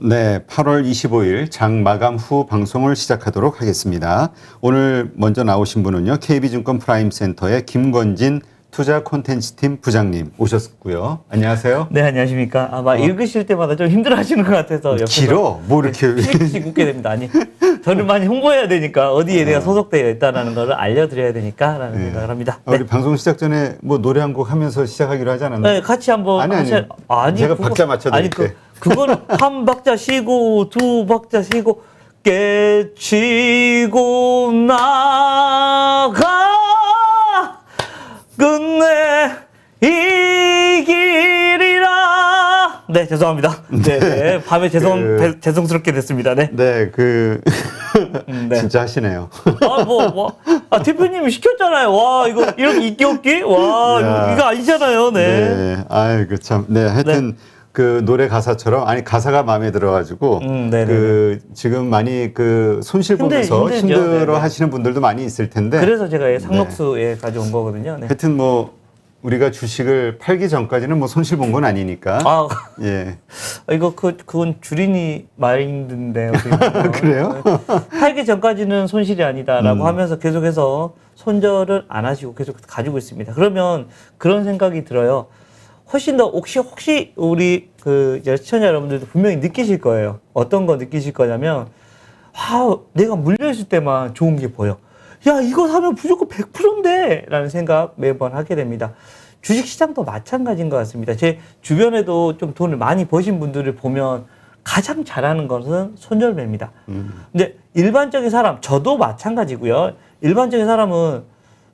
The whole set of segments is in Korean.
네, 8월 25일 장 마감 후 방송을 시작하도록 하겠습니다. 오늘 먼저 나오신 분은요, KB증권 프라임센터의 김건진 투자 콘텐츠팀 부장님 오셨고요. 안녕하세요. 네, 안녕하십니까. 막 읽으실 때마다 좀 힘들어 하시는 것 같아서. 길어? 뭐 이렇게. 씩 웃게 됩니다. 아니, 저를 많이 홍보해야 되니까, 어디에 내가 소속되어 있다는 걸 알려드려야 되니까, 라는 생각을 합니다. 우리 방송 시작 전에 뭐 노래 한 곡 하면서 시작하기로 하지 않았나요? 네, 같이 한번. 아니. 제가 박자 맞춰드릴게요. 그거는 한 박자 쉬고, 두 박자 쉬고, 깨치고 나가, 끝내 이 길이라. 네, 죄송합니다. 네, 밤에 죄송스럽게 됐습니다. 네. 네, 네. 진짜 하시네요. 대표님이 시켰잖아요. 와, 이거, 이렇게 있기 없기? 와, 이거 아니잖아요. 네. 네, 아이고, 참. 네, 하여튼. 네. 그 노래 가사처럼 가사가 마음에 들어가지고 지금 많이 손실 보면서 힘들어 하시는 분들도 많이 있을 텐데 그래서 제가 상록수에 가져온 거거든요. 네. 하여튼 뭐 우리가 주식을 팔기 전까지는 뭐 손실 본 건 아니니까. 예. 이거 그건 주린이 마인드인데요. 그래요? 팔기 전까지는 손실이 아니다라고 하면서 계속해서 손절을 안 하시고 계속 가지고 있습니다. 그러면 그런 생각이 들어요. 훨씬 더 혹시 우리 시청자 여러분들도 분명히 느끼실 거예요. 어떤 거 느끼실 거냐면, 내가 물려있을 때만 좋은 게 보여. 야, 이거 사면 무조건 100%인데! 라는 생각 매번 하게 됩니다. 주식시장도 마찬가지인 것 같습니다. 제 주변에도 좀 돈을 많이 버신 분들을 보면 가장 잘하는 것은 손절매입니다. 근데 일반적인 사람, 저도 마찬가지고요. 일반적인 사람은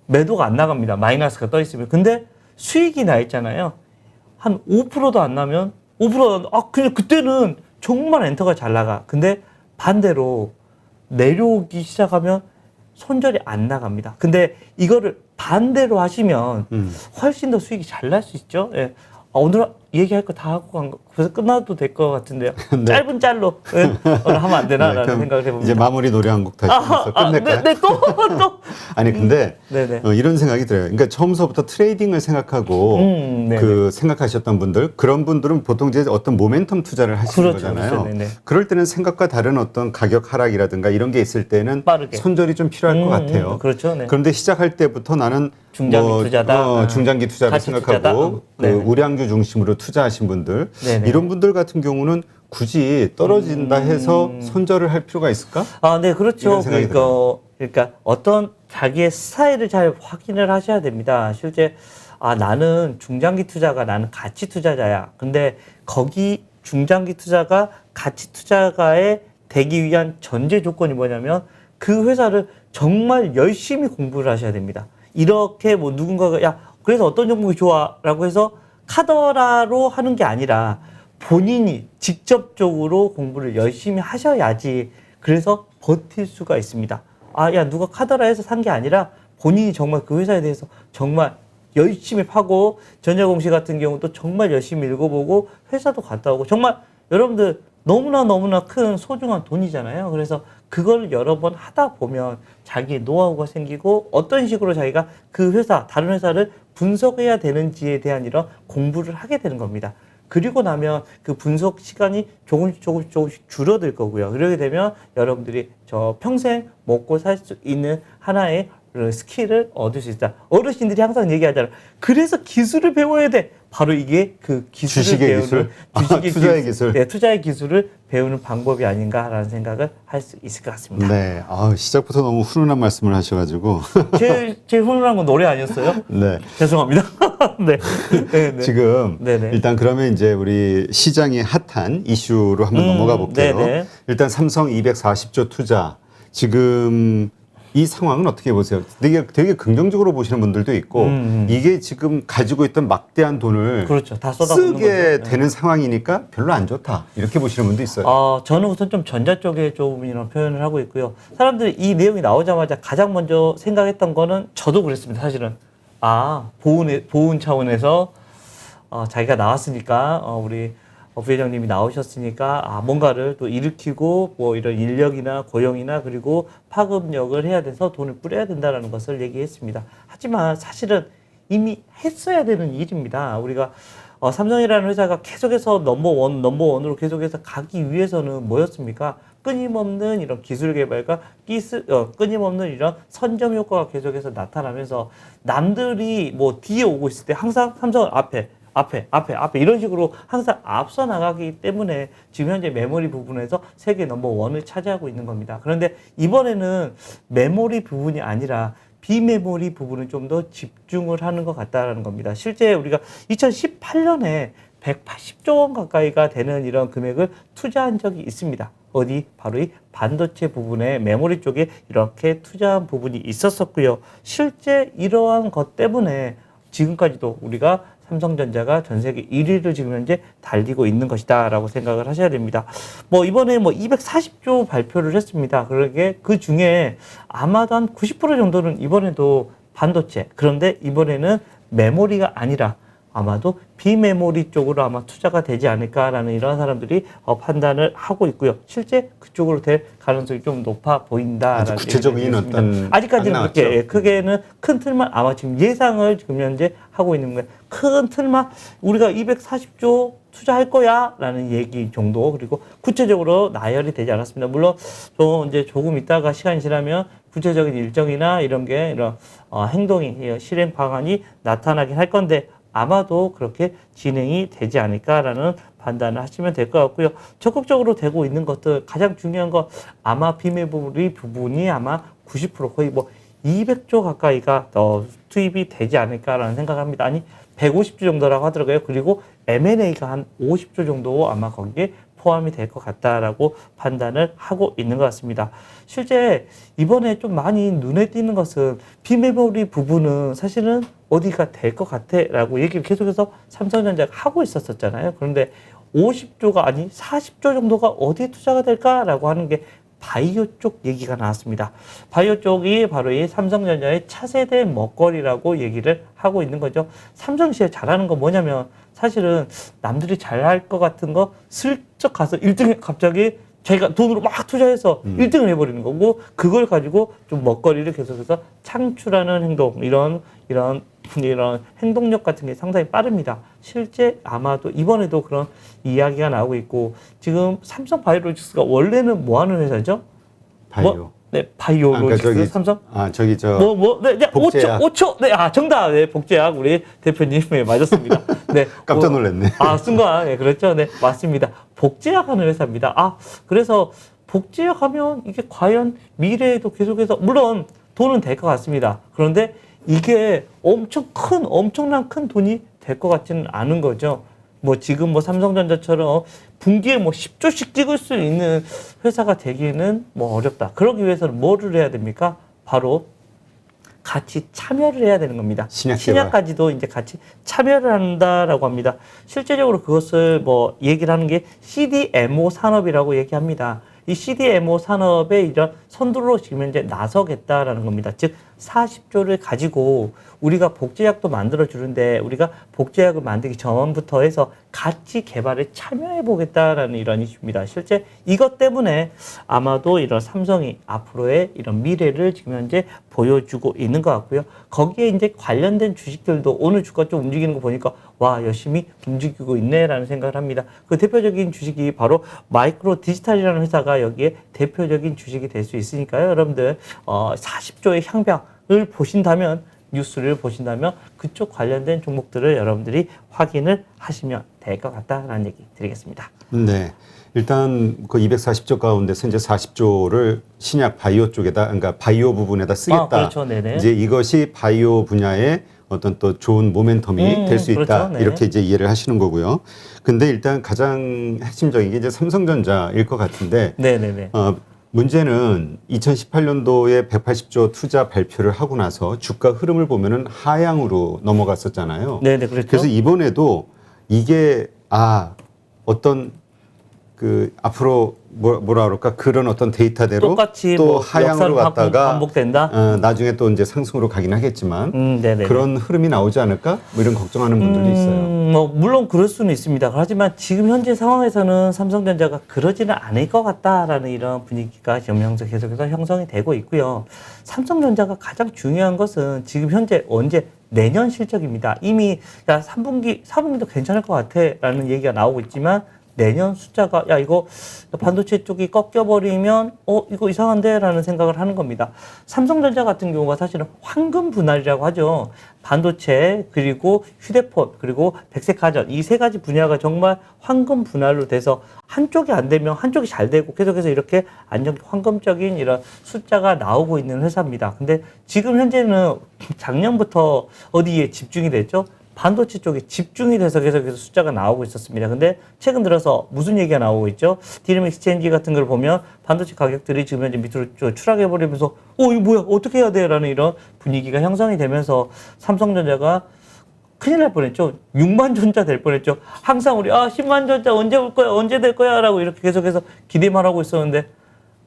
매도가 안 나갑니다. 마이너스가 떠 있으면. 근데 수익이 나 있잖아요. 한 5%도 안 나면 5%, 그냥 그때는 정말 엔터가 잘 나가. 근데 반대로 내려오기 시작하면 손절이 안 나갑니다. 근데 이거를 반대로 하시면 훨씬 더 수익이 잘 날 수 있죠. 예. 오늘 얘기할 거 다 하고 간 거, 그래서 끝나도 될 것 같은데요. 네. 짧은 짤로 오늘 하면 안 되나라는 생각을 해봅니다. 이제 마무리 노래 한 곡 다시 하면서 끝낼까요? 네, 또. 아니 근데 이런 생각이 들어요. 그러니까 처음서부터 트레이딩을 생각하고 생각하셨던 분들, 그런 분들은 보통 이제 어떤 모멘텀 투자를 하시는 거잖아요. 그렇죠. 그럴 때는 생각과 다른 어떤 가격 하락이라든가 이런 게 있을 때는 빠르게. 손절이 좀 필요할 것 같아요. 그렇죠. 네. 그런데 시작할 때부터 나는 중장기 투자다. 중장기 투자를 생각하고 우량주 중심으로 투자하신 분들, 이런 분들 같은 경우는 굳이 떨어진다 해서 손절을 할 필요가 있을까? 네, 그렇죠. 그러니까 어떤 자기의 스타일을 잘 확인을 하셔야 됩니다. 실제 나는 중장기 투자가 나는 가치 투자자야. 근데 거기 중장기 투자가 가치 투자가에 되기 위한 전제 조건이 뭐냐면 그 회사를 정말 열심히 공부를 하셔야 됩니다. 이렇게 뭐 누군가가 그래서 어떤 종목이 좋아라고 해서 카더라로 하는 게 아니라 본인이 직접적으로 공부를 열심히 하셔야지 그래서 버틸 수가 있습니다. 누가 카더라해서 산 게 아니라 본인이 정말 그 회사에 대해서 정말 열심히 파고 전자공시 같은 경우도 정말 열심히 읽어보고 회사도 갔다 오고 정말 여러분들 너무나 큰 소중한 돈이잖아요. 그래서 그걸 여러 번 하다 보면 자기의 노하우가 생기고 어떤 식으로 자기가 그 회사, 다른 회사를 분석해야 되는지에 대한 이런 공부를 하게 되는 겁니다. 그리고 나면 그 분석 시간이 조금씩 줄어들 거고요. 그러게 되면 여러분들이 평생 먹고 살 수 있는 하나의 스킬을 얻을 수 있다. 어르신들이 항상 얘기하잖아요. 그래서 기술을 배워야 돼. 바로 이게 그 기술을 배우는 기술? 투자의 기술. 네, 투자의 기술을 배우는 방법이 아닌가라는 생각을 할 수 있을 것 같습니다. 네, 시작부터 너무 훈훈한 말씀을 하셔가지고 제일 훈훈한 건 노래 아니었어요? 네, 죄송합니다. 네. 지금 일단 그러면 이제 우리 시장이 핫한 이슈로 한번 넘어가 볼게요. 일단 삼성 240조 투자 지금. 이 상황은 어떻게 보세요? 되게 긍정적으로 보시는 분들도 있고 이게 지금 가지고 있던 막대한 돈을 다 쓰게 되는 상황이니까 별로 안 좋다 이렇게 보시는 분도 있어요. 저는 우선 좀 전자 쪽에 좀 이런 표현을 하고 있고요. 사람들이 이 내용이 나오자마자 가장 먼저 생각했던 거는 저도 그랬습니다. 사실은 보훈 차원에서 자기가 나왔으니까 우리 부회장님이 나오셨으니까 뭔가를 또 일으키고 뭐 이런 인력이나 고용이나 그리고 파급력을 해야 돼서 돈을 뿌려야 된다라는 것을 얘기했습니다. 하지만 사실은 이미 했어야 되는 일입니다. 우리가 삼성이라는 회사가 계속해서 넘버원으로 계속해서 가기 위해서는 뭐였습니까? 끊임없는 이런 기술 개발과 끊임없는 이런 선점 효과가 계속해서 나타나면서 남들이 뭐 뒤에 오고 있을 때 항상 삼성은 앞에 이런 식으로 항상 앞서 나가기 때문에 지금 현재 메모리 부분에서 세계 넘버원을 차지하고 있는 겁니다. 그런데 이번에는 메모리 부분이 아니라 비메모리 부분을 좀 더 집중을 하는 것 같다라는 겁니다. 실제 우리가 2018년에 180조 원 가까이가 되는 이런 금액을 투자한 적이 있습니다. 어디? 바로 이 반도체 부분에 메모리 쪽에 이렇게 투자한 부분이 있었었고요. 실제 이러한 것 때문에 지금까지도 우리가 삼성전자가 전 세계 1위를 지금 현재 달리고 있는 것이다라고 생각을 하셔야 됩니다. 이번에 240조 발표를 했습니다. 그러게 그 중에 아마도 한 90% 정도는 이번에도 반도체. 그런데 이번에는 메모리가 아니라 아마도 비메모리 쪽으로 아마 투자가 되지 않을까라는 이런 사람들이 판단을 하고 있고요. 실제 그쪽으로 될 가능성이 좀 높아 보인다라는 구체적인 어떤 아직까지는 그렇게 크게는 큰 틀만 아마 지금 예상을 지금 현재 하고 있는 거예요. 큰 틀만 우리가 240조 투자할 거야라는 얘기 정도 그리고 구체적으로 나열이 되지 않았습니다. 물론 이제 조금 있다가 시간이 지나면 구체적인 일정이나 이런 게 이런 행동이 실행 방안이 나타나긴 할 건데. 아마도 그렇게 진행이 되지 않을까라는 판단을 하시면 될 것 같고요. 적극적으로 되고 있는 것들 가장 중요한 거 아마 비메모리 부분이 아마 90% 거의 200조 가까이가 투입이 되지 않을까라는 생각합니다. 아니 150조 정도라고 하더라고요. 그리고 M&A가 한 50조 정도 아마 거기에 포함이 될 것 같다라고 판단을 하고 있는 것 같습니다. 실제 이번에 좀 많이 눈에 띄는 것은 비메모리 부분은 사실은 어디가 될 것 같아 라고 얘기를 계속해서 삼성전자가 하고 있었잖아요. 그런데 50조가 아니 40조 정도가 어디에 투자가 될까라고 하는 게 바이오 쪽 얘기가 나왔습니다. 바이오 쪽이 바로 이 삼성전자의 차세대 먹거리라고 얘기를 하고 있는 거죠. 삼성시에 잘하는 거 뭐냐면 사실은 남들이 잘할 것 같은 거 슬쩍 가서 1등에 갑자기 자기가 돈으로 막 투자해서 1등을 해버리는 거고 그걸 가지고 좀 먹거리를 계속해서 창출하는 행동 이런 행동력 같은 게 상당히 빠릅니다. 실제 아마도 이번에도 그런 이야기가 나오고 있고 지금 삼성 바이오로직스가 원래는 뭐 하는 회사죠? 바이오. 네, 바이오로직스 그러니까 삼성? 네, 복제약. 5초. 네, 정답. 네, 복제약. 우리 대표님, 네, 맞았습니다. 네. 깜짝 놀랐네. 순간. 네, 그렇죠. 네, 맞습니다. 복제약 하는 회사입니다. 그래서 복제약 하면 이게 과연 미래에도 계속해서, 물론 돈은 될 것 같습니다. 그런데 이게 엄청난 큰 돈이 될 것 같지는 않은 거죠. 지금 삼성전자처럼 분기에 10조씩 찍을 수 있는 회사가 되기는 어렵다. 그러기 위해서는 뭐를 해야 됩니까? 바로 같이 참여를 해야 되는 겁니다. 신약까지도 이제 같이 참여를 한다라고 합니다. 실제적으로 그것을 얘기를 하는 게 CDMO 산업이라고 얘기합니다. 이 CDMO 산업에 이런 선두로 지금 현재 나서겠다라는 겁니다. 즉 40조를 가지고 우리가 복제약도 만들어 주는데 우리가 복제약을 만들기 전부터 해서 같이 개발에 참여해 보겠다라는 이런 이슈입니다. 실제 이것 때문에 아마도 이런 삼성이 앞으로의 이런 미래를 지금 현재 보여주고 있는 것 같고요. 거기에 이제 관련된 주식들도 오늘 주가 좀 움직이는 거 보니까 와 열심히 움직이고 있네라는 생각을 합니다. 그 대표적인 주식이 바로 마이크로 디지털이라는 회사가 여기에 대표적인 주식이 될 수 있으니까요. 여러분들 40조의 향방을 보신다면 뉴스를 보신다면 그쪽 관련된 종목들을 여러분들이 확인을 하시면 될 것 같다라는 얘기 드리겠습니다. 네. 일단 그 240조 가운데서 이제 40조를 신약 바이오 쪽에다 그러니까 바이오 부분에다 쓰겠다. 그렇죠. 네네. 이제 이것이 바이오 분야의 어떤 또 좋은 모멘텀이 될 수 있다. 그렇죠. 네. 이렇게 이제 이해를 하시는 거고요. 근데 일단 가장 핵심적인 게 이제 삼성전자일 것 같은데 네네네. 문제는 2018년도에 180조 투자 발표를 하고 나서 주가 흐름을 보면은 하향으로 넘어갔었잖아요. 네네, 그렇죠. 그래서 이번에도 이게 어떤 앞으로 뭐라 그럴까 그런 어떤 데이터대로 똑같이 또 하향으로 갔다가 반복된다. 나중에 또 이제 상승으로 가긴 하겠지만 네네. 그런 흐름이 나오지 않을까 이런 걱정하는 분들도 있어요. 물론 그럴 수는 있습니다. 하지만 지금 현재 상황에서는 삼성전자가 그러지는 않을 것 같다라는 이런 분위기가 지금 계속해서 형성이 되고 있고요. 삼성전자가 가장 중요한 것은 지금 현재 언제 내년 실적입니다. 이미 야 3분기, 4분기도 괜찮을 것 같아라는 얘기가 나오고 있지만 내년 숫자가 야 이거 반도체 쪽이 꺾여버리면 이거 이상한데라는 생각을 하는 겁니다. 삼성전자 같은 경우가 사실은 황금 분할이라고 하죠. 반도체 그리고 휴대폰 그리고 백색 가전 이 세 가지 분야가 정말 황금 분할로 돼서 한쪽이 안 되면 한쪽이 잘 되고 계속해서 이렇게 황금적인 이런 숫자가 나오고 있는 회사입니다. 근데 지금 현재는 작년부터 어디에 집중이 됐죠? 반도체 쪽에 집중이 돼서 계속해서 숫자가 나오고 있었습니다. 근데 최근 들어서 무슨 얘기가 나오고 있죠? 디램 익스체인지 같은 걸 보면 반도체 가격들이 지금 현재 밑으로 추락해버리면서 이거 뭐야 어떻게 해야 돼? 라는 이런 분위기가 형성이 되면서 삼성전자가 큰일 날 뻔했죠. 6만 전자 될 뻔했죠. 항상 우리 10만 전자 언제 올 거야? 언제 될 거야? 라고 이렇게 계속해서 기대만 하고 있었는데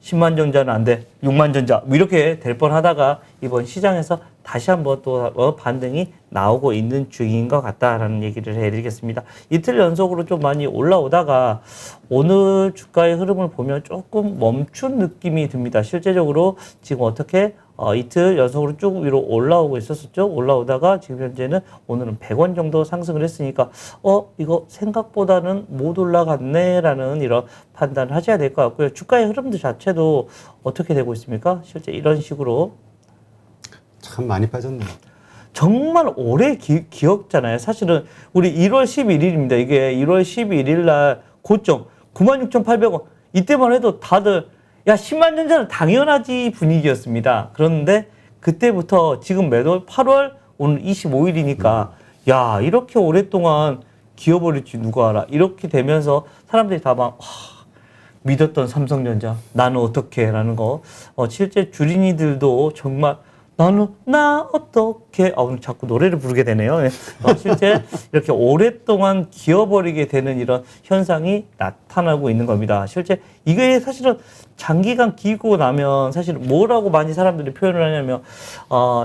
10만 전자는 안 돼. 6만 전자. 뭐 이렇게 될 뻔하다가 이번 시장에서 다시 한번 또 반등이 나오고 있는 중인 것 같다라는 얘기를 해드리겠습니다. 이틀 연속으로 좀 많이 올라오다가 오늘 주가의 흐름을 보면 조금 멈춘 느낌이 듭니다. 실제적으로 지금 어떻게 이틀 연속으로 쭉 위로 올라오고 있었었죠. 올라오다가 지금 현재는 오늘은 100원 정도 상승을 했으니까 이거 생각보다는 못 올라갔네라는 이런 판단을 하셔야 될 것 같고요. 주가의 흐름도 자체도 어떻게 되고 있습니까? 실제 이런 식으로 참 많이 빠졌네요. 정말 오래 기억잖아요. 사실은 우리 1월 11일입니다. 이게 1월 11일 날 고점 96,800원 이때만 해도 다들 야 10만 전자는 당연하지 분위기였습니다. 그런데 그때부터 지금 매도 8월 오늘 25일이니까 야 이렇게 오랫동안 기어버릴지 누가 알아. 이렇게 되면서 사람들이 다 막 믿었던 삼성전자 나는 어떻게 라는 거 실제 주린이들도 정말 나는 나 어떻게 오늘 자꾸 노래를 부르게 되네요. 실제 이렇게 오랫동안 기어버리게 되는 이런 현상이 나타나고 있는 겁니다. 실제 이게 사실은 장기간 기고 나면 사실 뭐라고 많이 사람들이 표현을 하냐면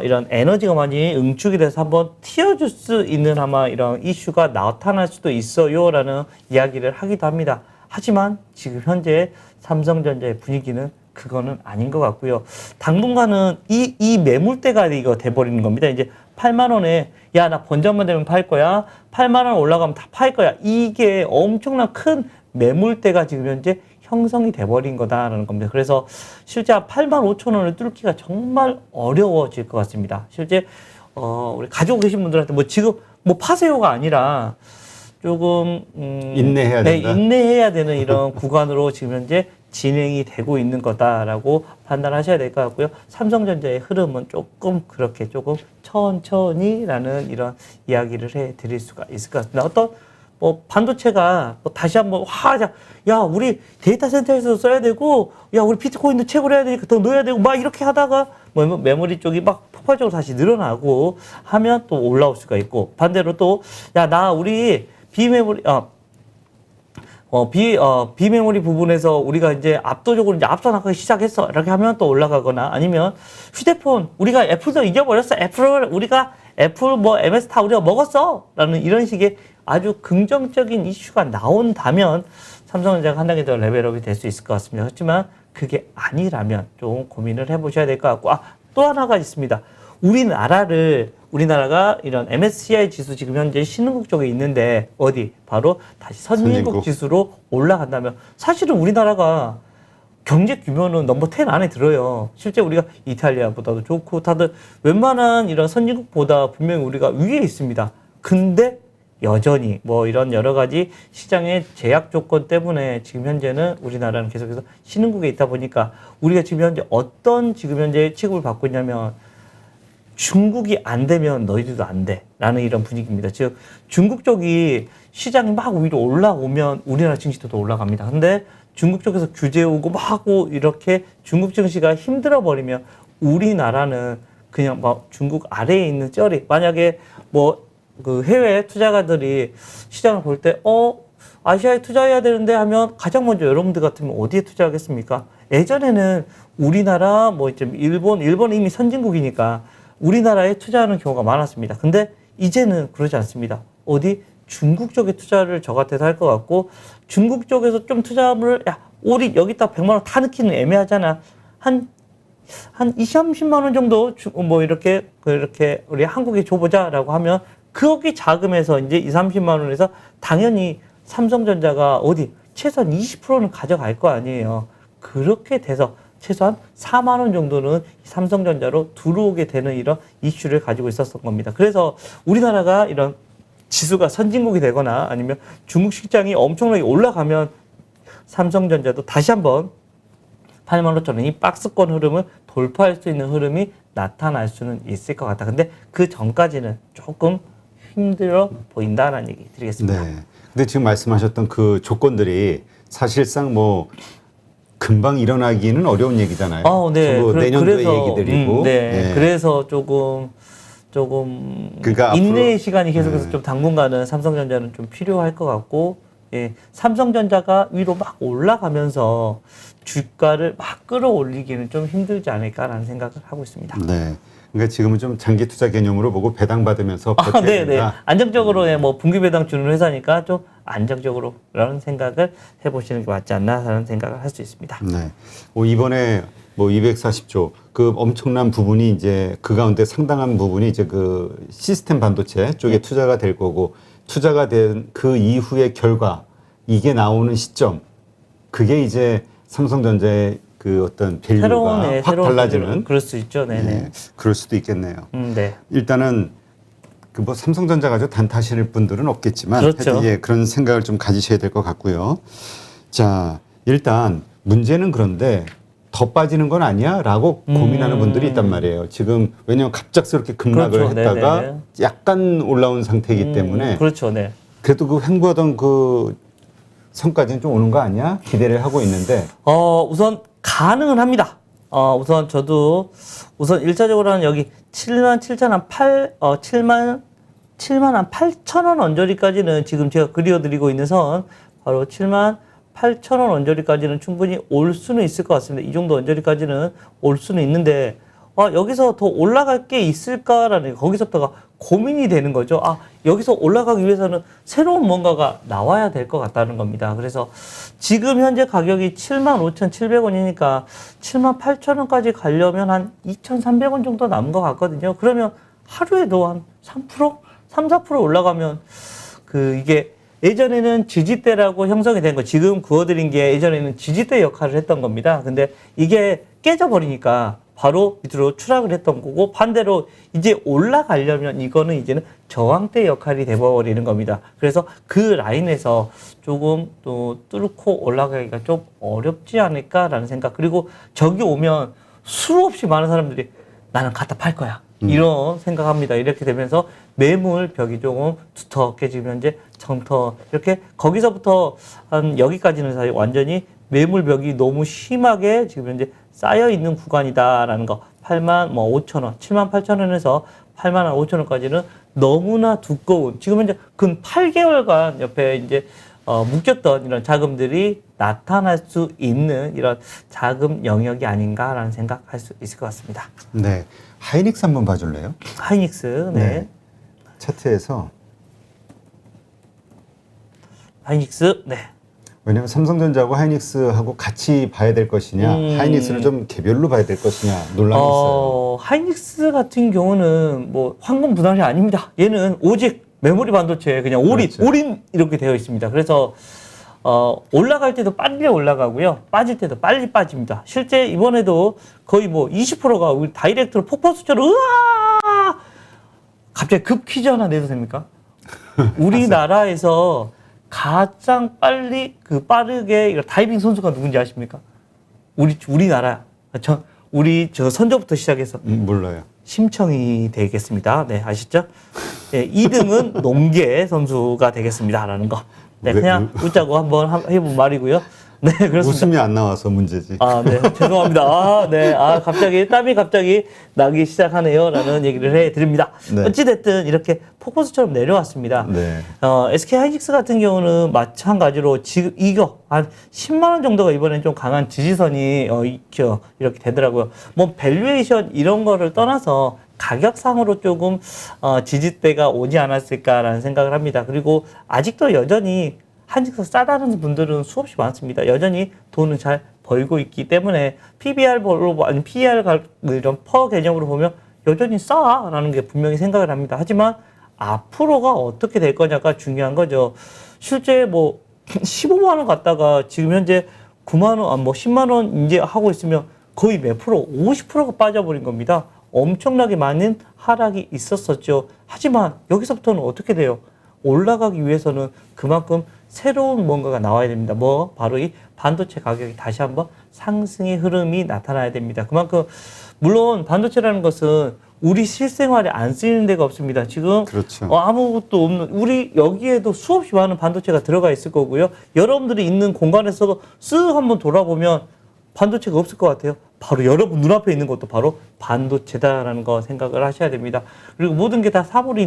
이런 에너지가 많이 응축이 돼서 한번 튀어줄 수 있는 아마 이런 이슈가 나타날 수도 있어요라는 이야기를 하기도 합니다. 하지만 지금 현재 삼성전자의 분위기는 그거는 아닌 것 같고요. 당분간은 이 매물대가 이거 돼버리는 겁니다. 이제 8만 원에 야 나 번전만 되면 팔 거야. 8만 원 올라가면 다 팔 거야. 이게 엄청난 큰 매물대가 지금 현재 형성이 돼버린 거다라는 겁니다. 그래서 실제 8만 5천 원을 뚫기가 정말 어려워질 것 같습니다. 실제 우리 가지고 계신 분들한테 뭐 지금 뭐 파세요가 아니라 조금 인내해야 된다. 인내해야 되는 이런 구간으로 지금 현재 진행이 되고 있는 거다라고 판단하셔야 될 것 같고요. 삼성전자의 흐름은 조금 그렇게 조금 천천히라는 이런 이야기를 해드릴 수가 있을 것 같습니다. 어떤 뭐 반도체가 뭐 다시 한번 야 우리 데이터 센터에서 써야 되고 야 우리 비트코인도 채굴해야 되니까 더 넣어야 되고 막 이렇게 하다가 뭐 메모리 쪽이 막 폭발적으로 다시 늘어나고 하면 또 올라올 수가 있고 반대로 또 야 나 우리 비메모리 비메모리 부분에서 우리가 이제 압도적으로 이제 앞서 나가기 시작했어. 이렇게 하면 또 올라가거나 아니면 휴대폰 우리가 애플도 이겨버렸어. 애플 뭐 MS 다 우리가 먹었어. 라는 이런 식의 아주 긍정적인 이슈가 나온다면 삼성전자가 한 단계 더 레벨업이 될 수 있을 것 같습니다. 그렇지만 그게 아니라면 좀 고민을 해보셔야 될 것 같고 또 하나가 있습니다. 우리나라가 이런 MSCI 지수 지금 현재 신흥국 쪽에 있는데 어디? 바로 다시 선진국 지수로 올라간다면 사실은 우리나라가 경제 규모는 넘버 10 안에 들어요. 실제 우리가 이탈리아보다도 좋고 다들 웬만한 이런 선진국보다 분명히 우리가 위에 있습니다. 근데 여전히 뭐 이런 여러 가지 시장의 제약 조건 때문에 지금 현재는 우리나라는 계속해서 신흥국에 있다 보니까 우리가 지금 현재 어떤 지금 현재 취급을 받고 있냐면 중국이 안 되면 너희들도 안 돼. 라는 이런 분위기입니다. 즉, 중국 쪽이 시장이 막 위로 올라오면 우리나라 증시도 더 올라갑니다. 근데 중국 쪽에서 규제 오고 막 하고 이렇게 중국 증시가 힘들어 버리면 우리나라는 그냥 막 중국 아래에 있는 쩌리. 만약에 뭐 그 해외 투자가들이 시장을 볼 때, 아시아에 투자해야 되는데 하면 가장 먼저 여러분들 같으면 어디에 투자하겠습니까? 예전에는 우리나라 뭐 이제 일본은 이미 선진국이니까 우리나라에 투자하는 경우가 많았습니다. 근데 이제는 그러지 않습니다. 어디 중국 쪽에 투자를 저 같아서 할 것 같고 중국 쪽에서 좀 투자를 우리 여기다 100만 원 다 넣기는 애매하잖아. 한 한 20, 30만 원 정도 뭐 이렇게 우리 한국에 줘보자라고 하면 거기 자금에서 이제 20, 30만 원에서 당연히 삼성전자가 어디 최소한 20%는 가져갈 거 아니에요. 그렇게 돼서 최소한 4만 원 정도는 삼성전자로 들어오게 되는 이런 이슈를 가지고 있었던 겁니다. 그래서 우리나라가 이런 지수가 선진국이 되거나 아니면 중국 시장이 엄청나게 올라가면 삼성전자도 다시 한번 8만 5천 원이 박스권 흐름을 돌파할 수 있는 흐름이 나타날 수는 있을 것 같다. 근데 그 전까지는 조금 힘들어 보인다라는 얘기 드리겠습니다. 네. 근데 지금 말씀하셨던 그 조건들이 사실상 뭐 금방 일어나기는 어려운 얘기잖아요. 네. 내년도의 그래서, 얘기들이고. 네. 예. 그래서 조금 그러니까 인내의 시간이 계속해서 좀 당분간은 삼성전자는 좀 필요할 것 같고, 예, 삼성전자가 위로 막 올라가면서 주가를 막 끌어올리기는 좀 힘들지 않을까라는 생각을 하고 있습니다. 네. 그러니까 지금은 좀 장기 투자 개념으로 보고 배당 받으면서 버텨야 네. 된다. 안정적으로 뭐 분기 배당 주는 회사니까 좀 안정적으로 그런 생각을 해보시는 게 맞지 않나라는 생각을 할 수 있습니다. 네. 이번에 뭐 240조 그 엄청난 부분이 이제 그 가운데 상당한 부분이 이제 그 시스템 반도체 쪽에 투자가 될 거고 투자가 된 그 이후의 결과 이게 나오는 시점 그게 이제 삼성전자의 그 어떤 밸류가 확 달라지는 그럴 수 있죠. 네네. 네, 그럴 수도 있겠네요. 네. 일단은 그 뭐 삼성전자 가지고 단타하실 분들은 없겠지만 그렇죠. 하여튼 예, 그런 생각을 좀 가지셔야 될 것 같고요. 자, 일단 문제는 그런데 더 빠지는 건 아니야? 라고 고민하는 분들이 있단 말이에요. 지금 왜냐하면 갑작스럽게 급락을 그렇죠. 했다가 네네. 약간 올라온 상태이기 때문에 그렇죠. 네. 그래도 그 횡보하던 그 선까지는 좀 오는 거 아니야? 기대를 하고 있는데 우선 가능은 합니다. 우선 저도 우선 1차적으로는 여기 7만 8천 원 언저리까지는 지금 제가 그려드리고 있는 선 바로 7만 8천 원 언저리까지는 충분히 올 수는 있을 것 같습니다. 이 정도 언저리까지는 올 수는 있는데 여기서 더 올라갈 게 있을까라는 거기서부터가 고민이 되는 거죠. 여기서 올라가기 위해서는 새로운 뭔가가 나와야 될 것 같다는 겁니다. 그래서 지금 현재 가격이 75,700원이니까 78,000원까지 가려면 한 2,300원 정도 남은 것 같거든요. 그러면 하루에도 한 3%? 3, 4% 올라가면 이게 예전에는 지지대라고 형성이 된 거, 지금 그어드린 게 예전에는 지지대 역할을 했던 겁니다. 근데 이게 깨져버리니까 바로 밑으로 추락을 했던 거고, 반대로 이제 올라가려면 이거는 이제는 저항대 역할이 돼버리는 겁니다. 그래서 그 라인에서 조금 또 뚫고 올라가기가 좀 어렵지 않을까라는 생각. 그리고 저기 오면 수없이 많은 사람들이 나는 갖다 팔 거야. 이런 생각합니다. 이렇게 되면서 매물 벽이 조금 두텁게 지금 현재 정터 이렇게 거기서부터 한 여기까지는 사실 완전히 매물 벽이 너무 심하게 지금 현재 쌓여 있는 구간이다라는 거. 8만 5천 원, 7만 8천 원에서 8만 5천 원까지는 너무나 두꺼운 지금 현재 근 8개월간 옆에 이제 묶였던 이런 자금들이 나타날 수 있는 이런 자금 영역이 아닌가라는 생각할 수 있을 것 같습니다. 네. 하이닉스 한번 봐줄래요? 하이닉스, 네. 차트에서 하이닉스, 네. 왜냐하면 삼성전자하고 하이닉스하고 같이 봐야 될 것이냐, 하이닉스는 좀 개별로 봐야 될 것이냐 논란이 있어요. 하이닉스 같은 경우는 뭐 황금 분할이 아닙니다. 얘는 오직 메모리 반도체 그냥 올인, 그렇죠. 올인 이렇게 되어 있습니다. 그래서 올라갈 때도 빨리 올라가고요. 빠질 때도 빨리 빠집니다. 실제 이번에도 거의 뭐 20%가 우리 다이렉트로 폭포수처럼 으아! 갑자기 급 퀴즈 하나 내도 됩니까? 우리나라에서 가장 빨리 빠르게 이거 다이빙 선수가 누군지 아십니까? 우리나라. 우리 선조부터 시작해서 몰라요. 심청이 되겠습니다. 네, 아시죠? 네, 2등은 농계 선수가 되겠습니다라는 거. 네, 그냥 웃자고 한번 해본 말이고요. 네, 그렇습니다. 웃음이 안 나와서 문제지. 네, 죄송합니다. 네, 갑자기 땀이 나기 시작하네요라는 얘기를 해드립니다. 네. 어찌됐든 이렇게 폭포수처럼 내려왔습니다. 네. SK 하이닉스 같은 경우는 마찬가지로 지금 이거 한 10만 원 정도가 이번엔 좀 강한 지지선이 이렇게 되더라고요. 뭐 밸류에이션 이런 거를 떠나서 가격상으로 조금 지지대가 오지 않았을까라는 생각을 합니다. 그리고 아직도 여전히 하이닉스 싸다는 분들은 수없이 많습니다. 여전히 돈은 잘 보이고 있기 때문에 PBR로 아니 PER 이런 퍼 개념으로 보면 여전히 싸라는 게 분명히 생각을 합니다. 하지만 앞으로가 어떻게 될 거냐가 중요한 거죠. 실제 뭐 15만 원 갖다가 지금 현재 9만 원, 뭐 10만 원 이제 하고 있으면 거의 몇 프로, 50%가 빠져버린 겁니다. 엄청나게 많은 하락이 있었었죠. 하지만 여기서부터는 어떻게 돼요? 올라가기 위해서는 그만큼 새로운 뭔가가 나와야 됩니다. 뭐 바로 이 반도체 가격이 다시 한번 상승의 흐름이 나타나야 됩니다. 그만큼 물론 반도체라는 것은 우리 실생활에 안 쓰이는 데가 없습니다. 지금 그렇죠. 아무것도 없는 우리 여기에도 수없이 많은 반도체가 들어가 있을 거고요. 여러분들이 있는 공간에서도 쓱 한번 돌아보면 반도체가 없을 것 같아요. 바로 여러분 눈앞에 있는 것도 바로 반도체다라는 거 생각을 하셔야 됩니다. 그리고 모든 게 다 사물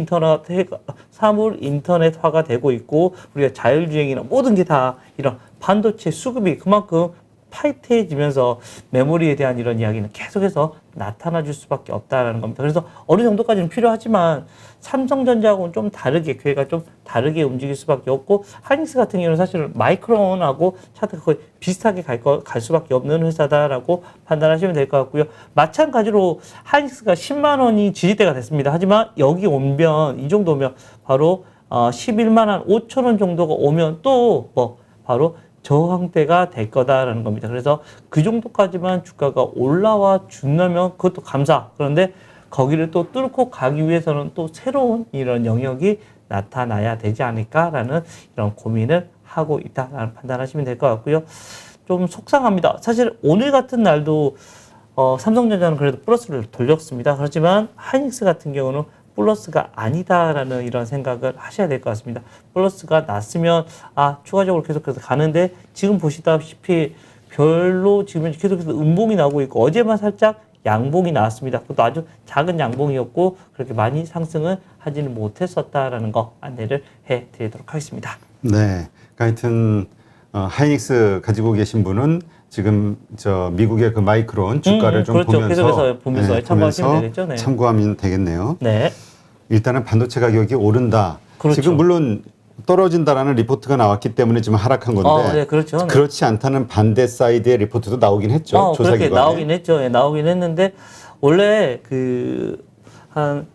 인터넷화가 되고 있고 우리가 자율주행이나 모든 게 다 이런 반도체 수급이 그만큼 타이트해지면서 메모리에 대한 이런 이야기는 계속해서 나타나 줄 수밖에 없다라는 겁니다. 그래서 어느 정도까지는 필요하지만 삼성전자하고는 좀 다르게 궤가 좀 다르게 움직일 수밖에 없고 하이닉스 같은 경우는 사실은 마이크론하고 차트가 거의 비슷하게 갈 수밖에 없는 회사다라고 판단하시면 될 것 같고요. 마찬가지로 하이닉스가 10만 원이 지지대가 됐습니다. 하지만 여기 오면 이 정도면 바로 11만 5천 원 정도가 오면 또 뭐 바로 저항대가 될 거다라는 겁니다. 그래서 그 정도까지만 주가가 올라와 준다면 그것도 감사. 그런데 거기를 또 뚫고 가기 위해서는 또 새로운 이런 영역이 나타나야 되지 않을까라는 이런 고민을 하고 있다라는 판단하시면 될 것 같고요. 좀 속상합니다. 사실 오늘 같은 날도 삼성전자는 그래도 플러스를 돌렸습니다. 그렇지만 하이닉스 같은 경우는 플러스가 아니다라는 이런 생각을 하셔야 될 것 같습니다. 플러스가 났으면 추가적으로 계속해서 가는데 지금 보시다시피 별로 지금 계속해서 음봉이 나오고 있고 어제만 살짝 양봉이 나왔습니다. 그것도 아주 작은 양봉이었고 그렇게 많이 상승을 하지는 못했었다라는 거 안내를 해드리도록 하겠습니다. 네, 하여튼 하이닉스 가지고 계신 분은 지금 미국의 그 마이크론 주가를 좀 그렇죠. 보면서 보면서 참고하시면 되겠죠. 네. 참고하면 되겠네요. 네. 일단은 반도체 가격이 오른다. 그렇죠. 지금 물론 떨어진다라는 리포트가 나왔기 때문에 지금 하락한 건데 네, 그렇죠. 네. 그렇지 않다는 반대 사이드의 리포트도 나오긴 했죠. 조사기관에. 그렇게 나오긴 했죠. 예, 나오긴 했는데 원래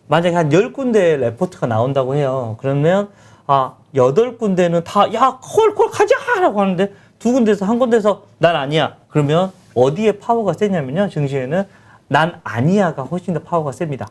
만약에 한 10군데 레포트가 나온다고 해요. 그러면 8군데는 다 콜 가자라고 하는데 두 군데서 한 군데서 난 아니야. 그러면 어디에 파워가 세냐면요. 증시에는 난 아니야가 훨씬 더 파워가 셉니다.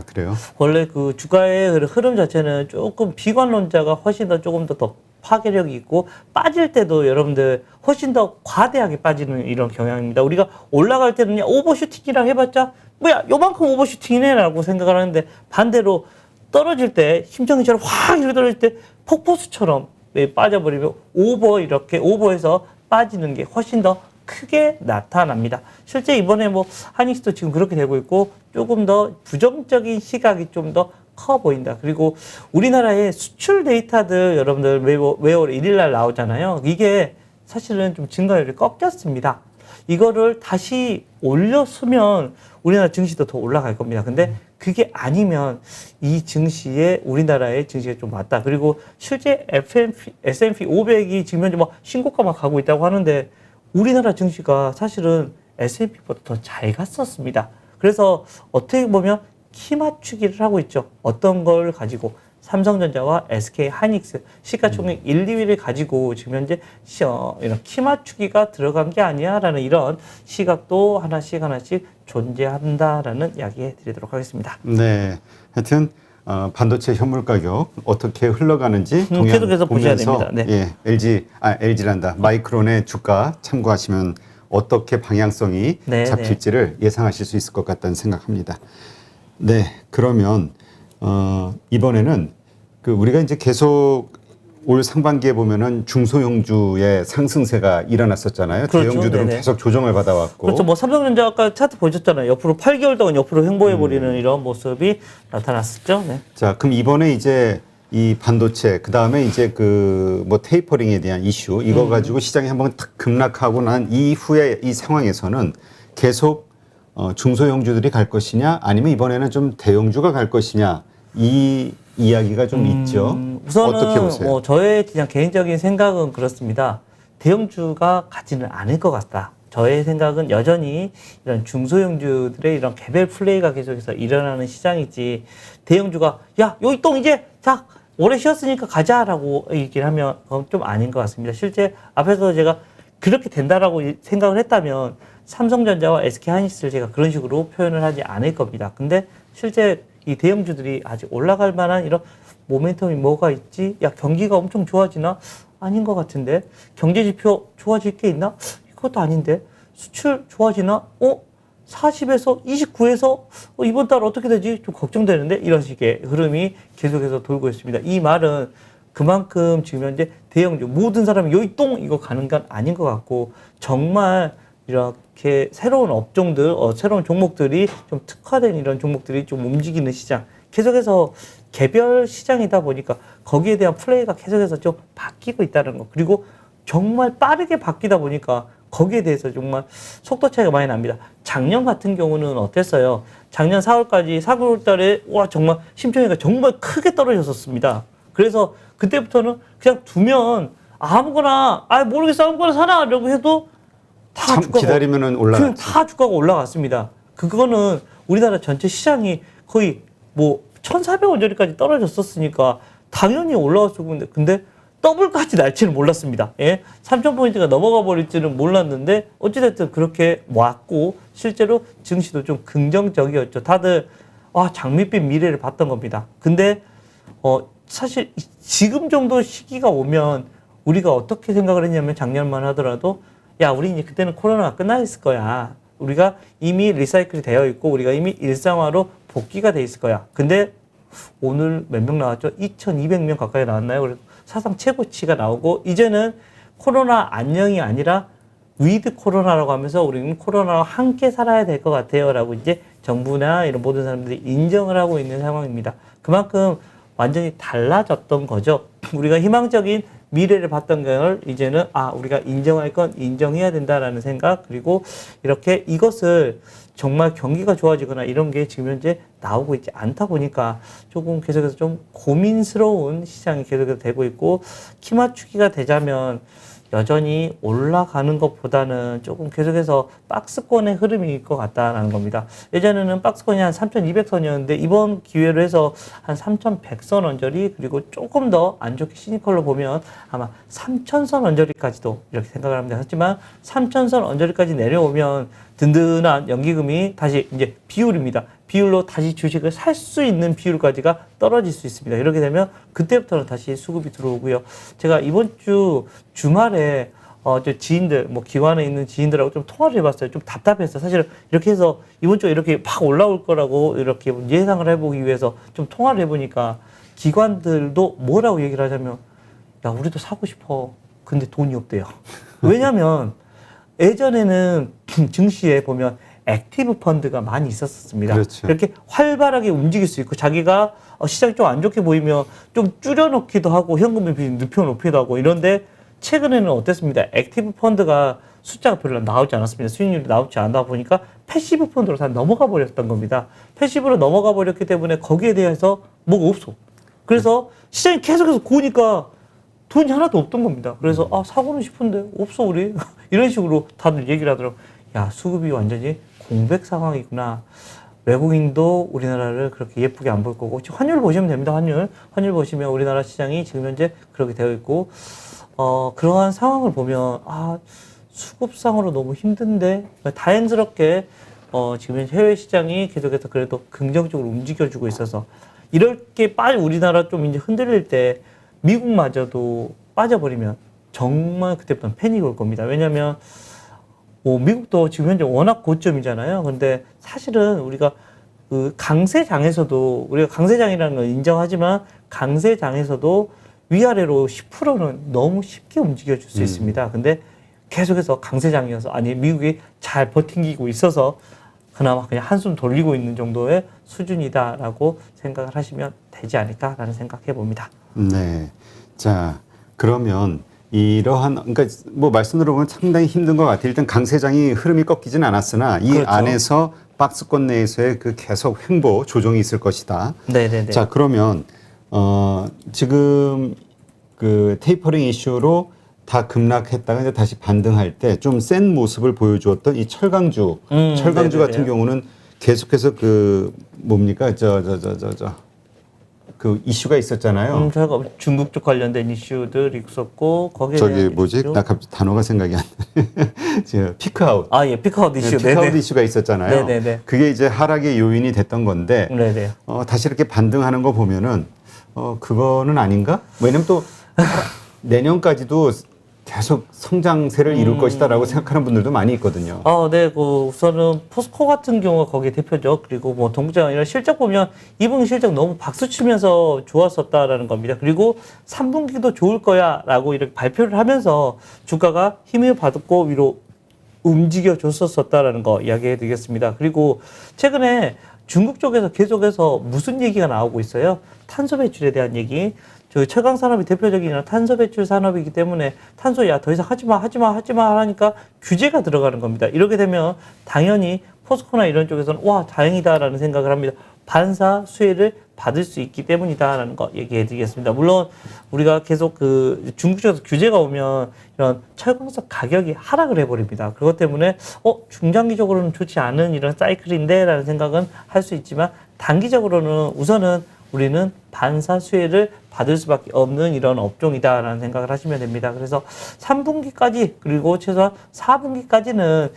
그래요? 원래 그 주가의 흐름 자체는 조금 비관론자가 훨씬 더 조금 더 파괴력이 있고 빠질 때도 여러분들 훨씬 더 과대하게 빠지는 이런 경향입니다. 우리가 올라갈 때는 오버슈팅이랑 해봤자 뭐야 요만큼 오버슈팅이네 라고 생각을 하는데 반대로 떨어질 때 심정이처럼 확 이렇게 떨어질 때 폭포수처럼 빠져버리면 오버해서 빠지는 게 훨씬 더 크게 나타납니다. 실제 이번에 하이닉스도 지금 그렇게 되고 있고 조금 더 부정적인 시각이 좀 더 커 보인다. 그리고 우리나라의 수출 데이터들 여러분들 매월 1일 날 나오잖아요. 이게 사실은 좀 증가율이 꺾였습니다. 이거를 다시 올렸으면 우리나라 증시도 더 올라갈 겁니다. 근데 그게 아니면 이 증시에 우리나라의 증시가 좀 맞다. 그리고 실제 S&P 500이 지금 현재 신고가만 가고 있다고 하는데 우리나라 증시가 사실은 S&P보다 더 잘 갔었습니다. 그래서 어떻게 보면 키 맞추기를 하고 있죠. 어떤 걸 가지고 삼성전자와 SK 하이닉스 시가총액 1, 2위를 가지고 지금 현재 이런 키 맞추기가 들어간 게 아니야라는 이런 시각도 하나씩 존재한다라는 이야기 해드리도록 하겠습니다. 네, 하여튼 반도체 현물 가격 어떻게 흘러가는지 동향 계속해서 보셔야 보면서 됩니다. 네. LG란다. 마이크론의 주가 참고하시면 어떻게 방향성이 잡힐지를 예상하실 수 있을 것 같다는 생각합니다. 네, 그러면 이번에는 우리가 이제 계속 올 상반기에 보면은 중소형주의 상승세가 일어났었잖아요. 그렇죠. 대형주들은 네네. 계속 조정을 받아왔고. 그렇죠. 삼성전자 아까 차트 보셨잖아요. 옆으로 8개월 동안 옆으로 횡보해버리는 이런 모습이 나타났었죠. 네. 자, 그럼 이번에 이제 이 반도체, 그 다음에 이제 테이퍼링에 대한 이슈, 이거 가지고 시장이 한번 탁 급락하고 난 이후에 이 상황에서는 계속 중소형주들이 갈 것이냐, 아니면 이번에는 좀 대형주가 갈 것이냐, 이 이야기가 좀 있죠. 우선은 어떻게 보세요? 저의 그냥 개인적인 생각은 그렇습니다. 대형주가 가지는 않을 것 같다. 저의 생각은 여전히 이런 중소형주들의 이런 개별 플레이가 계속해서 일어나는 시장이지, 대형주가 야 여기 똥 이제 자 오래 쉬었으니까 가자라고 얘기를 하면 그건 좀 아닌 것 같습니다. 실제 앞에서 제가 그렇게 된다라고 생각을 했다면 삼성전자와 SK하이닉스를 제가 그런 식으로 표현을 하지 않을 겁니다. 근데 실제 이 대형주들이 아직 올라갈 만한 이런 모멘텀이 뭐가 있지? 야, 경기가 엄청 좋아지나? 아닌 것 같은데. 경제 지표 좋아질 게 있나? 이것도 아닌데. 수출 좋아지나? 40에서 29에서 이번 달 어떻게 되지? 좀 걱정되는데? 이런 식의 흐름이 계속해서 돌고 있습니다. 이 말은 그만큼 지금 현재 대형주 모든 사람이 여기 똥 이거 가는 건 아닌 것 같고, 정말 이렇게 새로운 업종들, 새로운 종목들이 좀 특화된 이런 종목들이 좀 움직이는 시장, 계속해서 개별 시장이다 보니까 거기에 대한 플레이가 계속해서 좀 바뀌고 있다는 거, 그리고 정말 빠르게 바뀌다 보니까 거기에 대해서 정말 속도 차이가 많이 납니다. 작년 같은 경우는 어땠어요? 작년 4월까지 4개월 달에 와 정말 심청이가 정말 크게 떨어졌었습니다. 그래서 그때부터는 그냥 두면 아무거나 모르겠어 아무거나 사라라고 해도 다 주가가 기다리면은 그냥 다 주가가 올라갔습니다. 그거는 우리나라 전체 시장이 거의 뭐 1,400원짜리까지 떨어졌었으니까 당연히 올라왔을 건데, 근데 더블까지 날지는 몰랐습니다. 예? 3,000포인트가 넘어가 버릴지는 몰랐는데 어찌됐든 그렇게 왔고, 실제로 증시도 좀 긍정적이었죠. 다들 장밋빛 미래를 봤던 겁니다. 근데 사실 지금 정도 시기가 오면 우리가 어떻게 생각을 했냐면, 작년만 하더라도 야 우리 이제 그때는 코로나가 끝나 있을 거야. 우리가 이미 리사이클이 되어 있고 우리가 이미 일상화로 복귀가 돼 있을 거야. 근데 오늘 몇 명 나왔죠? 2,200명 가까이 나왔나요? 그래서 사상 최고치가 나오고, 이제는 코로나 안녕이 아니라 위드 코로나라고 하면서 우리는 코로나와 함께 살아야 될 것 같아요 라고 이제 정부나 이런 모든 사람들이 인정을 하고 있는 상황입니다. 그만큼 완전히 달라졌던 거죠. 우리가 희망적인 미래를 봤던 걸 이제는 우리가 인정할 건 인정해야 된다라는 생각, 그리고 이렇게 이것을 정말 경기가 좋아지거나 이런 게 지금 현재 나오고 있지 않다 보니까 조금 계속해서 좀 고민스러운 시장이 계속해서 되고 있고, 키 맞추기가 되자면 여전히 올라가는 것보다는 조금 계속해서 박스권의 흐름일 것 같다라는 겁니다. 예전에는 박스권이 한 3,200선이었는데 이번 기회로 해서 한 3,100선 언저리, 그리고 조금 더 안 좋게 시니컬로 보면 아마 3,000선 언저리까지도 이렇게 생각을 합니다. 하지만 3,000선 언저리까지 내려오면 든든한 연기금이 다시 이제 비율입니다. 비율로 다시 주식을 살 수 있는 비율까지가 떨어질 수 있습니다. 이렇게 되면 그때부터는 다시 수급이 들어오고요. 제가 이번 주 주말에 저 지인들, 기관에 있는 지인들하고 좀 통화를 해봤어요. 좀 답답했어요. 사실은 이렇게 해서 이번 주에 이렇게 팍 올라올 거라고 이렇게 예상을 해보기 위해서 좀 통화를 해보니까 기관들도 뭐라고 얘기를 하자면, 야, 우리도 사고 싶어. 근데 돈이 없대요. 왜냐면 예전에는 증시에 보면 액티브 펀드가 많이 있었습니다. 그렇죠. 이렇게 활발하게 움직일 수 있고, 자기가 시장이 좀 안 좋게 보이면 좀 줄여놓기도 하고 현금을 눕혀놓기도 하고, 이런데 최근에는 어땠습니다? 액티브 펀드가 숫자가 별로 나오지 않았습니다. 수익률이 나오지 않다 보니까 패시브 펀드로 다 넘어가 버렸던 겁니다. 패시브로 넘어가 버렸기 때문에 거기에 대해서 뭐가 없어. 그래서 시장이 계속해서 고니까 돈이 하나도 없던 겁니다. 그래서 사고는 싶은데 없어 우리 이런 식으로 다들 얘기를 하더라고요. 야, 수급이 완전히 공백 상황이구나. 외국인도 우리나라를 그렇게 예쁘게 안 볼 거고, 환율 보시면 됩니다. 환율 보시면 우리나라 시장이 지금 현재 그렇게 되어 있고, 그러한 상황을 보면 수급상으로 너무 힘든데, 다행스럽게 지금 해외 시장이 계속해서 그래도 긍정적으로 움직여주고 있어서, 이렇게 우리나라 좀 이제 흔들릴 때 미국마저도 빠져버리면 정말 그때부터는 패닉이 올 겁니다. 왜냐하면 미국도 지금 현재 워낙 고점이잖아요. 근데 사실은 우리가 그 강세장에서도, 우리가 강세장이라는 걸 인정하지만 강세장에서도 위아래로 10%는 너무 쉽게 움직여줄 수 있습니다. 근데 계속해서 강세장이어서, 미국이 잘 버티고 있어서 그나마 그냥 한숨 돌리고 있는 정도의 수준이다라고 생각을 하시면 되지 않을까라는 생각해 봅니다. 네. 자, 그러면 이러한, 그러니까 말씀 들어보면 상당히 힘든 것 같아요. 일단 강세장이 흐름이 꺾이진 않았으나 이 그렇죠. 안에서 박스권 내에서의 그 계속 횡보 조정이 있을 것이다. 네네네. 자, 그러면 지금 그 테이퍼링 이슈로 다 급락했다가 이제 다시 반등할 때 좀 센 모습을 보여주었던 이 철강주 네네네. 같은 경우는 계속해서 그 뭡니까 그 이슈가 있었잖아요. 저희가 중국 쪽 관련된 이슈들 있었고 거기에 저기 대한 뭐지? 이슈. 나 갑자기 단어가 생각이 안 나네. 피크아웃. 아, 예, 피크아웃 이슈. 피크아웃 네네. 이슈가 있었잖아요. 네네네. 그게 이제 하락의 요인이 됐던 건데 네네. 다시 이렇게 반등하는 거 보면은 그거는 아닌가? 왜냐면 또 내년까지도 계속 성장세를 이룰 것이다라고 생각하는 분들도 많이 있거든요. 네, 우선은 포스코 같은 경우가 거기에 대표죠. 그리고 뭐 동부장 이런 실적 보면 2분기 실적 너무 박수 치면서 좋았었다라는 겁니다. 그리고 3분기도 좋을 거야라고 이렇게 발표를 하면서 주가가 힘을 받고 위로 움직여 줬었다라는 거 이야기해 드리겠습니다. 그리고 최근에 중국 쪽에서 계속해서 무슨 얘기가 나오고 있어요? 탄소 배출에 대한 얘기. 저희 철강 산업이 대표적인 이런 탄소 배출 산업이기 때문에 탄소 야 더 이상 하지 마 하니까 규제가 들어가는 겁니다. 이렇게 되면 당연히 포스코나 이런 쪽에서는 와 다행이다라는 생각을 합니다. 반사 수혜를 받을 수 있기 때문이다라는 거 얘기해 드리겠습니다. 물론 우리가 계속 그 중국 쪽에서 규제가 오면 이런 철광석 가격이 하락을 해버립니다. 그것 때문에 중장기적으로는 좋지 않은 이런 사이클인데라는 생각은 할 수 있지만 단기적으로는 우선은 우리는 반사 수혜를 받을 수밖에 없는 이런 업종이다라는 생각을 하시면 됩니다. 그래서 3분기까지 그리고 최소한 4분기까지는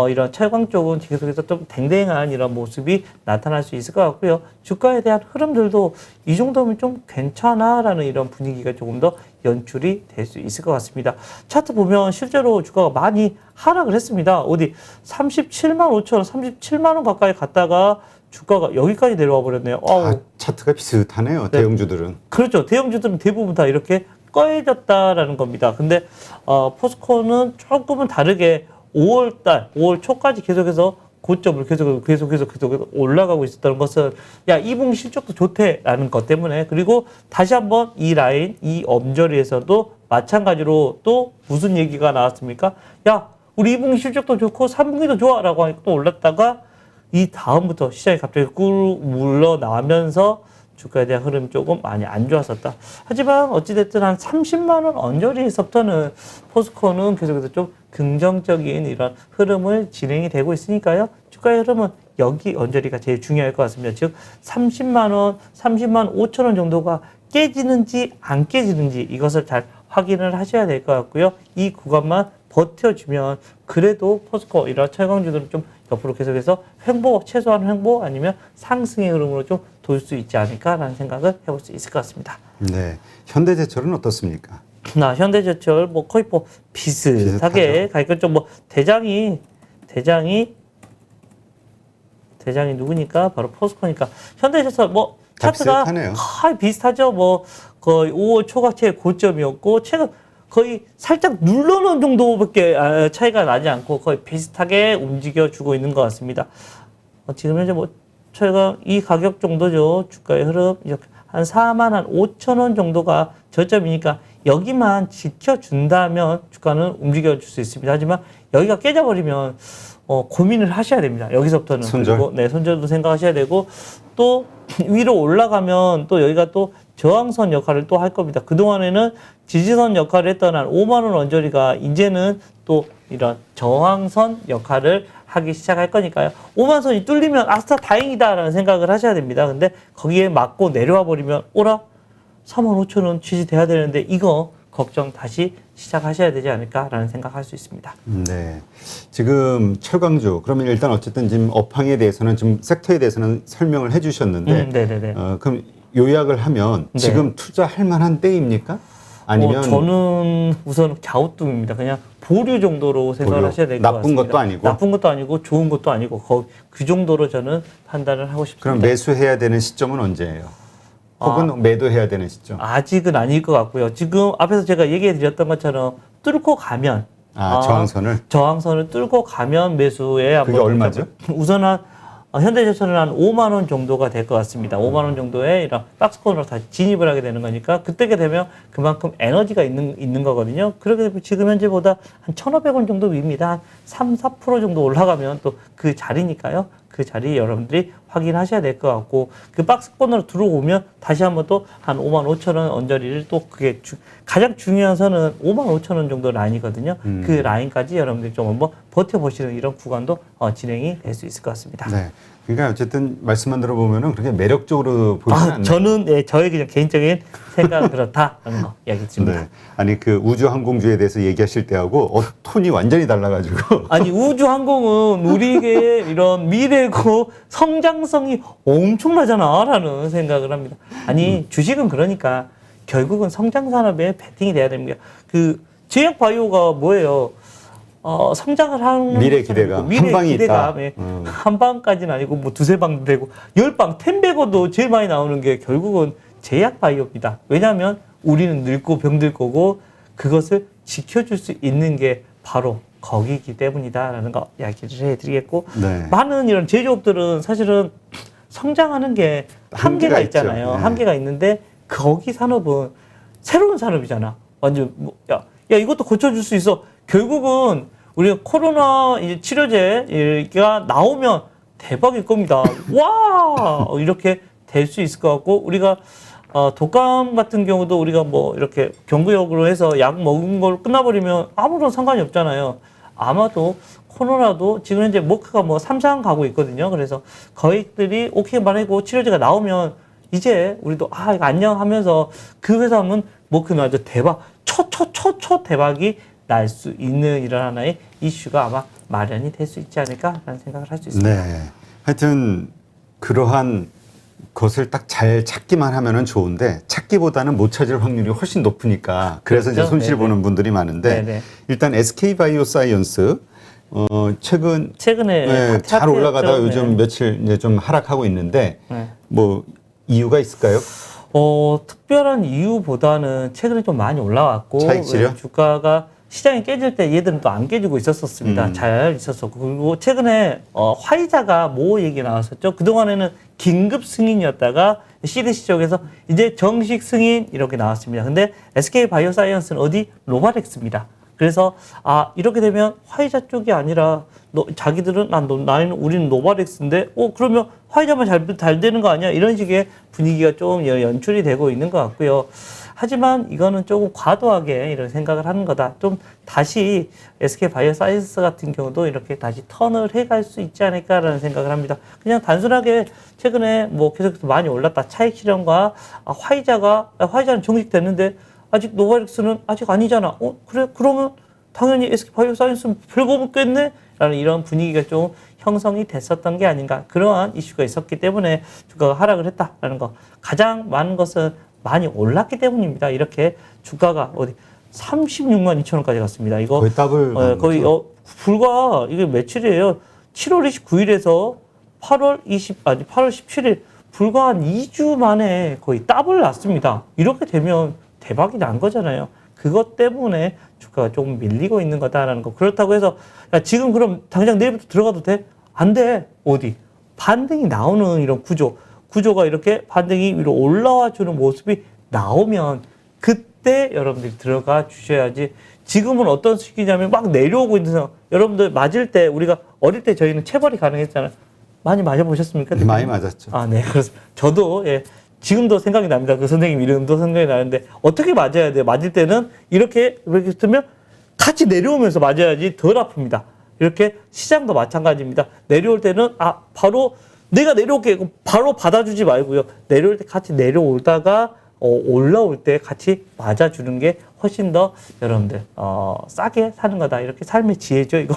이런 철강 쪽은 계속해서 좀 댕댕한 이런 모습이 나타날 수 있을 것 같고요. 주가에 대한 흐름들도 이 정도면 좀 괜찮아라는 이런 분위기가 조금 더 연출이 될 수 있을 것 같습니다. 차트 보면 실제로 주가가 많이 하락을 했습니다. 어디 37만 5천 원, 37만 원 가까이 갔다가 주가가 여기까지 내려와 버렸네요. 다 차트가 비슷하네요. 네. 대형주들은. 그렇죠. 대형주들은 대부분 다 이렇게 꺼해졌다라는 겁니다. 근데 포스코는 조금은 다르게 5월 초까지 계속해서 고점을 계속해서 올라가고 있었다는 것은 야 2분기 실적도 좋대라는 것 때문에 그리고 다시 한번 이 라인 이 엄저리에서도 마찬가지로 또 무슨 얘기가 나왔습니까? 야 우리 2분기 실적도 좋고 3분기도 좋아라고 하니까 또 올랐다가 이 다음부터 시장이 갑자기 꿀 물러나면서 주가에 대한 흐름이 조금 많이 안 좋았었다. 하지만 어찌됐든 한 30만 원 언저리에서부터는 포스코는 계속해서 좀 긍정적인 이런 흐름을 진행이 되고 있으니까요. 주가의 흐름은 여기 언저리가 제일 중요할 것 같습니다. 즉 30만 원, 30만 5천 원 정도가 깨지는지 안 깨지는지 이것을 잘 확인을 하셔야 될 것 같고요. 이 구간만 버텨주면 그래도 포스코 이런 철강주들은 좀 옆으로 계속해서 최소한 횡보 아니면 상승의 흐름으로 좀 돌 수 있지 않을까라는 생각을 해볼 수 있을 것 같습니다. 네. 현대제철은 어떻습니까? 현대제철 거의 비슷하게 가니까 좀 대장이 누구니까 바로 포스코니까 현대제철 차트가 거의 비슷하죠. 거의 5월 초가채 고점이었고 최근 거의 살짝 눌러놓은 정도밖에 차이가 나지 않고 거의 비슷하게 움직여주고 있는 것 같습니다. 지금 현재 저희가 이 가격 정도죠. 주가의 흐름 이렇게 한 4만 5천 원 정도가 저점이니까 여기만 지켜준다면 주가는 움직여줄 수 있습니다. 하지만 여기가 깨져버리면 고민을 하셔야 됩니다. 여기서부터는. 손절? 그리고 손절도 생각하셔야 되고 또 위로 올라가면 또 여기가 또 저항선 역할을 또 할 겁니다. 그동안에는 지지선 역할을 했던 한 5만 원 언저리가 이제는 또 이런 저항선 역할을 하기 시작할 거니까요. 5만 선이 뚫리면 아싸 다행이다라는 생각을 하셔야 됩니다. 근데 거기에 맞고 내려와 버리면 오라 4만 5천 원 지지돼야 되는데 이거 걱정 다시 시작하셔야 되지 않을까라는 생각할 수 있습니다. 네. 지금 철강주 그러면 일단 어쨌든 지금 업황에 대해서는 좀 섹터에 대해서는 설명을 해주셨는데 네네네. 그럼 요약을 하면 네. 지금 투자할 만한 때입니까? 아니면 저는 우선 갸우뚱입니다. 그냥 보류 정도로 생각을 하셔야 될 것 같습니다. 나쁜 것도 아니고 나쁜 것도 아니고 좋은 것도 아니고 그 정도로 저는 판단을 하고 싶습니다. 그럼 매수해야 되는 시점은 언제예요? 혹은 매도해야 되는 시점? 아직은 아닐 것 같고요. 지금 앞에서 제가 얘기해 드렸던 것처럼 뚫고 가면 저항선을 뚫고 가면 매수에 그게 얼마죠? 우선 현대제철은 한 5만 원 정도가 될 것 같습니다. 5만 원 정도의 이런 박스권으로 다시 진입을 하게 되는 거니까 그때가 되면 그만큼 에너지가 있는 거거든요. 그렇게 되면 지금 현재보다 한 1,500원 정도 위입니다. 한 3, 4% 정도 올라가면 또 그 자리니까요. 그 자리 여러분들이 확인하셔야 될 것 같고, 그 박스권으로 들어오면 다시 한번 또 한 55,000원 언저리를 또 그게 가장 중요한 선은 55,000원 정도 라인이거든요. 그 라인까지 여러분들이 좀 한번 버텨보시는 이런 구간도 진행이 될 수 있을 것 같습니다. 네. 그러니까 어쨌든 말씀만 들어보면은 그렇게 매력적으로 보이지 않나요? 저는 저의 그냥 개인적인 생각은 그렇다라는 거 이야기 드립니다. 네. 아니 그 우주항공주에 대해서 얘기하실 때하고 톤이 완전히 달라가지고. 아니 우주항공은 우리에게 이런 미래고 성장성이 엄청나잖아라는 생각을 합니다. 아니 주식은 그러니까 결국은 성장 산업에 베팅이 돼야 됩니다. 그 제약 바이오가 뭐예요? 성장을 하는 미래 기대감, 미래 한 방이 기대감, 있다. 한 방까지는 아니고 뭐 두세 방도 되고 10방, 10배고도 제일 많이 나오는 게 결국은 제약 바이오입니다. 왜냐하면 우리는 늙고 병들 거고 그것을 지켜줄 수 있는 게 바로 거기이기 때문이다라는 거 이야기를 해드리겠고, 네. 많은 이런 제조업들은 사실은 성장하는 게 한계가 있잖아요. 네. 한계가 있는데 거기 산업은 새로운 산업이잖아. 완전 야 이것도 고쳐줄 수 있어. 결국은 우리가 코로나 이제 치료제가 나오면 대박일 겁니다. 와 이렇게 될 수 있을 것 같고, 우리가 독감 같은 경우도 우리가 뭐 이렇게 경구역으로 해서 약 먹은 걸 끝나버리면 아무런 상관이 없잖아요. 아마도 코로나도 지금 현재 머크가 뭐 3상 가고 있거든요. 그래서 거액들이 오케이 말하고 치료제가 나오면 이제 우리도 이거 안녕 하면서 그 회사는 머크는 아주 대박 초 대박이 날 수 있는 이런 하나의 이슈가 아마 마련이 될 수 있지 않을까라는 생각을 할 수 있습니다. 네. 하여튼 그러한 것을 딱 잘 찾기만 하면은 좋은데, 찾기보다는 못 찾을 확률이 훨씬 높으니까 그래서 그렇죠? 이제 손실 네네. 보는 분들이 많은데, 네네. 일단 SK 바이오사이언스 최근에 네, 잘 올라가다가 네. 요즘 며칠 이제 좀 하락하고 있는데, 네. 뭐 이유가 있을까요? 특별한 이유보다는 최근에 좀 많이 올라왔고, 차익실현? 주가가 시장이 깨질 때 얘들은 또 안 깨지고 있었습니다. 잘 있었었고, 그리고 최근에 화이자가 뭐 얘기 나왔었죠. 그동안에는 긴급 승인이었다가 CDC 쪽에서 이제 정식 승인 이렇게 나왔습니다. 근데 SK 바이오사이언스는 어디? 노바렉스입니다. 그래서 이렇게 되면 화이자 쪽이 아니라 자기들은 우리는 노바렉스인데 그러면 화이자만 잘 되는 거 아니야? 이런 식의 분위기가 좀 연출이 되고 있는 것 같고요. 하지만 이거는 조금 과도하게 이런 생각을 하는 거다. 좀 다시 SK 바이오사이언스 같은 경우도 이렇게 다시 턴을 해갈 수 있지 않을까라는 생각을 합니다. 그냥 단순하게 최근에 뭐 계속해서 많이 올랐다. 차익 실현과 화이자는 정식됐는데 아직 노바렉스는 아직 아니잖아. 그래? 그러면 당연히 SK 바이오사이언스는 별거 없겠네? 라는 이런 분위기가 좀 형성이 됐었던 게 아닌가. 그러한 이슈가 있었기 때문에 주가가 하락을 했다라는 거. 가장 많은 것은 많이 올랐기 때문입니다. 이렇게 주가가 36만 2천 원까지 갔습니다. 이거 거의 더블. 거의 불과 이게 며칠이에요. 7월 29일에서 8월 17일 불과 한 2주 만에 거의 더블 났습니다. 이렇게 되면 대박이 난 거잖아요. 그것 때문에 주가가 조금 밀리고 있는 거다라는 거. 그렇다고 해서 지금 그럼 당장 내일부터 들어가도 돼? 안 돼. 반등이 나오는 이런 구조가 이렇게 반등이 위로 올라와 주는 모습이 나오면 그때 여러분들이 들어가 주셔야지. 지금은 어떤 시기냐면 막 내려오고 있는 상황. 여러분들 맞을 때 우리가 어릴 때 저희는 체벌이 가능했잖아요. 많이 맞아보셨습니까? 많이 맞았죠. 네. 그렇습니다. 저도 지금도 생각이 납니다. 그 선생님 이름도 생각이 나는데 어떻게 맞아야 돼요? 맞을 때는 이렇게 쓰면 같이 내려오면서 맞아야지 덜 아픕니다. 이렇게 시장도 마찬가지입니다. 내려올 때는 바로 내가 내려올게 바로 받아주지 말고요. 내려올 때 같이 내려오다가 올라올 때 같이 맞아주는 게 훨씬 더 여러분들 싸게 사는 거다. 이렇게 삶의 지혜죠. 이거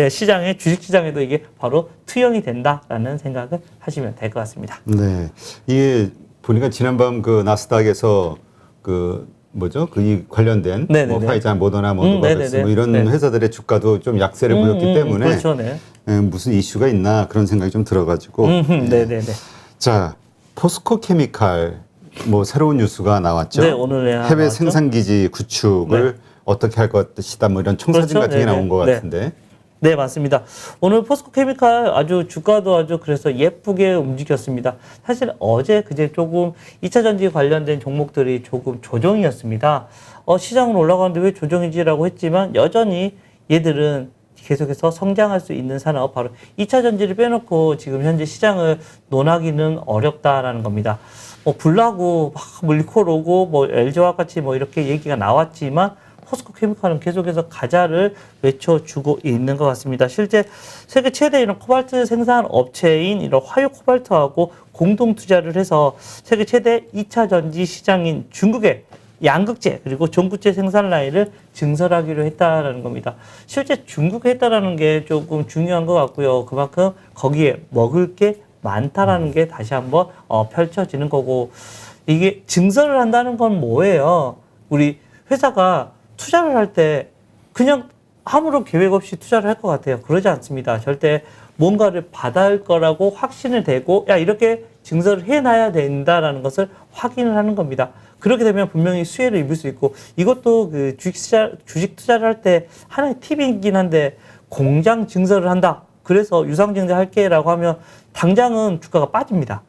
시장에 주식시장에도 이게 바로 투영이 된다라는 생각을 하시면 될 것 같습니다. 네, 이게 보니까 지난밤 그 나스닥에서 이 관련된 뭐 화이자, 모더나, 노바백스 뭐 이런 회사들의 주가도 좀 약세를 보였기 때문에 그렇죠, 네. 무슨 이슈가 있나 그런 생각이 좀 들어가지고. 네네네. 자, 포스코 케미칼 뭐 새로운 뉴스가 나왔죠. 네, 오늘 해외 나왔죠? 생산기지 구축을 어떻게 할 것이다 뭐 이런 청사진 그렇죠? 같은 게 나온 것 같은데. 네, 맞습니다. 오늘 포스코 케미칼 주가도 그래서 예쁘게 움직였습니다. 사실 그제 조금 2차 전지 관련된 종목들이 조금 조정이었습니다. 시장은 올라가는데 왜 조정이지라고 했지만 여전히 얘들은 계속해서 성장할 수 있는 산업, 바로 2차 전지를 빼놓고 지금 현재 시장을 논하기는 어렵다라는 겁니다. 뭐 불나고 막 리콜 오고 뭐 LG화학 같이 뭐 이렇게 얘기가 나왔지만 포스코 케미칼은 계속해서 가자를 외쳐주고 있는 것 같습니다. 실제 세계 최대 이런 코발트 생산 업체인 이런 화요 코발트하고 공동 투자를 해서 세계 최대 2차 전지 시장인 중국의 양극재 그리고 전구재 생산 라인을 증설하기로 했다라는 겁니다. 실제 중국에 했다라는 게 조금 중요한 것 같고요. 그만큼 거기에 먹을 게 많다라는 게 다시 한번 펼쳐지는 거고, 이게 증설을 한다는 건 뭐예요? 우리 회사가 투자를 할 때 그냥 아무런 계획 없이 투자를 할 것 같아요. 그러지 않습니다. 절대 뭔가를 받을 거라고 확신을 대고 야 이렇게 증설을 해놔야 된다라는 것을 확인을 하는 겁니다. 그렇게 되면 분명히 수혜를 입을 수 있고, 이것도 그 주식 투자를 할 때 하나의 팁이긴 한데, 공장 증설을 한다. 그래서 유상증자 할게라고 하면 당장은 주가가 빠집니다.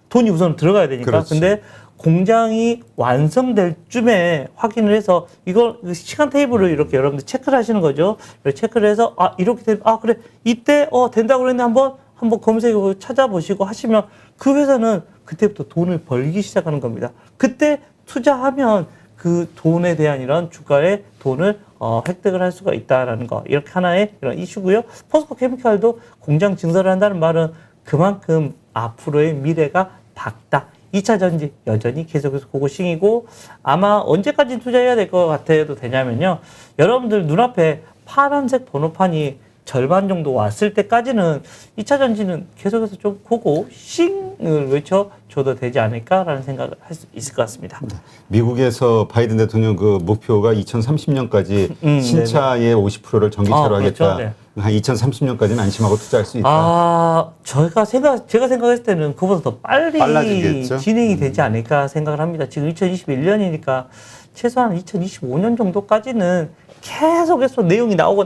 돈이 우선 들어가야 되니까. 그렇지. 근데 공장이 완성될 쯤에 확인을 해서 이걸 시간 테이블을 이렇게 여러분들 체크를 하시는 거죠. 체크를 해서 이렇게 되면 그래 이때 된다고 그랬는데 한번 검색해 찾아보시고 하시면 그 회사는 그때부터 돈을 벌기 시작하는 겁니다. 그때 투자하면 그 돈에 대한 이런 주가의 돈을 획득을 할 수가 있다라는 거, 이렇게 하나의 이런 이슈고요. 포스코 케미칼도 공장 증설을 한다는 말은 그만큼 앞으로의 미래가 밝다. 2차 전지 여전히 계속해서 고고싱이고, 아마 언제까지 투자해야 될 것 같아도 되냐면요, 여러분들 눈앞에 파란색 번호판이 절반 정도 왔을 때까지는 2차 전지는 계속해서 좀 고고싱을 외쳐줘도 되지 않을까라는 생각을 할 수 있을 것 같습니다. 미국에서 바이든 대통령 그 목표가 2030년까지 신차의 50%를 전기차로 하겠다. 그렇죠? 네. 한 2030년까지는 안심하고 투자할 수 있다. 제가 생각했을 때는 그보다 더 빨라지겠죠? 진행이 되지 않을까 생각을 합니다. 지금 2021년이니까 최소한 2025년 정도까지는 계속해서 내용이 나오고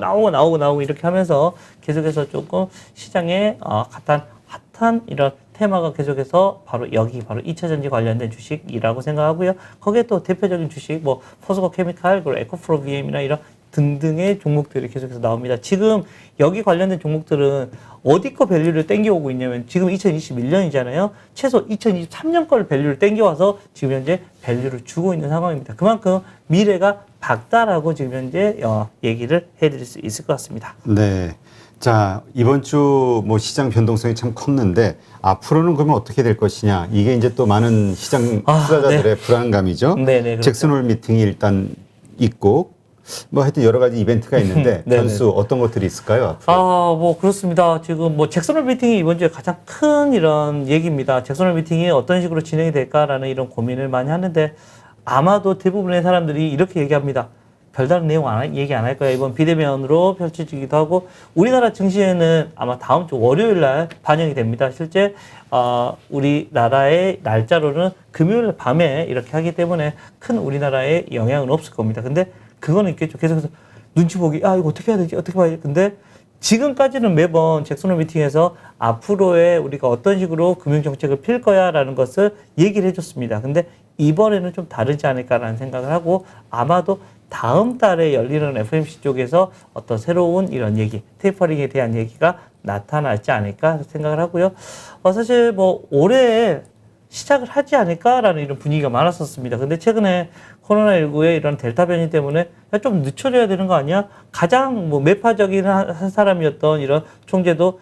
이렇게 하면서 계속해서 조금 시장에 핫한 이런 테마가 계속해서 바로 2차 전지 관련된 주식이라고 생각하고요. 거기에 또 대표적인 주식 뭐 포스코 케미칼, 그리고 에코프로 BM이나 이런 등등의 종목들이 계속해서 나옵니다. 지금 여기 관련된 종목들은 어디 거 밸류를 땡겨오고 있냐면, 지금 2021년이잖아요. 최소 2023년 걸 밸류를 땡겨와서 지금 현재 밸류를 주고 있는 상황입니다. 그만큼 미래가 밝다라고 지금 현재 얘기를 해드릴 수 있을 것 같습니다. 네. 자, 이번 주 뭐 시장 변동성이 참 컸는데 앞으로는 그러면 어떻게 될 것이냐. 이게 이제 또 많은 시장 투자자들의 네. 불안감이죠. 네네, 그렇죠. 잭슨홀 미팅이 일단 있고 뭐 하여튼 여러 가지 이벤트가 있는데 변수 어떤 것들이 있을까요? 앞으로? 뭐 그렇습니다. 지금 뭐 잭슨홀 미팅이 이번 주에 가장 큰 이런 얘기입니다. 잭슨홀 미팅이 어떤 식으로 진행이 될까라는 이런 고민을 많이 하는데, 아마도 대부분의 사람들이 이렇게 얘기합니다. 별다른 내용 얘기 안 할 거야. 이번 비대면으로 펼쳐지기도 하고, 우리나라 증시에는 아마 다음 주 월요일 날 반영이 됩니다. 실제 우리나라의 날짜로는 금요일 밤에 이렇게 하기 때문에 큰 우리나라에 영향은 없을 겁니다. 근데 그거는 있겠죠. 계속해서 눈치 보기, 이거 어떻게 해야 되지? 어떻게 봐야 되지? 근데 지금까지는 매번 잭슨홀 미팅에서 앞으로의 우리가 어떤 식으로 금융정책을 필 거야라는 것을 얘기를 해줬습니다. 근데 이번에는 좀 다르지 않을까라는 생각을 하고, 아마도 다음 달에 열리는 FOMC 쪽에서 어떤 새로운 이런 얘기, 테이퍼링에 대한 얘기가 나타나지 않을까 생각을 하고요. 사실 뭐 올해 시작을 하지 않을까라는 이런 분위기가 많았었습니다. 근데 최근에 코로나19의 이런 델타 변이 때문에 좀 늦춰져야 되는 거 아니야? 가장 뭐 매파적인 한 사람이었던 이런 총재도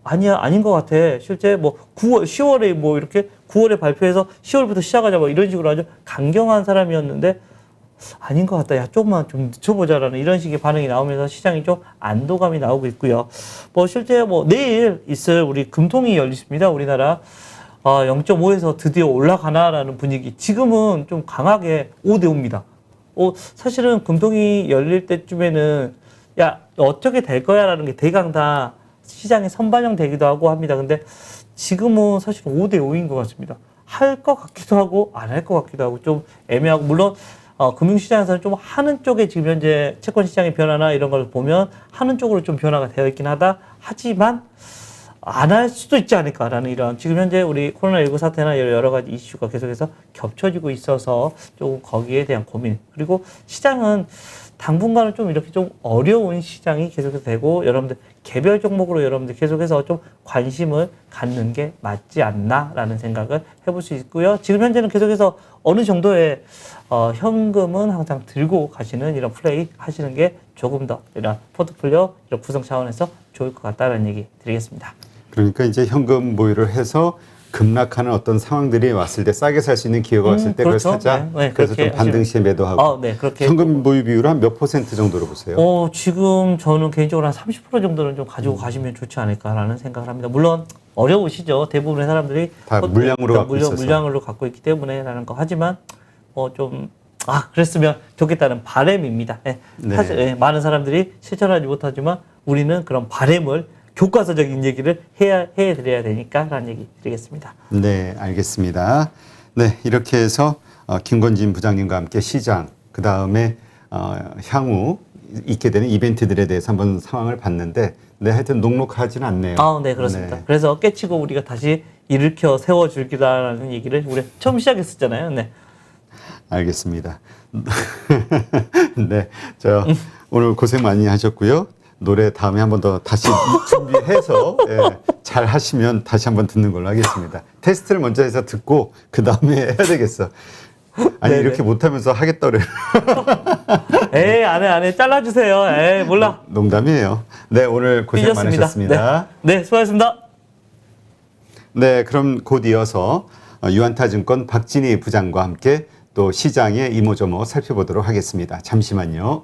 아닌 것 같아. 실제 뭐 10월에 뭐 이렇게 9월에 발표해서 10월부터 시작하자 뭐 이런 식으로 아주 강경한 사람이었는데, 아닌 것 같다. 조금만 좀 늦춰보자라는 이런 식의 반응이 나오면서 시장이 좀 안도감이 나오고 있고요. 뭐 실제 뭐 내일 있을 우리 금통이 열리십니다. 우리나라 0.5에서 드디어 올라가나라는 분위기. 지금은 좀 강하게 5대 5입니다. 사실은 금통이 열릴 때쯤에는 어떻게 될 거야라는 게 대강 다 시장에 선반영되기도 하고 합니다. 근데 지금은 사실 5대 5인 것 같습니다. 할 것 같기도 하고 안 할 것 같기도 하고 좀 애매하고, 물론 금융시장에서는 좀 하는 쪽에 지금 현재 채권시장의 변화나 이런 걸 보면 하는 쪽으로 좀 변화가 되어 있긴 하지만 안 할 수도 있지 않을까라는 이런 지금 현재 우리 코로나19 사태나 여러 가지 이슈가 계속해서 겹쳐지고 있어서 조금 거기에 대한 고민 그리고 시장은 당분간은 좀 이렇게 좀 어려운 시장이 계속해서 되고 여러분들 개별 종목으로 여러분들 계속해서 좀 관심을 갖는 게 맞지 않나라는 생각을 해볼 수 있고요. 지금 현재는 계속해서 어느 정도의 현금은 항상 들고 가시는 이런 플레이 하시는 게 조금 더 이런 포트폴리오 이런 구성 차원에서 좋을 것 같다는 얘기 드리겠습니다. 그러니까 이제 현금 보유를 해서 급락하는 어떤 상황들이 왔을 때 싸게 살 수 있는 기회가 왔을 때 그렇죠. 그걸 사자. 네, 그래서 좀 반등 시에 매도하고. 네, 그렇게 현금 보유 비율은 한 몇 퍼센트 정도로 보세요? 지금 저는 개인적으로 한 30% 정도는 좀 가지고 가시면 좋지 않을까라는 생각을 합니다. 물론 어려우시죠. 대부분의 사람들이 다 물량으로 갖고 있어서. 물량으로 갖고 있기 때문에라는 거 하지만 그랬으면 좋겠다는 바람입니다. 네. 네. 사실 많은 사람들이 실천하지 못하지만 우리는 그런 바람을 교과서적인 얘기를 해드려야 되니까라는 얘기 드리겠습니다. 네, 알겠습니다. 네, 이렇게 해서 김건진 부장님과 함께 시장, 그 다음에 향후 있게 되는 이벤트들에 대해서 한번 상황을 봤는데, 네, 하여튼 녹록하지는 않네요. 네, 그렇습니다. 네. 그래서 깨치고 우리가 다시 일으켜 세워줄기라는 얘기를 우리 처음 시작했었잖아요. 네. 알겠습니다. 네, 오늘 고생 많이 하셨고요. 노래 다음에 한번 더 다시 준비해서 잘 하시면 다시 한번 듣는 걸로 하겠습니다. 테스트를 먼저 해서 듣고 그 다음에 해야 되겠어. 아니 네네. 이렇게 못하면서 하겠다 그래. 안 해. 잘라주세요. 몰라. 농담이에요. 네, 오늘 고생 삐졌습니다. 많으셨습니다. 네, 수고하셨습니다. 네, 그럼 곧 이어서 유한타증권 박진희 부장과 함께 또 시장의 이모저모 살펴보도록 하겠습니다. 잠시만요.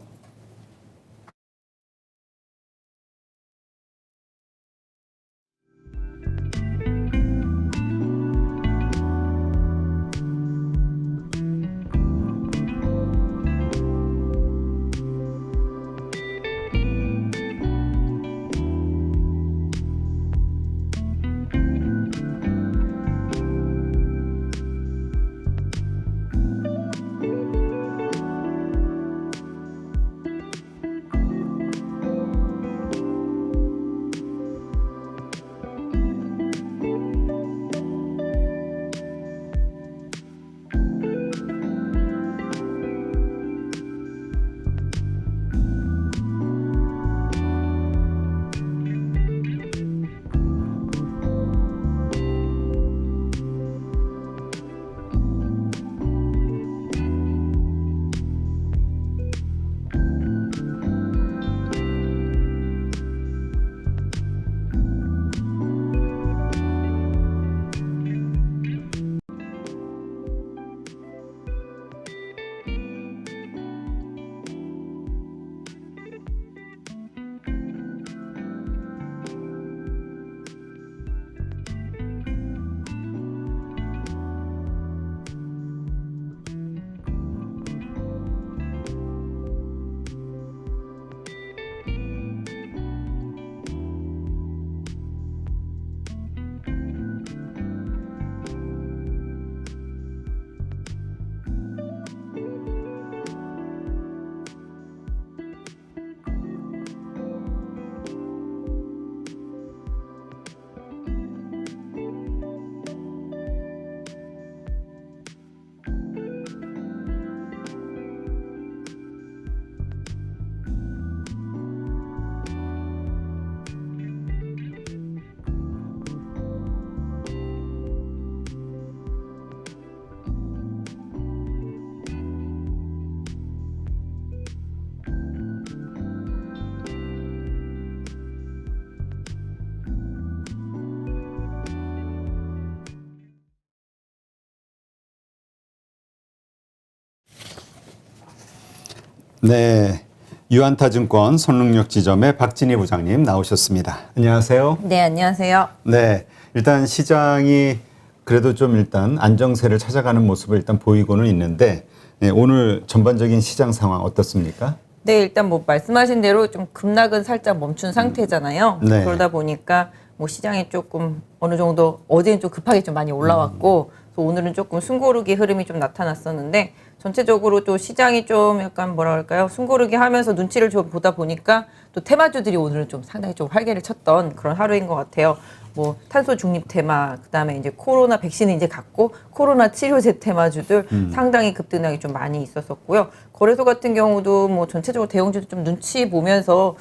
네, 유한타증권 손능력 지점의 박진희 부장님 나오셨습니다. 안녕하세요. 네, 안녕하세요. 네, 일단 시장이 그래도 좀 일단 안정세를 찾아가는 모습을 일단 보이고는 있는데 오늘 전반적인 시장 상황 어떻습니까? 네, 일단 뭐 말씀하신 대로 좀 급락은 살짝 멈춘 상태잖아요. 네. 그러다 보니까 뭐 시장이 조금 어느 정도 어제는 좀 급하게 좀 많이 올라왔고 또 오늘은 조금 숨고르기 흐름이 좀 나타났었는데 전체적으로 또 시장이 좀 약간 뭐라 그럴까요? 숨고르기 하면서 눈치를 좀 보다 보니까 또 테마주들이 오늘은 좀 상당히 좀 활개를 쳤던 그런 하루인 것 같아요. 뭐 탄소 중립 테마, 그다음에 이제 코로나 백신을 이제 갖고 코로나 치료제 테마주들 상당히 급등량이 좀 많이 있었었고요. 거래소 같은 경우도 뭐 전체적으로 대형주들 좀 눈치 보면서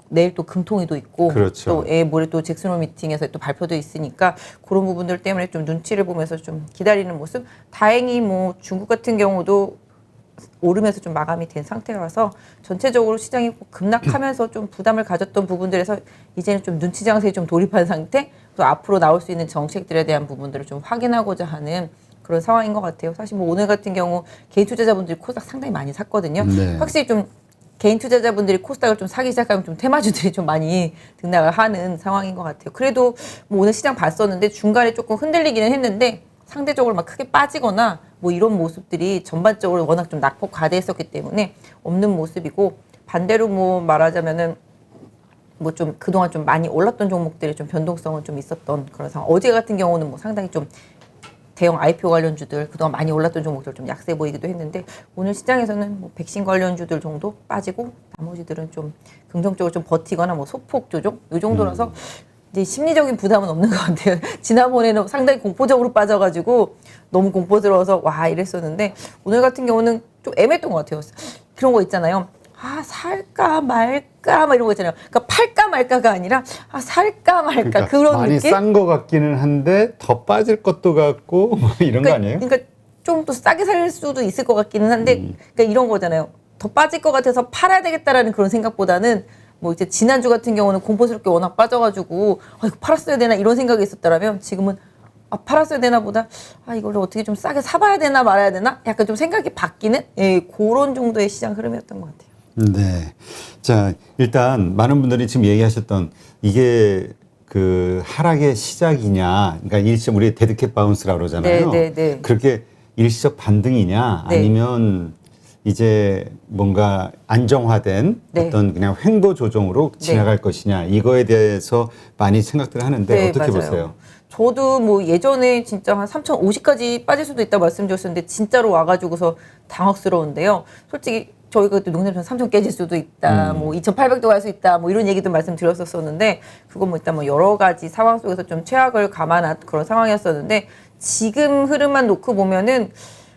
내일 또 금통위도 있고 그렇죠. 또 모레 또 잭슨홀 미팅에서 또 발표도 있으니까 그런 부분들 때문에 좀 눈치를 보면서 좀 기다리는 모습. 다행히 뭐 중국 같은 경우도 오르면서 좀 마감이 된 상태라서 전체적으로 시장이 급락하면서 좀 부담을 가졌던 부분들에서 이제는 좀 눈치 장세에 좀 돌입한 상태, 또 앞으로 나올 수 있는 정책들에 대한 부분들을 좀 확인하고자 하는 그런 상황인 것 같아요. 사실 뭐 오늘 같은 경우 개인 투자자분들이 코스닥 상당히 많이 샀거든요. 네. 확실히 좀 개인 투자자분들이 코스닥을 좀 사기 시작하면 좀 테마주들이 좀 많이 등락을 하는 상황인 것 같아요. 그래도 뭐 오늘 시장 봤었는데 중간에 조금 흔들리기는 했는데 상대적으로 막 크게 빠지거나 뭐 이런 모습들이 전반적으로 워낙 좀 낙폭 과대했었기 때문에 없는 모습이고, 반대로 뭐 말하자면은 뭐 좀 그동안 좀 많이 올랐던 종목들이 좀 변동성은 좀 있었던 그런 상황. 어제 같은 경우는 뭐 상당히 좀 대형 IPO 관련주들 그동안 많이 올랐던 종목들 좀 약세 보이기도 했는데, 오늘 시장에서는 뭐 백신 관련주들 정도 빠지고 나머지들은 좀 긍정적으로 좀 버티거나 뭐 소폭 조정 이 정도라서 이제 심리적인 부담은 없는 것 같아요. 지난번에는 상당히 공포적으로 빠져가지고 너무 공포스러워서 와 이랬었는데, 오늘 같은 경우는 좀 애매했던 것 같아요. 그런 거 있잖아요. 아 살까 말까 막 이런 거 있잖아요. 그러니까 팔까 말까가 아니라 아 살까 말까 그러니까 그런 많이 느낌. 싼 거 같기는 한데 더 빠질 것도 같고 뭐 이런 거 아니에요? 그러니까 좀 더 싸게 살 수도 있을 것 같기는 한데, 그러니까 이런 거잖아요. 더 빠질 것 같아서 팔아야 되겠다라는 그런 생각보다는 뭐 이제 지난주 같은 경우는 공포스럽게 워낙 빠져가지고 아 이거 팔았어야 되나 이런 생각이 있었더라면, 지금은 아 팔았어야 되나 보다 아 이걸 어떻게 좀 싸게 사봐야 되나 말아야 되나 약간 좀 생각이 바뀌는 그런 정도의 시장 흐름이었던 것 같아요. 네. 자, 일단 많은 분들이 지금 얘기하셨던 이게 그 하락의 시작이냐, 그러니까 일시적 우리 데드캣 바운스라고 그러잖아요. 네. 그렇게 일시적 반등이냐, 네. 아니면 이제 뭔가 안정화된 네. 어떤 그냥 횡보 조정으로 지나갈 것이냐, 이거에 대해서 많이 생각들을 하는데 네, 어떻게 맞아요. 보세요? 저도 뭐 예전에 진짜 한 3,050까지 빠질 수도 있다고 말씀드렸었는데 진짜로 와가지고서 당혹스러운데요. 솔직히 저희가 또 농담처럼 3,000 깨질 수도 있다, 뭐 2,800도 갈 수 있다, 뭐 이런 얘기도 말씀드렸었는데, 그건 뭐 일단 뭐 여러 가지 상황 속에서 좀 최악을 감안한 그런 상황이었었는데, 지금 흐름만 놓고 보면은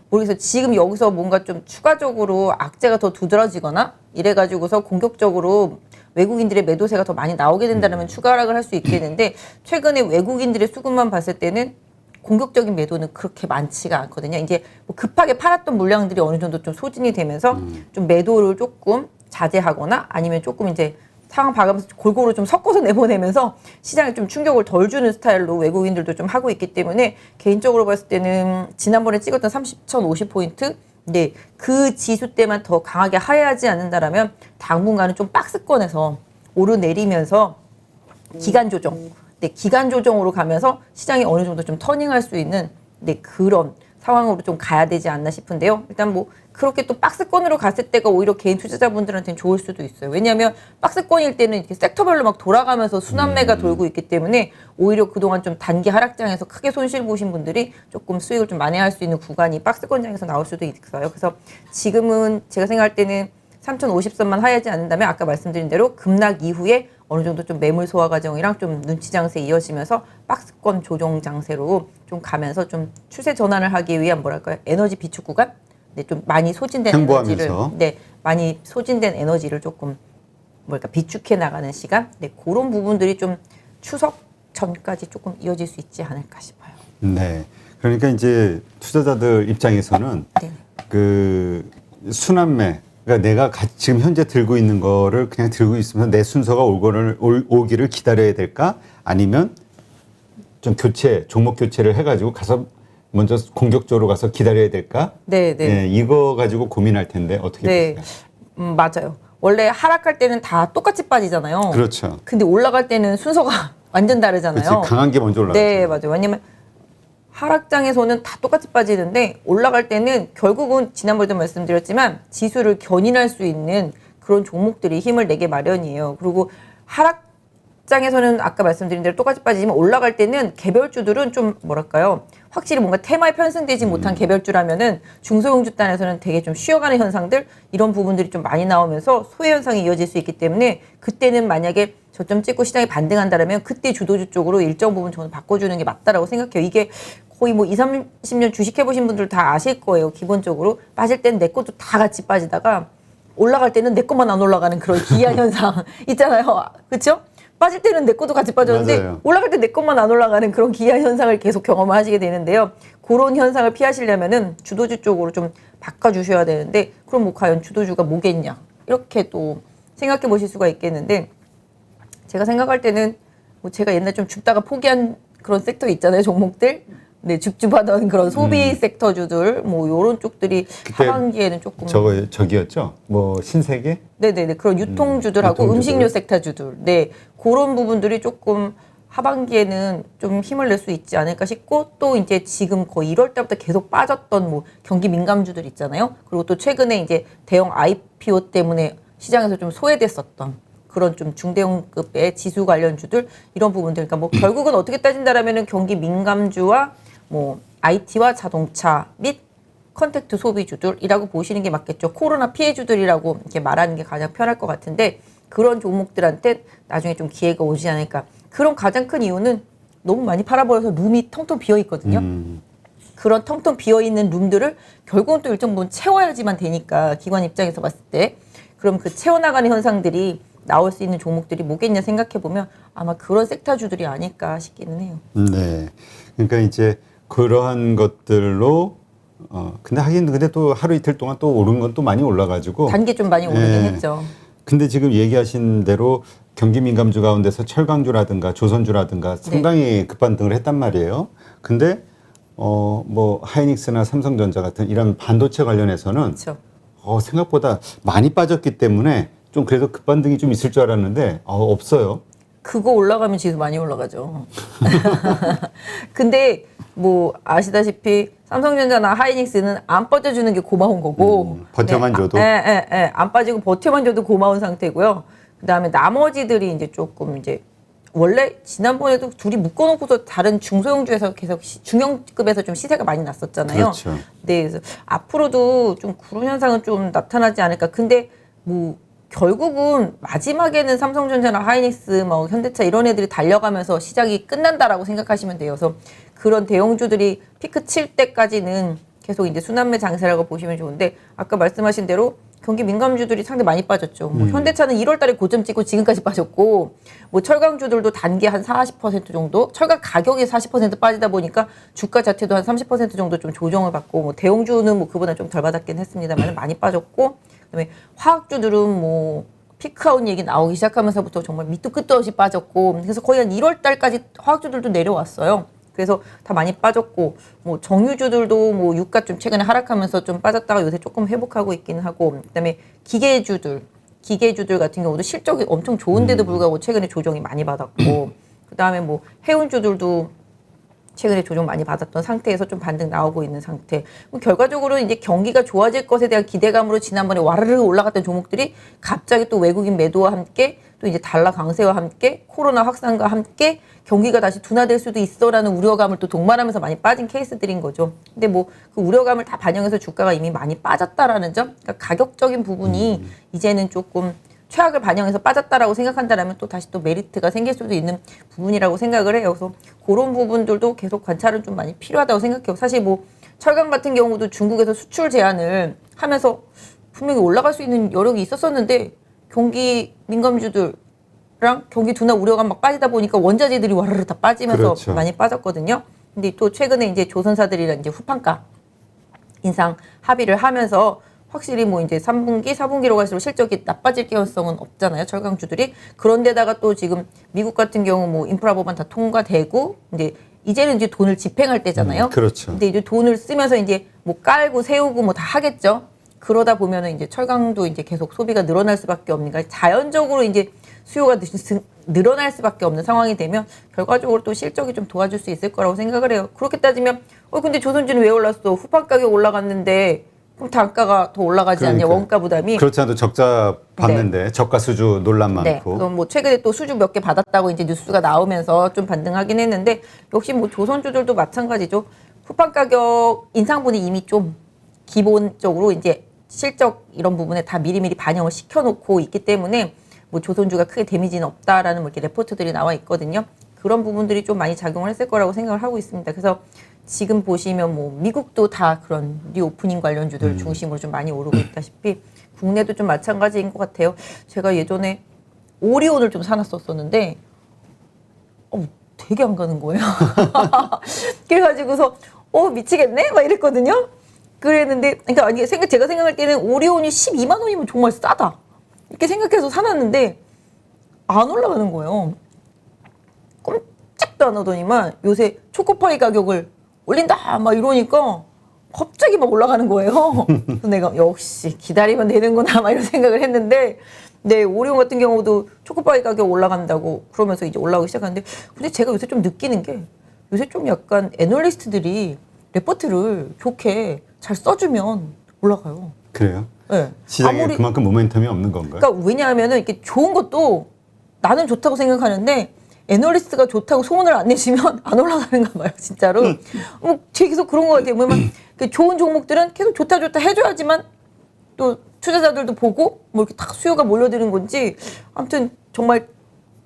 모르겠어요. 지금 여기서 뭔가 좀 추가적으로 악재가 더 두드러지거나 이래가지고서 공격적으로 외국인들의 매도세가 더 많이 나오게 된다면 추가 하락을 할 수 있겠는데, 최근에 외국인들의 수급만 봤을 때는 공격적인 매도는 그렇게 많지가 않거든요. 이제 뭐 급하게 팔았던 물량들이 어느 정도 좀 소진이 되면서 좀 매도를 조금 자제하거나 아니면 조금 이제 상황 봐가면서 골고루 좀 섞어서 내보내면서 시장에 좀 충격을 덜 주는 스타일로 외국인들도 좀 하고 있기 때문에, 개인적으로 봤을 때는 지난번에 찍었던 30,050포인트 네, 그 지수 때만 더 강하게 하회하지 않는다라면 당분간은 좀 박스권에서 오르내리면서 기간 조정, 네, 기간 조정으로 가면서 시장이 어느 정도 좀 터닝할 수 있는 그런 상황으로 좀 가야 되지 않나 싶은데요. 일단 뭐 그렇게 또 박스권으로 갔을 때가 오히려 개인 투자자분들한테는 좋을 수도 있어요. 왜냐하면 박스권일 때는 이렇게 섹터별로 막 돌아가면서 순환매가 돌고 있기 때문에 오히려 그동안 좀 단기 하락장에서 크게 손실 보신 분들이 조금 수익을 좀 만회할 수 있는 구간이 박스권장에서 나올 수도 있어요. 그래서 지금은 제가 생각할 때는 3,050선만 하야지 않는다면 아까 말씀드린 대로 급락 이후에 어느 정도 좀 매물 소화 과정이랑 좀 눈치 장세 이어지면서 박스권 조정 장세로 좀 가면서 좀 추세 전환을 하기 위한 뭐랄까요, 에너지 비축 구간, 좀 많이 소진된 에너지를 많이 소진된 에너지를 조금 뭐랄까 비축해 나가는 시간, 그런 부분들이 좀 추석 전까지 조금 이어질 수 있지 않을까 싶어요. 네, 그러니까 이제 투자자들 입장에서는 그 순환매, 그러니까 내가 지금 현재 들고 있는 거를 그냥 들고 있으면서 내 순서가 오기를 기다려야 될까? 아니면 좀 종목 교체를 해가지고 가서 먼저 공격적으로 가서 기다려야 될까? 네, 이거 가지고 고민할 텐데 어떻게 보세요? 맞아요. 원래 하락할 때는 다 똑같이 빠지잖아요. 그렇죠. 근데 올라갈 때는 순서가 완전 다르잖아요. 그렇지, 강한 게 먼저 올라가죠. 네, 맞아요. 왜냐면 하락장에서는 다 똑같이 빠지는데 올라갈 때는 결국은 지난번에도 말씀드렸지만 지수를 견인할 수 있는 그런 종목들이 힘을 내게 마련이에요. 그리고 하락 입장에서는 아까 말씀드린 대로 똑같이 빠지지만 올라갈 때는 개별주들은 좀 뭐랄까요? 확실히 뭔가 테마에 편승되지 못한 개별주라면은 중소형주 단에서는 되게 좀 쉬어가는 현상들 이런 부분들이 좀 많이 나오면서 소외 현상이 이어질 수 있기 때문에 그때는 만약에 저점 찍고 시장이 반등한다라면 그때 주도주 쪽으로 일정 부분 저는 바꿔주는 게 맞다라고 생각해요. 이게 거의 뭐 20, 30년 주식 해보신 분들 다 아실 거예요. 기본적으로 빠질 때는 내 것도 다 같이 빠지다가 올라갈 때는 내 것만 안 올라가는 그런 기이한 현상 있잖아요. 그렇죠? 빠질 때는 내 것도 같이 빠졌는데 맞아요. 올라갈 때 내 것만 안 올라가는 그런 기이한 현상을 계속 경험하시게 되는데요. 그런 현상을 피하시려면은 주도주 쪽으로 좀 바꿔주셔야 되는데 그럼 뭐 과연 주도주가 뭐겠냐 이렇게 또 생각해 보실 수가 있겠는데 제가 생각할 때는 뭐 제가 옛날 좀 줍다가 포기한 그런 섹터 있잖아요. 종목들. 네, 줍줍하던 그런 소비 섹터주들 뭐 요런 쪽들이 하반기에는 조금 저기였죠. 뭐 신세계? 네네네 그런 유통주들하고 유통주들. 음식료 섹터주들 네 그런 부분들이 조금 하반기에는 좀 힘을 낼 수 있지 않을까 싶고 또 이제 지금 거의 1월 달부터 계속 빠졌던 뭐 경기 민감주들 있잖아요. 그리고 또 최근에 이제 대형 IPO 때문에 시장에서 좀 소외됐었던 그런 좀 중대형급의 지수 관련주들 이런 부분들 그러니까 뭐 결국은 어떻게 따진다라면은 경기 민감주와 뭐 IT와 자동차 및 컨택트 소비주들이라고 보시는 게 맞겠죠. 코로나 피해주들이라고 이렇게 말하는 게 가장 편할 것 같은데 그런 종목들한테 나중에 좀 기회가 오지 않을까. 그런 가장 큰 이유는 너무 많이 팔아버려서 룸이 텅텅 비어 있거든요. 그런 텅텅 비어 있는 룸들을 결국은 또 일정 부분 채워야지만 되니까 기관 입장에서 봤을 때 그럼 그 채워나가는 현상들이 나올 수 있는 종목들이 뭐겠냐 생각해 보면 아마 그런 섹터주들이 아닐까 싶기는 해요. 네. 그러니까 이제 그러한 것들로 근데 하긴 근데 또 하루 이틀 동안 또 오른 건 또 많이 올라가지고 단계 좀 많이 오르긴 했죠. 근데 지금 얘기하신 대로 경기 민감주 가운데서 철강주라든가 조선주라든가 상당히 급반등을 했단 말이에요. 근데 뭐 하이닉스나 삼성전자 같은 이런 반도체 관련해서는 그렇죠. 생각보다 많이 빠졌기 때문에 좀 그래도 급반등이 좀 있을 줄 알았는데 없어요. 그거 올라가면 지수 많이 올라가죠. 근데 뭐 아시다시피 삼성전자나 하이닉스는 안 빠져주는 게 고마운 거고 버텨만 줘도 안 빠지고 버텨만 줘도 고마운 상태고요. 그다음에 나머지들이 이제 조금 이제 원래 지난번에도 둘이 묶어놓고서 다른 중소형주에서 계속 중형급에서 좀 시세가 많이 났었잖아요. 그렇죠. 네, 그래서 앞으로도 좀 그런 현상은 좀 나타나지 않을까. 근데 뭐 결국은 마지막에는 삼성전자나 하이닉스, 뭐 현대차 이런 애들이 달려가면서 시장이 끝난다라고 생각하시면 돼요. 그래서 그런 대형주들이 피크 칠 때까지는 계속 이제 순환매 장세라고 보시면 좋은데 아까 말씀하신 대로 경기 민감주들이 상당히 많이 빠졌죠. 뭐 현대차는 1월 달에 고점 찍고 지금까지 빠졌고 뭐 철강주들도 단기 한 40% 정도 철강 가격이 40% 빠지다 보니까 주가 자체도 한 30% 정도 좀 조정을 받고 뭐 대형주는 뭐 그보다 좀 덜 받았긴 했습니다만 많이 빠졌고 그다음에 화학주들은 뭐 피크아웃 얘기 나오기 시작하면서부터 정말 밑도 끝도 없이 빠졌고 그래서 거의 한 1월 달까지 화학주들도 내려왔어요. 그래서 다 많이 빠졌고 뭐 정유주들도 뭐 유가 좀 최근에 하락하면서 좀 빠졌다가 요새 조금 회복하고 있긴 하고 그다음에 기계주들 같은 경우도 실적이 엄청 좋은데도 불구하고 최근에 조정이 많이 받았고 그다음에 뭐 해운주들도 최근에 조정 많이 받았던 상태에서 좀 반등 나오고 있는 상태. 결과적으로 이제 경기가 좋아질 것에 대한 기대감으로 지난번에 와르르 올라갔던 종목들이 갑자기 또 외국인 매도와 함께 또 이제 달러 강세와 함께 코로나 확산과 함께 경기가 다시 둔화될 수도 있어라는 우려감을 또 동반하면서 많이 빠진 케이스들인 거죠. 근데 뭐 그 우려감을 다 반영해서 주가가 이미 많이 빠졌다라는 점, 그러니까 가격적인 부분이 이제는 조금 최악을 반영해서 빠졌다라고 생각한다라면 또 다시 또 메리트가 생길 수도 있는 부분이라고 생각을 해요. 그래서 그런 부분들도 계속 관찰은 좀 많이 필요하다고 생각해요. 사실 뭐 철강 같은 경우도 중국에서 수출 제한을 하면서 분명히 올라갈 수 있는 여력이 있었었는데 경기 민감주들랑 경기 둔화 우려가 막 빠지다 보니까 원자재들이 와르르 다 빠지면서 그렇죠. 많이 빠졌거든요. 근데 또 최근에 이제 조선사들이랑 이제 후판가 인상 합의를 하면서 확실히 뭐 이제 3분기, 4분기로 갈수록 실적이 나빠질 가능성은 없잖아요. 철강주들이. 그런데다가 또 지금 미국 같은 경우 뭐 인프라 법안 다 통과되고 이제는 이제 돈을 집행할 때잖아요. 그렇죠. 근데 이제 돈을 쓰면서 이제 뭐 깔고 세우고 뭐 다 하겠죠. 그러다 보면은 이제 철강도 이제 계속 소비가 늘어날 수밖에 없는 거니까 자연적으로 이제 수요가 늘어날 수밖에 없는 상황이 되면 결과적으로 또 실적이 좀 도와줄 수 있을 거라고 생각을 해요. 그렇게 따지면 근데 조선주는 왜 올랐어? 후판 가격 올라갔는데 그럼 단가가 더 올라가지 않냐, 그러니까요. 원가 부담이. 그렇지 않아도 적자 받는데 저가 수주 논란 네. 많고. 그럼 뭐 최근에 또 수주 몇 개 받았다고 이제 뉴스가 나오면서 좀 반등하긴 했는데 역시 뭐 조선주들도 마찬가지죠. 후판 가격 인상분이 이미 좀 기본적으로 이제 실적 이런 부분에 다 미리미리 반영을 시켜놓고 있기 때문에 뭐 조선주가 크게 데미지는 없다라는 뭐 이렇게 레포트들이 나와 있거든요. 그런 부분들이 좀 많이 작용을 했을 거라고 생각을 하고 있습니다. 그래서 지금 보시면 뭐 미국도 다 그런 리오프닝 관련주들 중심으로 좀 많이 오르고 있다시피 국내도 좀 마찬가지인 것 같아요. 제가 예전에 오리온을 좀 사놨었었는데 되게 안 가는 거예요. 그래가지고서 미치겠네? 막 이랬거든요. 그랬는데 그러니까 아니 제가 생각할 때는 오리온이 12만 원이면 정말 싸다. 이렇게 생각해서 사놨는데 안 올라가는 거예요. 꼼짝도 안 하더니만 요새 초코파이 가격을 올린다 막 이러니까 갑자기 막 올라가는 거예요. 그래서 내가 역시 기다리면 되는구나 막 이런 생각을 했는데 네, 오리온 같은 경우도 초코파이 가격 올라간다고 그러면서 이제 올라오기 시작하는데 근데 제가 요새 좀 느끼는 게 요새 좀 약간 애널리스트들이 레포트를 좋게 잘 써주면 올라가요. 그래요? 네. 시장에 그만큼 모멘텀이 없는 건가요? 그러니까 왜냐하면은 이렇게 좋은 것도 나는 좋다고 생각하는데 애널리스트가 좋다고 소문을 안 내시면 안 올라가는가 봐요, 진짜로. 제 계속 그런 것 같아요. 뭐냐면 좋은 종목들은 계속 좋다 해줘야지만 또 투자자들도 보고 뭐 이렇게 딱 수요가 몰려드는 건지 아무튼 정말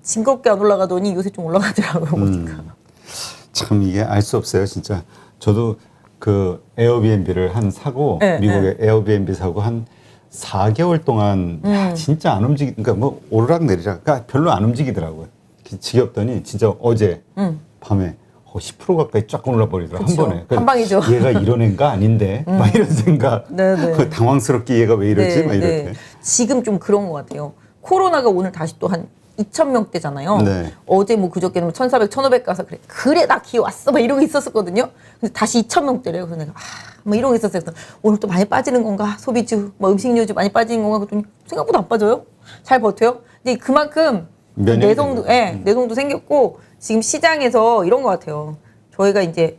징그럽게 안 올라가더니 요새 좀 올라가더라고요, 보니까. 참 이게 알 수 없어요, 진짜. 저도 그 에어비앤비를 사고 네, 미국에 에어비앤비 사고 한 4개월 동안 진짜 안 그러니까 뭐 오르락 내리락 그러니까 별로 안 움직이더라고요. 지겹더니 진짜 어제 밤에 10% 가까이 쫙 올라버리더라 한 번에. 한 방이죠. 얘가 이런 애가 아닌데 막 이런 생각. 네네. 당황스럽게 얘가 왜 이러지? 네, 막 이럴 네. 때. 지금 좀 그런 것 같아요. 코로나가 오늘 다시 또 한 2,000명대잖아요. 네. 어제 뭐 그저께는 1,400, 1,500 가서 그래 나 기회 왔어 막 이러고 있었었거든요. 근데 다시 2,000명대래요. 그래서 내가 뭐 이러고 있었어요. 그래서 오늘 또 많이 빠지는 건가? 소비주, 뭐 음식료주 많이 빠지는 건가? 그랬더니 생각보다 안 빠져요. 잘 버텨요. 근데 그만큼 내성도, 내성도 생겼고 지금 시장에서 이런 것 같아요. 저희가 이제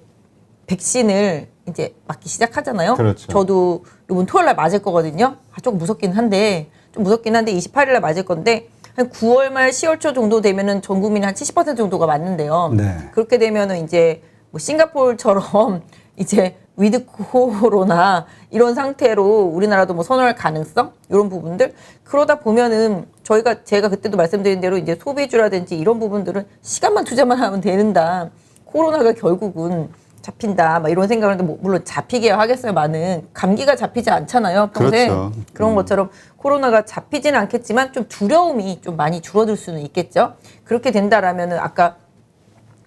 백신을 이제 맞기 시작하잖아요. 그렇죠. 저도 이번 토요일 날 맞을 거거든요. 조금 무섭긴 한데 28일 날 맞을 건데 한 9월 말 10월 초 정도 되면은 전 국민이 한 70% 정도가 맞는데요. 네. 그렇게 되면은 이제 뭐 싱가포르처럼 이제 위드 코로나 이런 상태로 우리나라도 뭐 선언할 가능성 이런 부분들 그러다 보면은 제가 그때도 말씀드린 대로 이제 소비주라든지 이런 부분들은 시간만 투자만 하면 되는다. 코로나가 결국은 잡힌다. 막 이런 생각을 하는데 물론 잡히게야 하겠어요만은 감기가 잡히지 않잖아요. 평생. 그렇죠. 그런 것처럼 코로나가 잡히지는 않겠지만 좀 두려움이 좀 많이 줄어들 수는 있겠죠. 그렇게 된다라면은 아까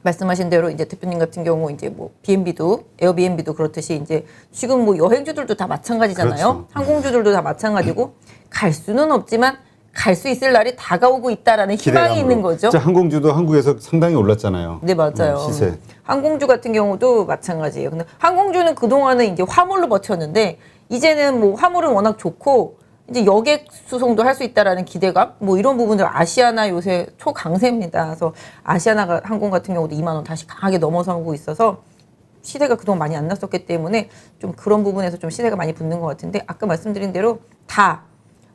말씀하신 대로 이제 대표님 같은 경우 이제 뭐 에어비앤비도 그렇듯이 이제 지금 뭐 여행주들도 다 마찬가지잖아요. 그렇죠. 항공주들도 다 마찬가지고 갈 수는 없지만 갈 수 있을 날이 다가오고 있다라는 희망이 있는 거죠. 항공주도 한국에서 상당히 올랐잖아요. 네, 맞아요. 시세. 항공주 같은 경우도 마찬가지예요. 근데 항공주는 그동안은 이제 화물로 버텼는데 이제는 뭐 화물은 워낙 좋고 이제 여객 수송도 할 수 있다라는 기대감 뭐 이런 부분들 아시아나 요새 초강세입니다. 그래서 아시아나 항공 같은 경우도 2만 원 다시 강하게 넘어서고 있어서 시세가 그동안 많이 안 났었기 때문에 좀 그런 부분에서 좀 시세가 많이 붙는 것 같은데 아까 말씀드린 대로 다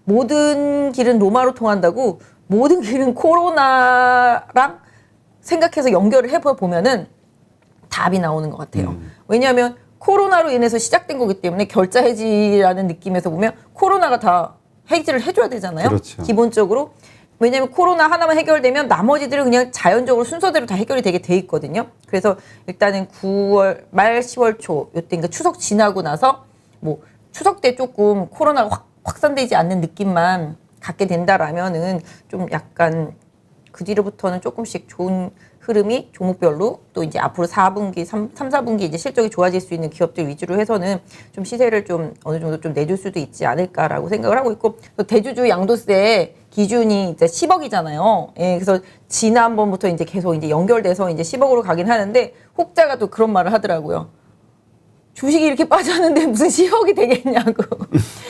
모든 길은 로마로 통한다고 모든 길은 코로나랑 생각해서 연결을 해보면은 답이 나오는 것 같아요. 왜냐하면 코로나로 인해서 시작된 거기 때문에 결자 해지라는 느낌에서 보면 코로나가 다 해지를 해줘야 되잖아요. 그렇죠. 기본적으로. 왜냐하면 코로나 하나만 해결되면 나머지들은 그냥 자연적으로 순서대로 다 해결이 되게 돼 있거든요. 그래서 일단은 9월 말 10월 초 요때 그러니까 추석 지나고 나서 뭐 추석 때 조금 코로나가 확산되지 않는 느낌만 갖게 된다라면은 좀 약간 그 뒤로부터는 조금씩 좋은 흐름이 종목별로 또 이제 앞으로 4분기, 3, 4분기 이제 실적이 좋아질 수 있는 기업들 위주로 해서는 좀 시세를 좀 어느 정도 좀 내줄 수도 있지 않을까라고 생각을 하고 있고 또 대주주 양도세 기준이 이제 10억이잖아요. 예, 그래서 지난번부터 이제 계속 이제 연결돼서 이제 10억으로 가긴 하는데 혹자가 또 그런 말을 하더라고요. 주식이 이렇게 빠졌는데 무슨 10억이 되겠냐고.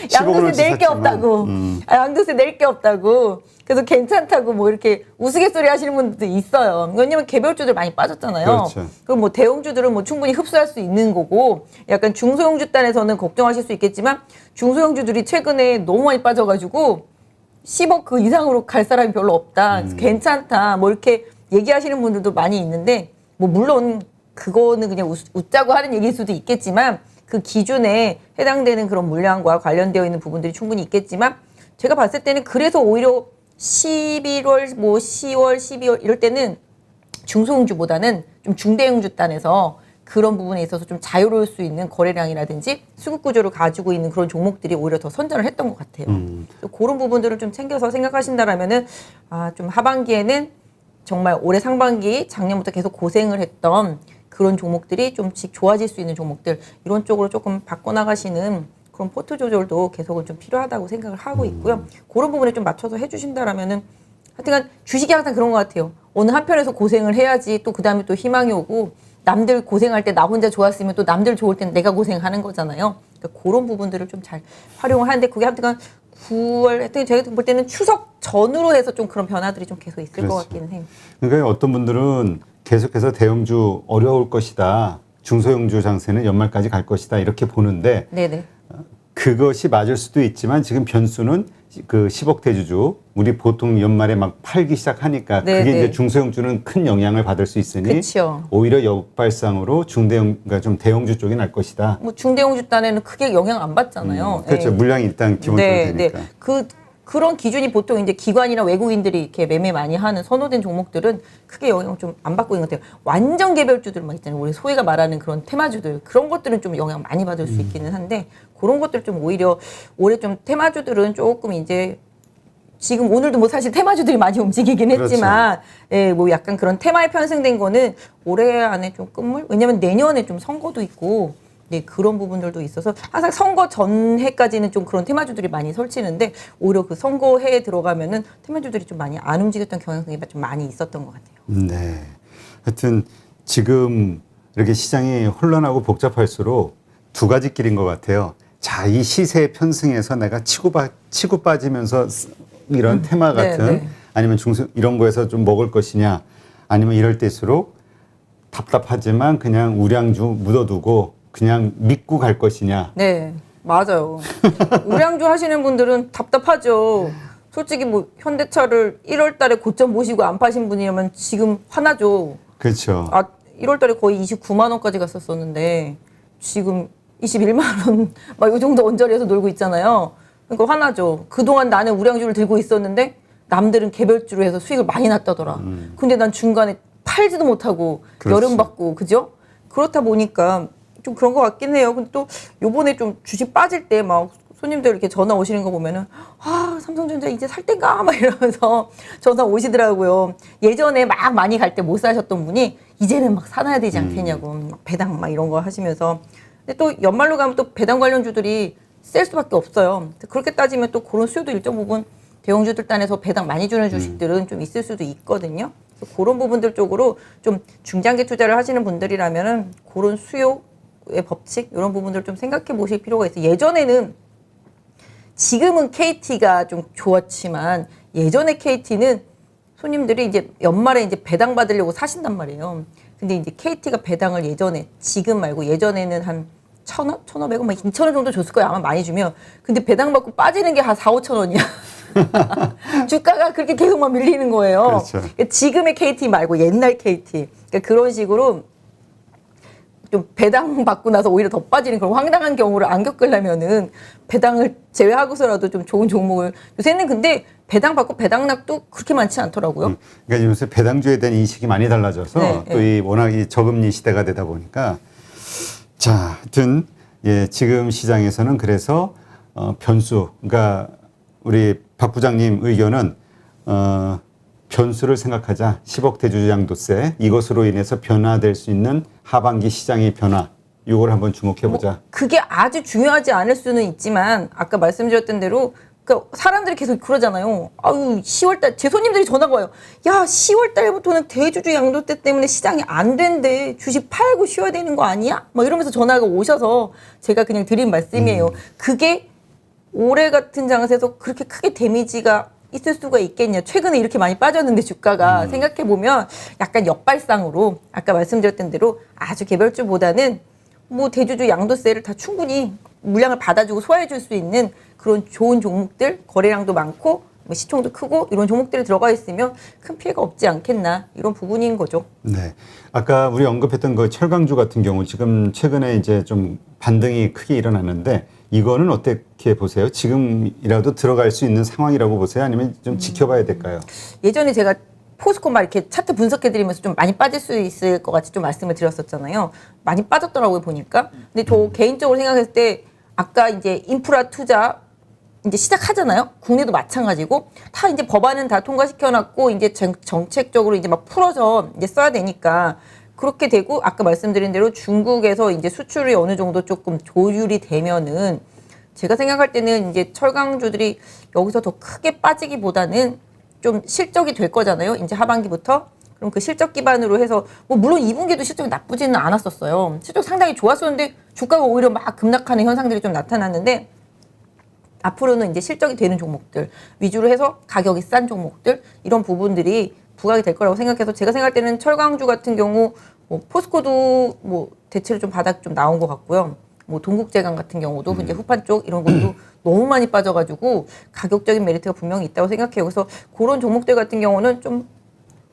10억을 양도세 낼 게 샀지만, 없다고. 양도세 낼 게 없다고. 그래서 괜찮다고 뭐 이렇게 우스갯소리 하시는 분들도 있어요. 왜냐면 개별주들 많이 빠졌잖아요. 그렇죠. 그럼 뭐 대형주들은 뭐 충분히 흡수할 수 있는 거고, 약간 중소형주 단에서는 걱정하실 수 있겠지만 중소형주들이 최근에 너무 많이 빠져가지고 10억 그 이상으로 갈 사람이 별로 없다. 괜찮다. 뭐 이렇게 얘기하시는 분들도 많이 있는데, 뭐 물론 그거는 그냥 웃자고 하는 얘기일 수도 있겠지만 그 기준에 해당되는 그런 물량과 관련되어 있는 부분들이 충분히 있겠지만, 제가 봤을 때는 그래서 오히려 11월, 뭐 10월, 12월 이럴 때는 중소형주보다는 좀 중대형주 단에서 그런 부분에 있어서 좀 자유로울 수 있는 거래량이라든지 수급 구조를 가지고 있는 그런 종목들이 오히려 더 선전을 했던 것 같아요. 그런 부분들을 좀 챙겨서 생각하신다라면은 좀 하반기에는 정말 올해 상반기 작년부터 계속 고생을 했던 그런 종목들이 좀씩 좋아질 수 있는 종목들, 이런 쪽으로 조금 바꿔나가시는 그런 포트 조절도 계속은 좀 필요하다고 생각을 하고 있고요. 그런 부분에 좀 맞춰서 해주신다라면은, 하여튼간 주식이 항상 그런 것 같아요. 어느 한편에서 고생을 해야지 또 그 다음에 또 희망이 오고, 남들 고생할 때 나 혼자 좋았으면 또 남들 좋을 때는 내가 고생하는 거잖아요. 그러니까 그런 부분들을 좀 잘 활용을 하는데, 그게 하여튼간 9월, 하여튼 제가 볼 때는 추석 전후로 해서 좀 그런 변화들이 좀 계속 있을 것 같기는 해요. 그러니까 어떤 분들은 계속해서 대형주 어려울 것이다. 중소형주 장세는 연말까지 갈 것이다. 이렇게 보는데, 네네. 그것이 맞을 수도 있지만 지금 변수는 그 10억 대주주 우리 보통 연말에 막 팔기 시작하니까 네, 그게 네. 이제 중소형주는 큰 영향을 받을 수 있으니 그쵸. 오히려 역발상으로 중대형, 그러니까 좀 대형주 쪽이 날 것이다. 뭐 중대형주 단에는 크게 영향 안 받잖아요. 그렇죠. 예. 물량이 일단 기본적으로 되니까. 그런 기준이 보통 이제 기관이나 외국인들이 이렇게 매매 많이 하는 선호된 종목들은 크게 영향을 좀 안 받고 있는 것 같아요. 완전 개별주들만 있잖아요. 우리 소위가 말하는 그런 테마주들, 그런 것들은 좀 영향 많이 받을 수 있기는 한데, 그런 것들 좀 오히려 올해 좀 테마주들은 조금 이제 지금 오늘도 뭐 사실 테마주들이 많이 움직이긴 했지만, 예, 뭐 약간 그런 테마에 편승된 거는 올해 안에 좀 끝물? 왜냐면 내년에 좀 선거도 있고, 네, 그런 부분들도 있어서 항상 선거 전해까지는 좀 그런 테마주들이 많이 설치는데, 오히려 그 선거해에 들어가면은 테마주들이 좀 많이 안 움직였던 경향성이 좀 많이 있었던 것 같아요. 네. 하여튼 지금 이렇게 시장이 혼란하고 복잡할수록 두 가지 길인 것 같아요. 자, 이 시세 편승에서 내가 치고 빠지면서 이런 테마 같은 네, 네. 아니면 이런 거에서 좀 먹을 것이냐, 아니면 이럴 때일수록 답답하지만 그냥 우량주 묻어두고 그냥 믿고 갈 것이냐. 네, 맞아요. 우량주 하시는 분들은 답답하죠. 솔직히 뭐 현대차를 1월 달에 고점 보시고 안 파신 분이라면 지금 화나죠. 그렇죠. 1월 달에 거의 29만 원까지 갔었었는데 지금 21만 원 막 이 정도 언저리에서 놀고 있잖아요. 그러니까 화나죠. 그동안 나는 우량주를 들고 있었는데 남들은 개별주로 해서 수익을 많이 났다더라. 근데 난 중간에 팔지도 못하고 그렇지. 여름 받고, 그죠? 그렇다 보니까 좀 그런 것 같긴 해요. 근데 또 요번에 좀 주식 빠질 때 막 손님들 이렇게 전화 오시는 거 보면은, 삼성전자 이제 살 땐가? 막 이러면서 전화 오시더라고요. 예전에 막 많이 갈 때 못 사셨던 분이 이제는 막 사놔야 되지 않겠냐고. 막 배당 막 이런 거 하시면서. 근데 또 연말로 가면 또 배당 관련주들이 셀 수밖에 없어요. 그렇게 따지면 또 그런 수요도 일정 부분 대형주들 단에서 배당 많이 주는 주식들은 좀 있을 수도 있거든요. 그래서 그런 부분들 쪽으로 좀 중장기 투자를 하시는 분들이라면은 그런 수요의 법칙 이런 부분들 좀 생각해 보실 필요가 있어요. 예전에는, 지금은 KT가 좀 좋았지만 예전에 KT는 손님들이 이제 연말에 이제 배당 받으려고 사신단 말이에요. 근데 이제 KT가 배당을 예전에, 지금 말고 예전에는 한 1,000원? 1,500원? 막 2,000원 정도 줬을 거예요. 아마 많이 주면. 근데 배당 받고 빠지는 게 한 4,000~5,000원이야. 주가가 그렇게 계속 막 밀리는 거예요. 그렇죠. 그러니까 지금의 KT 말고 옛날 KT. 그러니까 그런 식으로 좀 배당 받고 나서 오히려 더 빠지는 그런 황당한 경우를 안 겪으려면은 배당을 제외하고서라도 좀 좋은 종목을, 요새는 근데 배당 받고 배당락도 그렇게 많지 않더라고요. 그러니까 요새 배당주에 대한 인식이 많이 달라져서 네, 또 이 워낙 이 저금리 시대가 되다 보니까, 자, 하여튼 예, 지금 시장에서는 그래서 변수, 그러니까 우리 박 부장님 의견은 변수를 생각하자. 10억 대주주 양도세, 이것으로 인해서 변화될 수 있는 하반기 시장의 변화, 이걸 한번 주목해 보자. 그게 아주 중요하지 않을 수는 있지만 아까 말씀드렸던 대로 그러니까 사람들이 계속 그러잖아요. 아유 10월달 제 손님들이 전화가 와요. 야 10월달부터는 대주주 양도세 때문에 시장이 안 된대. 주식 팔고 쉬어야 되는 거 아니야? 막 이러면서 전화가 오셔서 제가 그냥 드린 말씀이에요. 그게 올해 같은 장세에서 그렇게 크게 데미지가 있을 수가 있겠냐. 최근에 이렇게 많이 빠졌는데 주가가 생각해보면 약간 역발상으로 아까 말씀드렸던 대로 아주 개별주보다는 뭐 대주주 양도세를 다 충분히 물량을 받아주고 소화해줄 수 있는 그런 좋은 종목들, 거래량도 많고 뭐 시총도 크고 이런 종목들이 들어가 있으면 큰 피해가 없지 않겠나 이런 부분인 거죠. 네. 아까 우리 언급했던 그 철강주 같은 경우 지금 최근에 이제 좀 반등이 크게 일어났는데 이거는 어떻게 보세요? 지금이라도 들어갈 수 있는 상황이라고 보세요? 아니면 좀 지켜봐야 될까요? 예전에 제가 포스코 막 이렇게 차트 분석해드리면서 좀 많이 빠질 수 있을 것 같이 좀 말씀을 드렸었잖아요. 많이 빠졌더라고요, 보니까. 근데 저 개인적으로 생각했을 때 아까 이제 인프라 투자 이제 시작하잖아요. 국내도 마찬가지고 다 이제 법안은 다 통과시켜놨고 이제 정책적으로 이제 막 풀어서 이제 써야 되니까 그렇게 되고 아까 말씀드린 대로 중국에서 이제 수출이 어느 정도 조금 조율이 되면은 제가 생각할 때는 이제 철강주들이 여기서 더 크게 빠지기보다는 좀 실적이 될 거잖아요. 이제 하반기부터. 그럼 그 실적 기반으로 해서 뭐 물론 2분기도 실적이 나쁘지는 않았었어요. 실적 상당히 좋았었는데 주가가 오히려 막 급락하는 현상들이 좀 나타났는데 앞으로는 이제 실적이 되는 종목들 위주로 해서 가격이 싼 종목들 이런 부분들이 부각이 될 거라고 생각해서 제가 생각할 때는 철강주 같은 경우 뭐 포스코도 뭐 대체로 좀 바닥 좀 나온 것 같고요. 뭐 동국제강 같은 경우도 이제 후반 쪽 이런 것도 너무 많이 빠져가지고 가격적인 메리트가 분명히 있다고 생각해요. 그래서 그런 종목들 같은 경우는 좀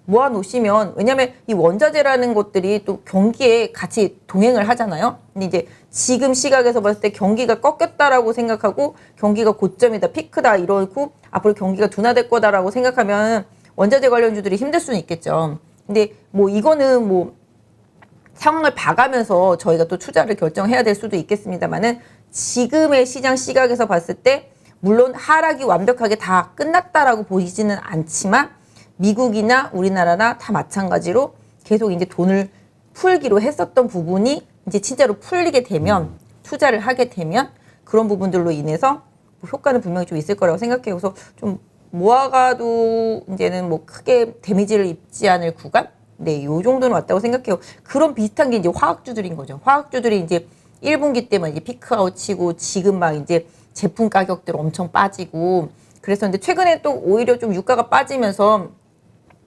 모아놓으시면 왜냐하면 이 원자재라는 것들이 또 경기에 같이 동행을 하잖아요. 근데 이제 지금 시각에서 봤을 때 경기가 꺾였다라고 생각하고 경기가 고점이다, 피크다 이러고 앞으로 경기가 둔화될 거다라고 생각하면 원자재 관련주들이 힘들 수는 있겠죠. 근데 뭐 이거는 뭐 상황을 봐가면서 저희가 또 투자를 결정해야 될 수도 있겠습니다만은 지금의 시장 시각에서 봤을 때 물론 하락이 완벽하게 다 끝났다라고 보이지는 않지만 미국이나 우리나라나 다 마찬가지로 계속 이제 돈을 풀기로 했었던 부분이 이제 진짜로 풀리게 되면 투자를 하게 되면 그런 부분들로 인해서 뭐 효과는 분명히 좀 있을 거라고 생각해요. 그래서 좀 모아가도 이제는 뭐 크게 데미지를 입지 않을 구간? 네, 요 정도는 왔다고 생각해요. 그런 비슷한 게 이제 화학주들인 거죠. 화학주들이 이제 1분기 때만 이제 피크아웃 치고 지금 막 이제 제품 가격들 엄청 빠지고 그랬었는데 최근에 또 오히려 좀 유가가 빠지면서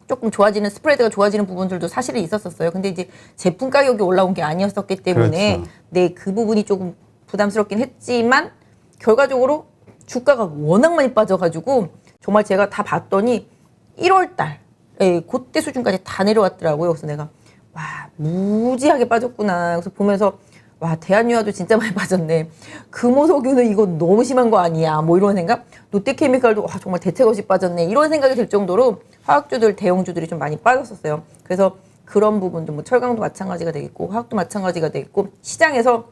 조금 좋아지는 스프레드가 좋아지는 부분들도 사실은 있었었어요. 근데 이제 제품 가격이 올라온 게 아니었었기 때문에 그렇죠. 네, 그 부분이 조금 부담스럽긴 했지만 결과적으로 주가가 워낙 많이 빠져가지고 정말 제가 다 봤더니 1월 달 예, 그때 수준까지 다 내려왔더라고요. 그래서 내가 와 무지하게 빠졌구나. 그래서 보면서 와 대한유화도 진짜 많이 빠졌네. 금호석유는 이거 너무 심한 거 아니야. 뭐 이런 생각. 롯데케미칼도 와 정말 대책 없이 빠졌네. 이런 생각이 들 정도로 화학주들 대형주들이 좀 많이 빠졌었어요. 그래서 그런 부분도 뭐 철강도 마찬가지가 되겠고 화학도 마찬가지가 되겠고 시장에서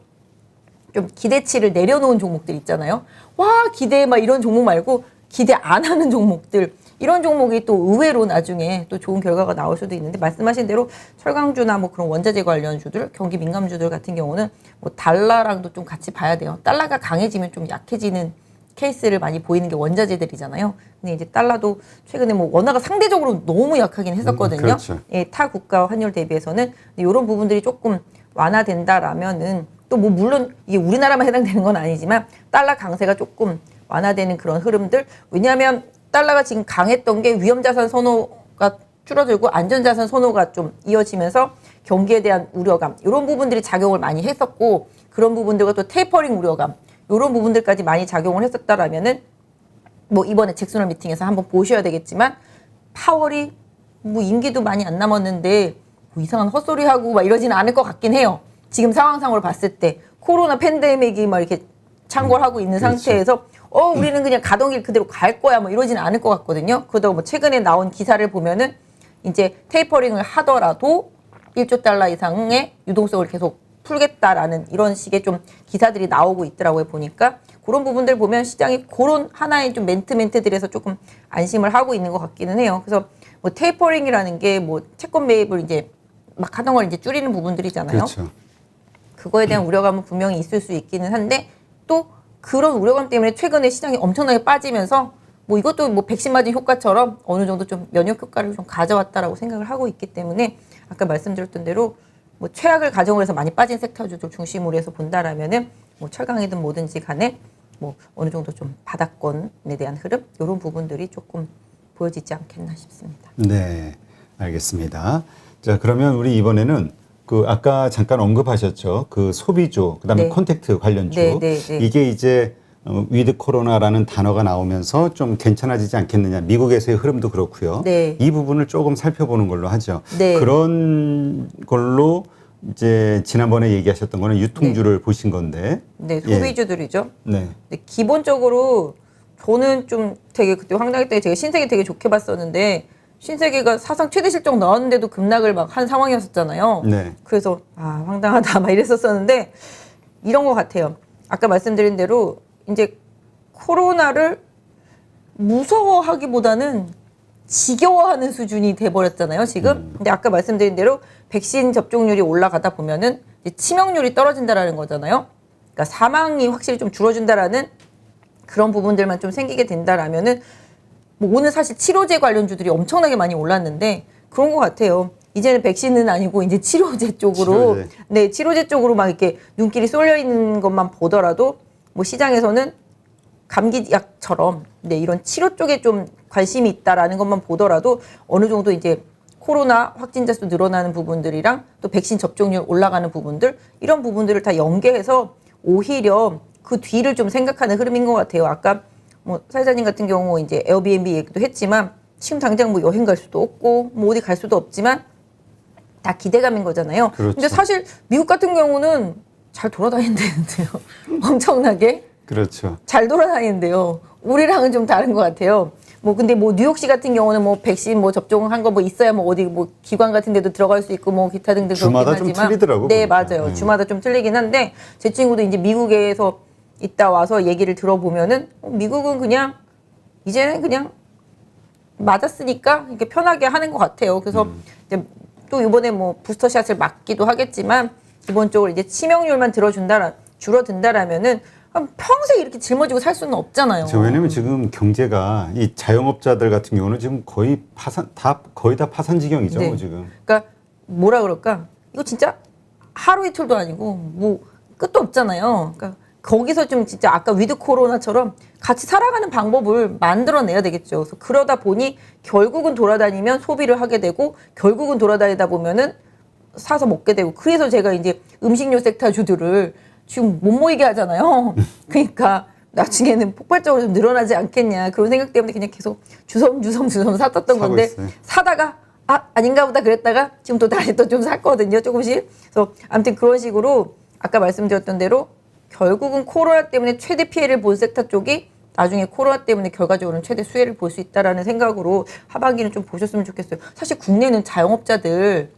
좀 기대치를 내려놓은 종목들 있잖아요. 와 기대 막 이런 종목 말고 기대 안 하는 종목들 이런 종목이 또 의외로 나중에 또 좋은 결과가 나올 수도 있는데 말씀하신 대로 철강주나 뭐 그런 원자재 관련주들 경기 민감주들 같은 경우는 뭐 달러랑도 좀 같이 봐야 돼요. 달러가 강해지면 좀 약해지는 케이스를 많이 보이는 게 원자재들이잖아요. 근데 이제 달러도 최근에 뭐 원화가 상대적으로 너무 약하긴 했었거든요. 그렇죠. 예, 타 국가 환율 대비해서는 이런 부분들이 조금 완화된다라면은 또 뭐 물론 이게 우리나라만 해당되는 건 아니지만 달러 강세가 조금 완화되는 그런 흐름들 왜냐하면 달러가 지금 강했던 게 위험자산 선호가 줄어들고 안전자산 선호가 좀 이어지면서 경기에 대한 우려감 이런 부분들이 작용을 많이 했었고 그런 부분들과 또 테이퍼링 우려감 이런 부분들까지 많이 작용을 했었다라면은 뭐 이번에 잭슨홀 미팅에서 한번 보셔야 되겠지만 파월이 뭐 임기도 많이 안 남았는데 뭐 이상한 헛소리하고 막 이러지는 않을 것 같긴 해요. 지금 상황상으로 봤을 때 코로나 팬데믹이 막 이렇게 창궐하고 있는 그렇죠. 상태에서 우리는 그냥 가던 길 그대로 갈 거야 뭐 이러지는 않을 것 같거든요. 그러다가 뭐 최근에 나온 기사를 보면은 이제 테이퍼링을 하더라도 1조 달러 이상의 유동성을 계속 풀겠다라는 이런 식의 좀 기사들이 나오고 있더라고요. 보니까 그런 부분들 보면 시장이 그런 하나의 좀 멘트들에서 조금 안심을 하고 있는 것 같기는 해요. 그래서 뭐 테이퍼링이라는 게 뭐 채권 매입을 이제 막 하던 걸 이제 줄이는 부분들이잖아요. 그렇죠. 그거에 대한 우려감은 분명히 있을 수 있기는 한데 또 그런 우려감 때문에 최근에 시장이 엄청나게 빠지면서 뭐 이것도 뭐 백신 맞은 효과처럼 어느 정도 좀 면역 효과를 좀 가져왔다라고 생각을 하고 있기 때문에 아까 말씀드렸던 대로 뭐 최악을 가정을 해서 많이 빠진 섹터주들 중심으로 해서 본다라면은 뭐 철강이든 뭐든지 간에 뭐 어느 정도 좀 바닥권에 대한 흐름 이런 부분들이 조금 보여지지 않겠나 싶습니다. 네, 알겠습니다. 자, 그러면 우리 이번에는 그 아까 잠깐 언급하셨죠. 그 소비주, 그다음에 네. 콘택트 관련주. 네, 네, 네. 이게 이제 위드 코로나라는 단어가 나오면서 좀 괜찮아지지 않겠느냐. 미국에서의 흐름도 그렇고요. 네. 이 부분을 조금 살펴보는 걸로 하죠. 네. 그런 걸로 이제 지난번에 얘기하셨던 거는 유통주를 보신 건데. 네, 예. 소비주들이죠. 네. 근데 기본적으로 저는 좀 되게 그때 황당했던 게 제가 신세계 되게 좋게 봤었는데 신세계가 사상 최대 실적 나왔는데도 급락을 막 한 상황이었었잖아요. 네. 그래서 아 황당하다 막 이랬었었는데 이런 것 같아요. 아까 말씀드린 대로 이제 코로나를 무서워하기보다는 지겨워하는 수준이 돼버렸잖아요, 지금. 근데 아까 말씀드린 대로 백신 접종률이 올라가다 보면은 이제 치명률이 떨어진다라는 거잖아요. 그러니까 사망이 확실히 좀 줄어준다라는 그런 부분들만 좀 생기게 된다라면은 뭐 오늘 사실 치료제 관련주들이 엄청나게 많이 올랐는데 그런 것 같아요. 이제는 백신은 아니고 이제 치료제 쪽으로 치료제. 네, 치료제 쪽으로 막 이렇게 눈길이 쏠려 있는 것만 보더라도 뭐 시장에서는 감기약처럼 네, 이런 치료 쪽에 좀 관심이 있다라는 것만 보더라도 어느 정도 이제 코로나 확진자 수 늘어나는 부분들이랑 또 백신 접종률 올라가는 부분들 이런 부분들을 다 연계해서 오히려 그 뒤를 좀 생각하는 흐름인 것 같아요. 아까 뭐 사회자님 같은 경우 이제 에어비앤비 얘기도 했지만 지금 당장 뭐 여행 갈 수도 없고 뭐 어디 갈 수도 없지만 다 기대감인 거잖아요. 그렇죠. 근데 사실 미국 같은 경우는 잘 돌아다닌다는데요. 엄청나게. 그렇죠. 잘 돌아다니는데요. 우리랑은 좀 다른 것 같아요. 뭐 근데 뭐 뉴욕시 같은 경우는 뭐 백신 뭐 접종한 거 뭐 있어야 뭐 어디 뭐 기관 같은 데도 들어갈 수 있고 뭐 기타 등등 주마다 그렇긴 좀 하지만 틀리더라고요, 네, 보니까. 맞아요. 네. 주마다 좀 틀리긴 한데 제 친구도 이제 미국에서 있다 와서 얘기를 들어보면은 미국은 그냥 이제는 그냥 맞았으니까 이렇게 편하게 하는 것 같아요. 그래서 이제 또 이번에 뭐 부스터샷을 맞기도 하겠지만 기본적으로 이제 치명률만 줄어든다라면은 평생 이렇게 짊어지고 살 수는 없잖아요. 왜냐면 지금 경제가 이 자영업자들 같은 경우는 지금 거의 거의 다 파산 지경이죠, 네. 지금. 그러니까 뭐라 그럴까? 이거 진짜 하루 이틀도 아니고 뭐 끝도 없잖아요. 그러니까 거기서 좀 진짜 아까 위드 코로나처럼 같이 살아가는 방법을 만들어내야 되겠죠. 그래서 그러다 보니 결국은 돌아다니면 소비를 하게 되고 결국은 돌아다니다 보면은 사서 먹게 되고 그래서 제가 이제 음식료 섹터주들을 지금 못 모이게 하잖아요. 그러니까 나중에는 폭발적으로 좀 늘어나지 않겠냐 그런 생각 때문에 그냥 계속 주섬주섬 샀었던 사고 건데 있어요. 사다가 아닌가 보다 그랬다가 지금 또 다시 또 좀 샀거든요. 조금씩. 그래서 아무튼 그런 식으로 아까 말씀드렸던 대로 결국은 코로나 때문에 최대 피해를 본 섹터 쪽이 나중에 코로나 때문에 결과적으로는 최대 수혜를 볼 수 있다라는 생각으로 하반기는 좀 보셨으면 좋겠어요. 사실 국내는 자영업자들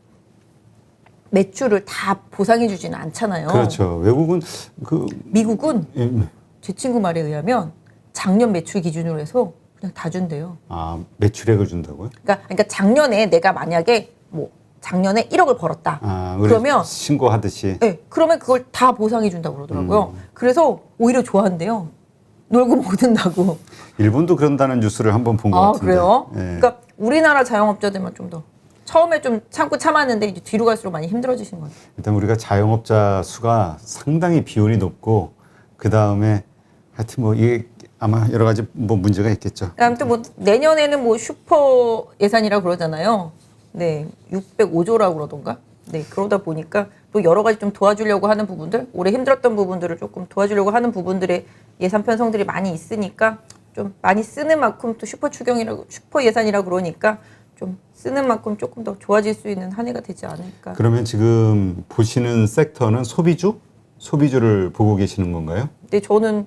매출을 다 보상해 주지는 않잖아요. 그렇죠. 외국은 미국은 예, 제 친구 말에 의하면 작년 매출 기준으로 해서 그냥 다 준대요. 매출액을 준다고요? 그러니까 작년에 내가 만약에 뭐 작년에 1억을 벌었다. 우리 그러면 신고하듯이. 네, 그러면 그걸 다 보상해 준다고 그러더라고요. 그래서 오히려 좋아한대요. 놀고 먹는다고. 일본도 그런다는 뉴스를 한번 본 것 같은데. 그래요? 예. 그러니까 우리나라 자영업자들만 좀 더 처음에 좀 참고 참았는데 이제 뒤로 갈수록 많이 힘들어지신 것 같아요. 일단 우리가 자영업자 수가 상당히 비율이 높고 그 다음에 하여튼 뭐 이게 아마 여러 가지 뭐 문제가 있겠죠. 아무튼 뭐 내년에는 뭐 슈퍼 예산이라고 그러잖아요. 네, 605조라고 그러던가. 네, 그러다 보니까 또 여러 가지 좀 도와주려고 하는 부분들, 올해 힘들었던 부분들을 조금 도와주려고 하는 부분들의 예산 편성들이 많이 있으니까 좀 많이 쓰는 만큼 또 슈퍼 예산이라고 그러니까 좀 쓰는 만큼 조금 더 좋아질 수 있는 한 해가 되지 않을까. 그러면 지금 보시는 섹터는 소비주를 보고 계시는 건가요? 네, 저는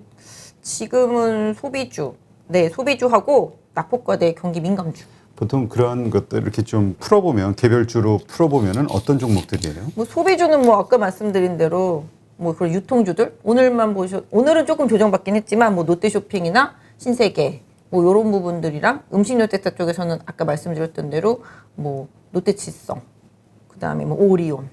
지금은 소비주하고 낙폭과대 경기 민감주. 보통 그런 것들 이렇게 좀 풀어보면 개별주로 풀어보면은 어떤 종목들이에요? 뭐 소비주는 뭐 아까 말씀드린 대로 뭐 그런 유통주들 오늘은 조금 조정받긴 했지만 뭐 롯데쇼핑이나 신세계 뭐 이런 부분들이랑 음식료 섹터 쪽에서는 아까 말씀드렸던 대로 뭐 롯데치성 그다음에 뭐 오리온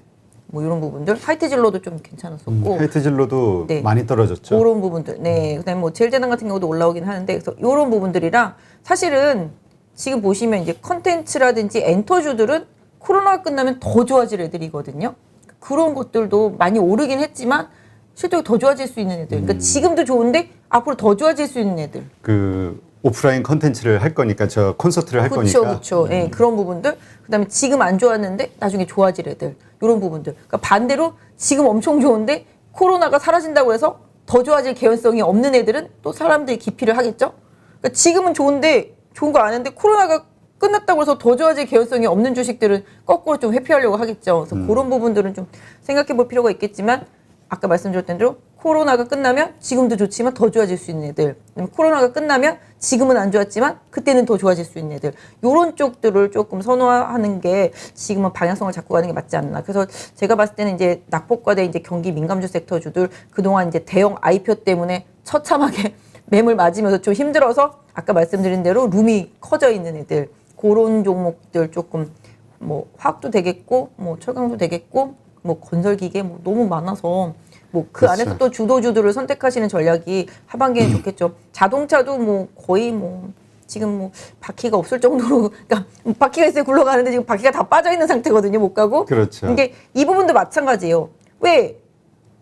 뭐 이런 부분들. 하이트진로도 좀 괜찮았었고. 하이트진로도 네. 많이 떨어졌죠. 그런 부분들. 네. 그다음에 뭐 제일재단 같은 경우도 올라오긴 하는데 그래서 이런 부분들이랑 사실은 지금 보시면 이제 컨텐츠라든지 엔터주들은 코로나가 끝나면 더 좋아질 애들이거든요. 그런 것들도 많이 오르긴 했지만 실적이 더 좋아질 수 있는 애들. 그러니까 지금도 좋은데 앞으로 더 좋아질 수 있는 애들. 그 오프라인 컨텐츠를 할 거니까 저 콘서트를 할 거니까. 그렇죠. 예, 그런 부분들. 그다음에 지금 안 좋았는데 나중에 좋아질 애들. 이런 부분들. 그러니까 반대로 지금 엄청 좋은데 코로나가 사라진다고 해서 더 좋아질 개연성이 없는 애들은 또 사람들이 기피를 하겠죠. 그러니까 지금은 좋은데 좋은 거 아는데 코로나가 끝났다고 해서 더 좋아질 개연성이 없는 주식들은 거꾸로 좀 회피하려고 하겠죠. 그래서 그런 부분들은 좀 생각해 볼 필요가 있겠지만 아까 말씀드렸던 대로 코로나가 끝나면 지금도 좋지만 더 좋아질 수 있는 애들, 코로나가 끝나면 지금은 안 좋았지만 그때는 더 좋아질 수 있는 애들, 이런 쪽들을 조금 선호하는 게 지금은 방향성을 잡고 가는 게 맞지 않나. 그래서 제가 봤을 때는 이제 낙폭과대 이제 경기 민감주 섹터주들 그동안 이제 대형 IPO 때문에 처참하게 매물 맞으면서 좀 힘들어서 아까 말씀드린 대로 룸이 커져 있는 애들, 그런 종목들 조금 뭐 화학도 되겠고 뭐 철강도 되겠고 뭐 건설기계 뭐 너무 많아서 뭐 그 그렇죠. 안에서 또 주도주들을 선택하시는 전략이 하반기에는 좋겠죠. 자동차도 뭐 거의 뭐 지금 뭐 바퀴가 없을 정도로 그러니까 바퀴가 있어야 굴러가는데 지금 바퀴가 다 빠져 있는 상태거든요. 못 가고. 그렇죠. 이게 이 부분도 마찬가지예요. 왜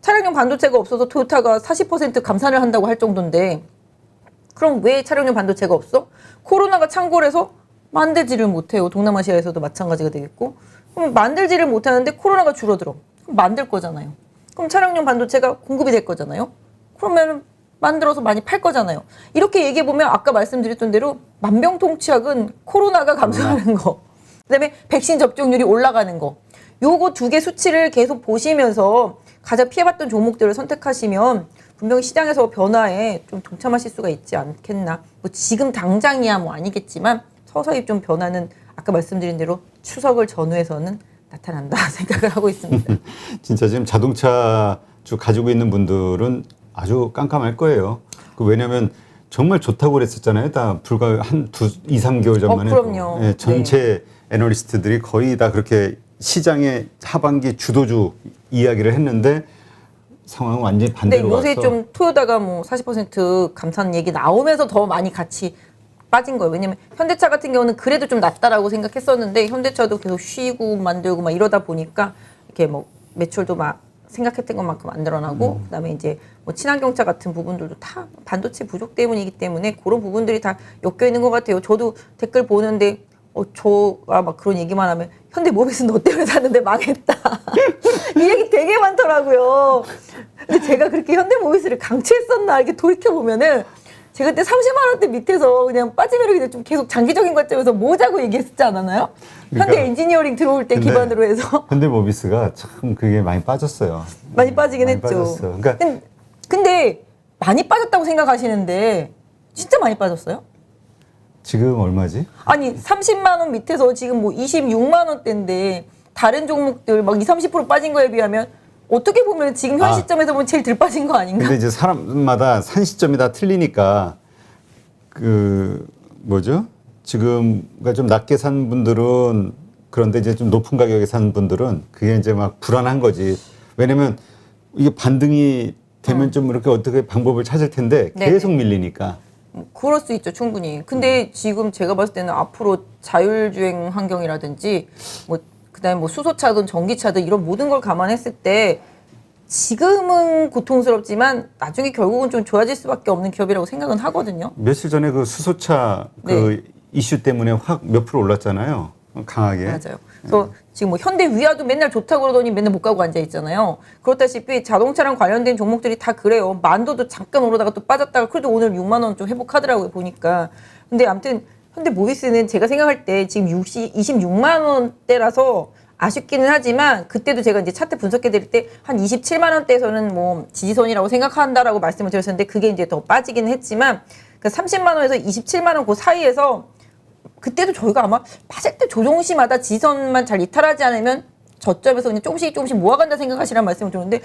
차량용 반도체가 없어서 토요타가 40% 감산을 한다고 할 정도인데 그럼 왜 차량용 반도체가 없어? 코로나가 창궐해서 만들지를 못해요. 동남아시아에서도 마찬가지가 되겠고. 그럼 만들지를 못하는데 코로나가 줄어들어. 그럼 만들 거잖아요. 그럼 차량용 반도체가 공급이 될 거잖아요. 그러면 만들어서 많이 팔 거잖아요. 이렇게 얘기해보면 아까 말씀드렸던 대로 만병통치약은 코로나가 감소하는 거. 그다음에 백신 접종률이 올라가는 거. 요거 두 개 수치를 계속 보시면서 가장 피해봤던 종목들을 선택하시면 분명히 시장에서 변화에 좀 동참하실 수가 있지 않겠나. 뭐 지금 당장이야 뭐 아니겠지만 서서히 좀 변화는 아까 말씀드린 대로 추석을 전후해서는 나타난다 생각을 하고 있습니다. 진짜 지금 자동차주 가지고 있는 분들은 아주 깜깜할 거예요. 왜냐하면 정말 좋다고 그랬었잖아요. 다 불과 한 2, 3개월 전만 해도. 그럼요. 예, 전체 애널리스트들이 거의 다 그렇게 시장의 하반기 주도주 이야기를 했는데 상황은 완전히 반대로 근데 요새 가서. 좀 토요타가 뭐 40% 감산 얘기 나오면서 더 많이 같이 빠진 거예요. 왜냐면 현대차 같은 경우는 그래도 좀 낫다라고 생각했었는데 현대차도 계속 쉬고 만들고 막 이러다 보니까 이렇게 뭐 매출도 막 생각했던 것만큼 안 늘어나고 그다음에 이제 뭐 친환경차 같은 부분들도 다 반도체 부족 때문이기 때문에 그런 부분들이 다 엮여 있는 것 같아요. 저도 댓글 보는데 저가 막 그런 얘기만 하면 현대모비스는 너 때문에 샀는데 망했다. 이 얘기 되게 많더라고요. 근데 제가 그렇게 현대모비스를 강추했었나 이렇게 돌이켜 보면은 제가 그때 30만 원대 밑에서 그냥 빠지면 그냥 좀 계속 장기적인 관점에서 모으자고 얘기했지 않았나요? 그러니까, 현대 엔지니어링 들어올 때 기반으로 해서 현대모비스가 참 그게 많이 빠졌어요. 많이 빠지긴 많이 했죠. 빠졌어요. 그러니까 근데 많이 빠졌다고 생각하시는데 진짜 많이 빠졌어요? 지금 얼마지? 아니 30만 원 밑에서 지금 뭐 26만 원대인데 다른 종목들 막 20, 30% 빠진 거에 비하면 어떻게 보면 지금 현 시점에서 보면 제일 덜 빠진 거 아닌가? 근데 이제 사람마다 산 시점이 다 틀리니까 그 뭐죠? 지금 그러니까 좀 낮게 산 분들은 그런데 이제 좀 높은 가격에 산 분들은 그게 이제 막 불안한 거지. 왜냐면 이게 반등이 되면 좀 이렇게 어떻게 방법을 찾을 텐데 계속 밀리니까. 그럴 수 있죠, 충분히. 근데 지금 제가 봤을 때는 앞으로 자율주행 환경이라든지 뭐 그다음에 뭐 수소차든 전기차든 이런 모든 걸 감안했을 때 지금은 고통스럽지만 나중에 결국은 좀 좋아질 수밖에 없는 기업이라고 생각은 하거든요. 며칠 전에 그 수소차 그 이슈 때문에 확 몇 프로 올랐잖아요. 강하게. 맞아요. 그래서 지금 뭐 현대 위아도 맨날 좋다고 그러더니 맨날 못 가고 앉아 있잖아요. 그렇다시피 자동차랑 관련된 종목들이 다 그래요. 만도도 잠깐 오르다가 또 빠졌다가 그래도 오늘 6만 원 좀 회복하더라고요 보니까. 근데 아무튼 현대 모비스는 제가 생각할 때 지금 26만 원대라서 아쉽기는 하지만 그때도 제가 이제 차트 분석해 드릴 때 한 27만 원대에서는 뭐 지지선이라고 생각한다라고 말씀을 드렸었는데 그게 이제 더 빠지기는 했지만 그 30만 원에서 27만 원 그 사이에서 그때도 저희가 아마 빠질 때 조정 시마다 지지선만 잘 이탈하지 않으면 저점에서 그냥 조금씩 모아간다 생각하시라는 말씀을 드렸는데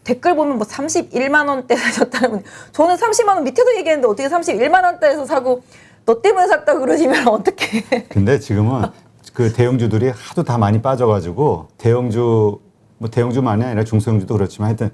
댓글 보면 뭐 31만 원대 사셨다는 분 저는 30만 원 밑에서 얘기했는데 어떻게 31만 원대에서 사고 너 때문에 샀다 그러시면 어떡해. 근데 지금은 그 대형주들이 하도 다 많이 빠져가지고 대형주 뭐 대형주만이 아니라 중소형주도 그렇지만 하여튼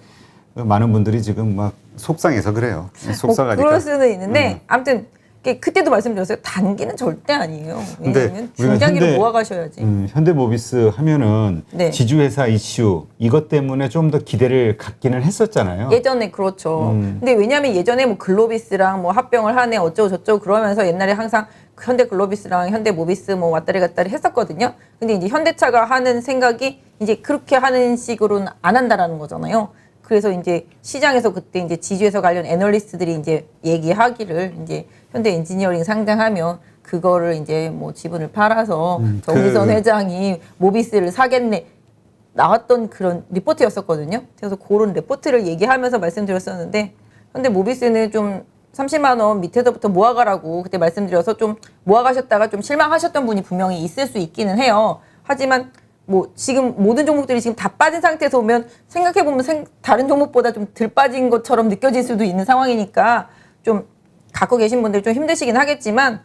많은 분들이 지금 막 속상해서 그래요. 속상하니까. 뭐 그럴 수는 있는데 아무튼 그때도 말씀드렸어요. 단기는 절대 아니에요. 왜냐하면 중장기로 모아가셔야지. 현대모비스 하면은 네. 지주회사 이슈 이것 때문에 좀 더 기대를 갖기는 했었잖아요. 예전에 그렇죠. 근데 왜냐하면 예전에 뭐 글로비스랑 뭐 합병을 하네 어쩌고 저쩌고 그러면서 옛날에 항상 현대 글로비스랑 현대 모비스 뭐 왔다리 갔다리 했었거든요. 근데 이제 현대차가 하는 생각이 이제 그렇게 하는 식으로는 안 한다라는 거잖아요. 그래서 이제 시장에서 그때 이제 지주회사 관련 애널리스트들이 이제 얘기하기를 이제 현대 엔지니어링 상장하면 그거를 이제 뭐 지분을 팔아서 정의선 회장이 모비스를 사겠네 나왔던 그런 리포트였었거든요. 그래서 그런 리포트를 얘기하면서 말씀드렸었는데 현대 모비스는 좀 30만 원 밑에서부터 모아가라고 그때 말씀드려서 좀 모아가셨다가 좀 실망하셨던 분이 분명히 있을 수 있기는 해요. 하지만 뭐 지금 모든 종목들이 지금 다 빠진 상태에서 오면 생각해보면 다른 종목보다 좀 덜 빠진 것처럼 느껴질 수도 있는 상황이니까 좀 갖고 계신 분들 좀 힘드시긴 하겠지만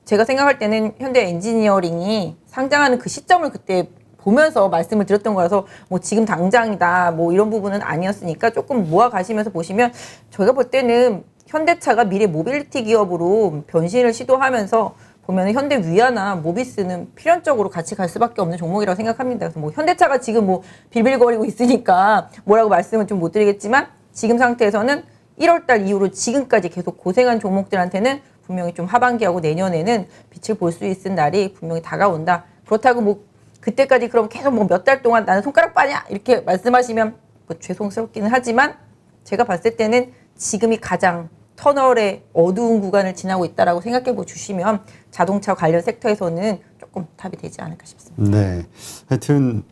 제가 생각할 때는 현대 엔지니어링이 상장하는 그 시점을 그때 보면서 말씀을 드렸던 거라서 뭐 지금 당장이다 뭐 이런 부분은 아니었으니까 조금 모아 가시면서 보시면 저희가 볼 때는 현대차가 미래 모빌리티 기업으로 변신을 시도하면서 보면 현대 위아나 모비스는 필연적으로 같이 갈 수밖에 없는 종목이라고 생각합니다. 그래서 뭐 현대차가 지금 뭐 빌빌거리고 있으니까 뭐라고 말씀은 좀 못 드리겠지만 지금 상태에서는 1월달 이후로 지금까지 계속 고생한 종목들한테는 분명히 좀 하반기하고 내년에는 빛을 볼 수 있을 날이 분명히 다가온다. 그렇다고 뭐 그때까지 그럼 계속 뭐 몇 달 동안 나는 손가락 빠냐 이렇게 말씀하시면 뭐 죄송스럽기는 하지만 제가 봤을 때는 지금이 가장 터널의 어두운 구간을 지나고 있다라고 생각해 주시면 자동차 관련 섹터에서는 조금 답이 되지 않을까 싶습니다. 네, 하여튼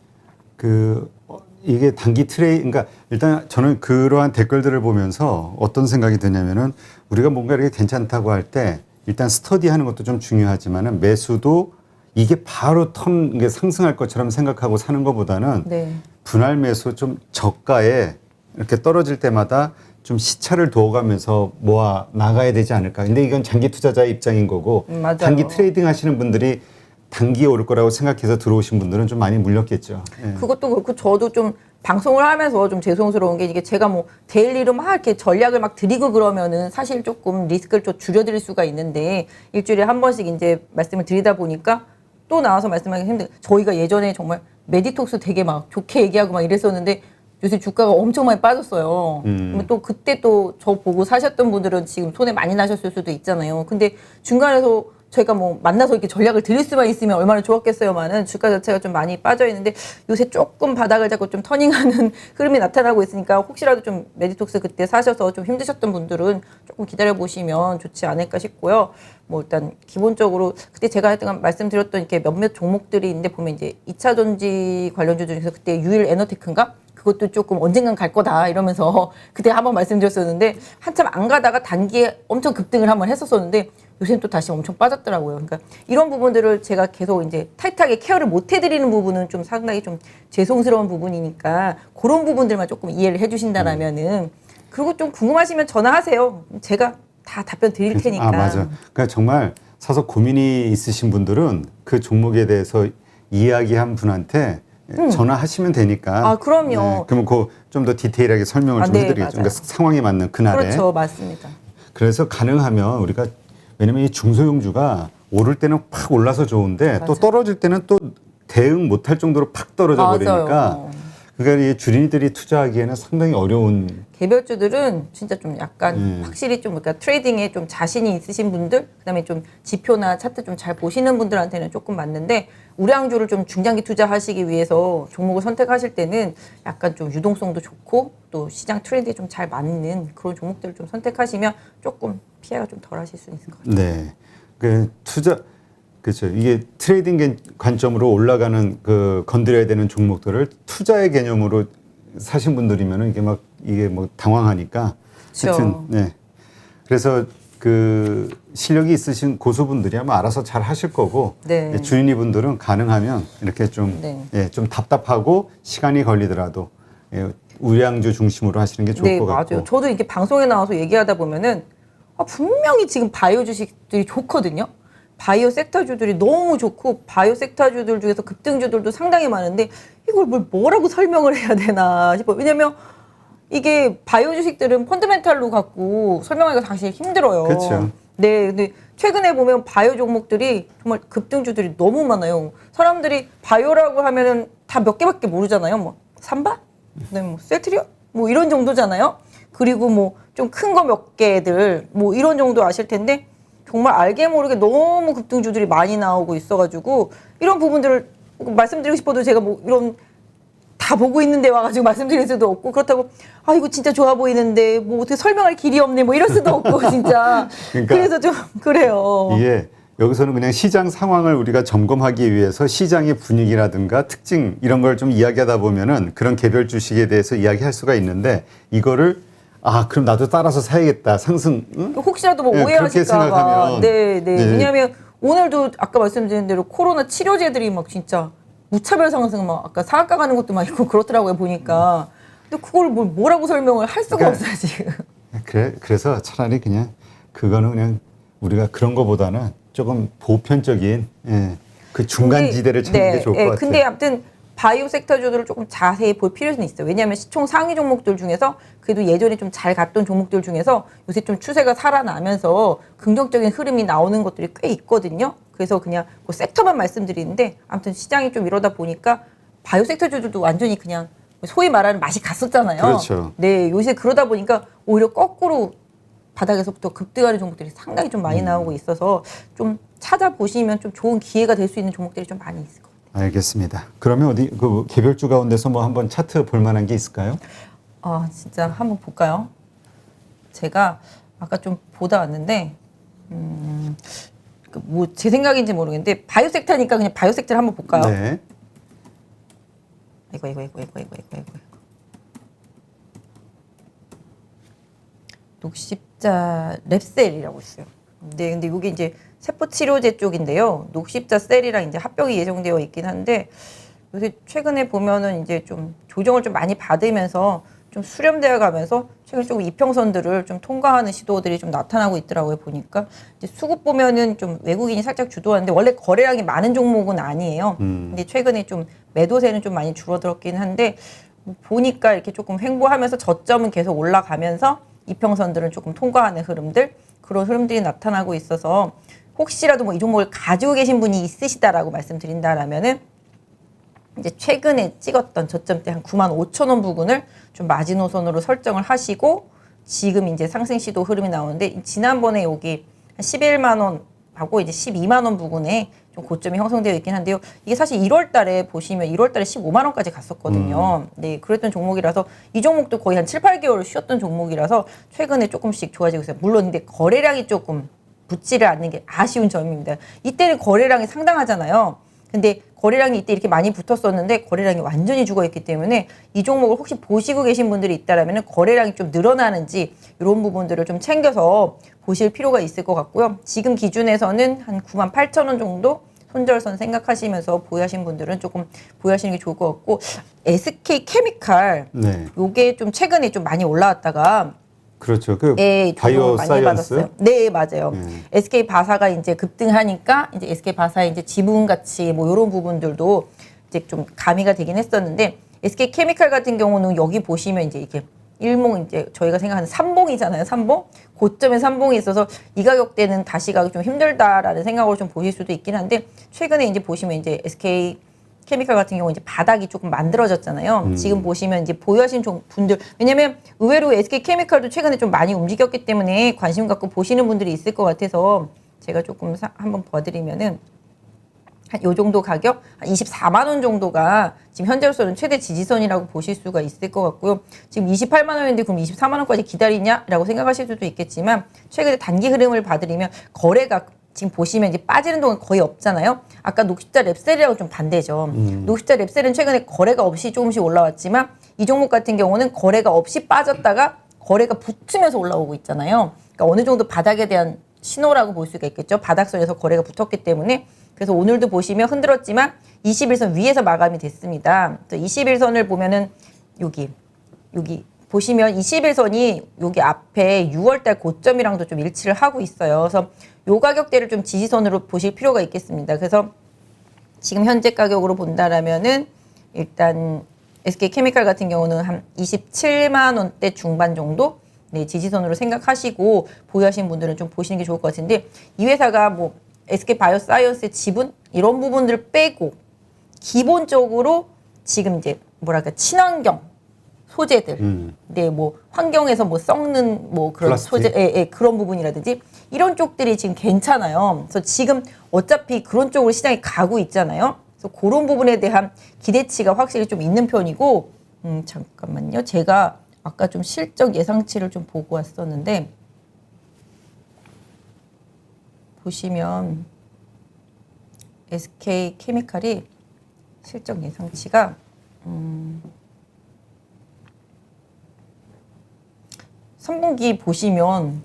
이게 단기 그러니까 일단 저는 그러한 댓글들을 보면서 어떤 생각이 드냐면은 우리가 뭔가 이렇게 괜찮다고 할 때 일단 스터디하는 것도 좀 중요하지만은 매수도 이게 바로 이게 상승할 것처럼 생각하고 사는 것보다는 네. 분할 매수 좀 저가에 이렇게 떨어질 때마다 좀 시차를 두어가면서 모아 나가야 되지 않을까. 근데 이건 장기 투자자의 입장인 거고 맞아요. 단기 트레이딩 하시는 분들이 단기에 오를 거라고 생각해서 들어오신 분들은 좀 많이 물렸겠죠. 예. 그것도 그렇고 저도 좀 방송을 하면서 좀 죄송스러운 게 이게 제가 뭐 데일리로 막 이렇게 전략을 막 드리고 그러면은 사실 조금 리스크를 좀 줄여드릴 수가 있는데 일주일에 한 번씩 이제 말씀을 드리다 보니까 또 나와서 말씀하기 힘든. 저희가 예전에 정말 메디톡스 되게 막 좋게 얘기하고 막 이랬었는데 요새 주가가 엄청 많이 빠졌어요. 그러면 또 그때 또 저 보고 사셨던 분들은 지금 손해 많이 나셨을 수도 있잖아요. 근데 중간에서 저희가 뭐 만나서 이렇게 전략을 드릴 수만 있으면 얼마나 좋았겠어요만은 주가 자체가 좀 많이 빠져 있는데 요새 조금 바닥을 잡고 좀 터닝하는 흐름이 나타나고 있으니까 혹시라도 좀 메디톡스 그때 사셔서 좀 힘드셨던 분들은 조금 기다려 보시면 좋지 않을까 싶고요. 뭐 일단 기본적으로 그때 제가 하여튼 말씀드렸던 이렇게 몇몇 종목들이 있는데 보면 이제 2차 전지 관련주 중에서 그때 유일 에너테크인가? 그것도 조금 언젠간 갈 거다 이러면서 그때 한번 말씀드렸었는데 한참 안 가다가 단기에 엄청 급등을 한번 했었었는데 요새는 또 다시 엄청 빠졌더라고요. 그러니까 이런 부분들을 제가 계속 이제 타이트하게 케어를 못 해드리는 부분은 좀 상당히 좀 죄송스러운 부분이니까 그런 부분들만 조금 이해를 해주신다라면은 그리고 좀 궁금하시면 전화하세요. 제가 다 답변 드릴 테니까. 아, 맞아. 그러니까 정말 사서 고민이 있으신 분들은 그 종목에 대해서 이야기한 분한테 전화하시면 되니까. 아, 그럼요. 네, 그러면 좀 더 디테일하게 설명을 좀 네, 해드리겠죠. 그러니까 상황에 맞는 그날에. 그렇죠, 맞습니다. 그래서 가능하면 우리가 왜냐면 이 중소형주가 오를 때는 팍 올라서 좋은데 또 떨어질 때는 또 대응 못할 정도로 팍 떨어져 버리니까. 맞아요. 그러니까 이 주린이들이 투자하기에는 상당히 어려운. 개별주들은 진짜 좀 약간 확실히 좀 그러니까 트레이딩에 좀 자신이 있으신 분들, 그다음에 좀 지표나 차트 좀 잘 보시는 분들한테는 조금 맞는데 우량주를 좀 중장기 투자하시기 위해서 종목을 선택하실 때는 약간 좀 유동성도 좋고 또 시장 트렌드에 좀 잘 맞는 그런 종목들을 좀 선택하시면 조금 피해가 좀 덜하실 수 있을 것 같아요. 네, 그렇죠. 이게 트레이딩 관점으로 올라가는 건드려야 되는 종목들을 투자의 개념으로 사신 분들이면은 이게 뭐 당황하니까. 그쵸. 하여튼 네. 그래서 실력이 있으신 고수분들이 아마 알아서 잘 하실 거고 네. 주인이 분들은 가능하면 이렇게 좀 답답하고 시간이 걸리더라도 우량주 중심으로 하시는 게 좋을 것 같고. 맞아요. 저도 이렇게 방송에 나와서 얘기하다 보면은 분명히 지금 바이오 주식들이 좋거든요. 바이오 섹터주들이 너무 좋고 바이오 섹터주들 중에서 급등주들도 상당히 많은데 이걸 뭐라고 설명을 해야 되나 싶어요. 왜냐면 이게 바이오 주식들은 펀더멘탈로 갖고 설명하기가 사실 힘들어요. 그렇죠. 네, 근데 최근에 보면 바이오 종목들이 정말 급등주들이 너무 많아요. 사람들이 바이오라고 하면은 다 몇 개밖에 모르잖아요. 뭐 삼바, 그다음에 뭐 셀트리온, 뭐 이런 정도잖아요. 그리고 뭐 좀 큰 거 몇 개들 뭐 이런 정도 아실 텐데 정말 알게 모르게 너무 급등주들이 많이 나오고 있어가지고 이런 부분들을 말씀드리고 싶어도 제가 뭐 이런 다 보고 있는데 와가지고 말씀드릴 수도 없고 그렇다고 아 이거 진짜 좋아 보이는데 뭐 어떻게 설명할 길이 없네 뭐 이럴 수도 없고 진짜 그러니까 그래서 좀 그래요. 이게 여기서는 그냥 시장 상황을 우리가 점검하기 위해서 시장의 분위기라든가 특징 이런 걸 좀 이야기하다 보면은 그런 개별 주식에 대해서 이야기할 수가 있는데 이거를 아 그럼 나도 따라서 사야겠다 상승 응? 혹시라도 뭐 네, 그렇게 오해하실까봐. 생각하면 네. 네. 왜냐하면 오늘도 아까 말씀드린 대로 코로나 치료제들이 막 진짜 무차별 상승 막 아까 상한가 가는 것도 막 있고 그렇더라고요 보니까. 근데 그걸 뭐라고 설명을 할 수가 그러니까 없어요 지금. 그래서 차라리 그냥 그거는 그냥 우리가 그런 거보다는 조금 보편적인 그 중간 지대를 찾는 게 좋을 것 같아요. 근데 아무튼 바이오 섹터주들을 조금 자세히 볼 필요는 있어요. 왜냐하면 시총 상위 종목들 중에서 그래도 예전에 좀 잘 갔던 종목들 중에서 요새 좀 추세가 살아나면서 긍정적인 흐름이 나오는 것들이 꽤 있거든요. 그래서 그냥 그 섹터만 말씀드리는데 아무튼 시장이 좀 이러다 보니까 바이오 섹터주들도 완전히 그냥 소위 말하는 맛이 갔었잖아요. 그렇죠. 네, 요새 그러다 보니까 오히려 거꾸로 바닥에서부터 급등하는 종목들이 상당히 좀 많이 나오고 있어서 좀 찾아보시면 좀 좋은 기회가 될 수 있는 종목들이 좀 많이 있을 것 같아요. 알겠습니다. 그러면 어디 그 개별주 가운데서 뭐 한번 차트 볼 만한 게 있을까요? 진짜 한번 볼까요? 제가 아까 좀 보다 왔는데 뭐 제 생각인지 모르겠는데 바이오 섹터니까 그냥 바이오 섹터를 한번 볼까요? 네. 이거. 녹십자 랩셀이라고 있어요. 네, 근데 이게 이제 세포 치료제 쪽인데요. 녹십자 셀이랑 이제 합병이 예정되어 있긴 한데 요새 최근에 보면은 이제 좀 조정을 좀 많이 받으면서 좀 수렴되어 가면서 최근 조금 이평선들을 좀 통과하는 시도들이 좀 나타나고 있더라고요. 보니까 이제 수급 보면은 좀 외국인이 살짝 주도하는데 원래 거래량이 많은 종목은 아니에요. 근데 최근에 좀 매도세는 좀 많이 줄어들었긴 한데 뭐 보니까 이렇게 조금 횡보하면서 저점은 계속 올라가면서 이평선들은 조금 통과하는 흐름들 그런 흐름들이 나타나고 있어서 혹시라도 뭐 이 종목을 가지고 계신 분이 있으시다라고 말씀드린다라면은 이제 최근에 찍었던 저점대 한 95,000원 부근을 좀 마지노선으로 설정을 하시고 지금 이제 상승 시도 흐름이 나오는데 지난번에 여기 한 11만 원하고 이제 12만 원 부근에 좀 고점이 형성되어 있긴 한데요. 이게 사실 1월 달에 보시면 1월 달에 15만 원까지 갔었거든요. 네, 그랬던 종목이라서 이 종목도 거의 한 7, 8개월 쉬었던 종목이라서 최근에 조금씩 좋아지고 있어요. 물론 근데 거래량이 조금 붙지를 않는 게 아쉬운 점입니다. 이때는 거래량이 상당하잖아요. 근데 거래량이 이때 이렇게 많이 붙었었는데 거래량이 완전히 죽어있기 때문에 이 종목을 혹시 보시고 계신 분들이 있다라면 거래량이 좀 늘어나는지 이런 부분들을 좀 챙겨서 보실 필요가 있을 것 같고요. 지금 기준에서는 한 98,000원 정도 손절선 생각하시면서 보유하신 분들은 조금 보유하시는 게 좋을 것 같고 SK 케미칼 네. 요게 좀 최근에 좀 많이 올라왔다가 그렇죠. 그 네, 바이오 많이 사이언스. 받았어요. 네, 맞아요. SK 바사가 이제 급등하니까 이제 SK 바사의 이제 지분 가치 뭐 이런 부분들도 이제 좀 가미가 되긴 했었는데 SK 케미칼 같은 경우는 여기 보시면 이제 이게 일봉 이제 저희가 생각하는 삼봉이잖아요. 삼봉. 고점에 삼봉이 있어서 이 가격대는 다시 가기 좀 힘들다라는 생각으로 좀 보실 수도 있긴 한데 최근에 이제 보시면 이제 SK 케미칼 같은 경우 이제 바닥이 조금 만들어졌잖아요. 지금 보시면 이제 보유하신 분들 왜냐면 의외로 SK 케미칼도 최근에 좀 많이 움직였기 때문에 관심 갖고 보시는 분들이 있을 것 같아서 제가 조금 한번 봐드리면은 한 요 정도 가격 한 24만 원 정도가 지금 현재로서는 최대 지지선이라고 보실 수가 있을 것 같고요. 지금 28만 원인데 그럼 24만 원까지 기다리냐라고 생각하실 수도 있겠지만 최근에 단기 흐름을 봐드리면 거래가 지금 보시면 이제 빠지는 동안 거의 없잖아요. 아까 녹십자 랩셀이라고 좀 반대죠. 녹십자 랩셀은 최근에 거래가 없이 조금씩 올라왔지만 이 종목 같은 경우는 거래가 없이 빠졌다가 거래가 붙으면서 올라오고 있잖아요. 그러니까 어느 정도 바닥에 대한 신호라고 볼 수가 있겠죠. 바닥선에서 거래가 붙었기 때문에 그래서 오늘도 보시면 흔들었지만 21선 위에서 마감이 됐습니다. 21선을 보면은 여기 보시면 21선이 여기 앞에 6월달 고점이랑도 좀 일치를 하고 있어요. 그래서 요 가격대를 좀 지지선으로 보실 필요가 있겠습니다. 그래서 지금 현재 가격으로 본다라면은 일단 SK케미칼 같은 경우는 한 27만 원대 중반 정도 네, 지지선으로 생각하시고 보유하시는 분들은 좀 보시는 게 좋을 것 같은데 이 회사가 뭐 SK바이오사이언스의 지분 이런 부분들을 빼고 기본적으로 지금 이제 뭐랄까 친환경 소재들, 네, 뭐 환경에서 뭐 썩는 뭐 그런 플라스틱. 소재, 그런 부분이라든지 이런 쪽들이 지금 괜찮아요. 그래서 지금 어차피 그런 쪽으로 시장이 가고 있잖아요. 그래서 그런 부분에 대한 기대치가 확실히 좀 있는 편이고, 잠깐만요. 제가 아까 좀 실적 예상치를 좀 보고 왔었는데 보시면 SK케미칼이 실적 예상치가 3분기 보시면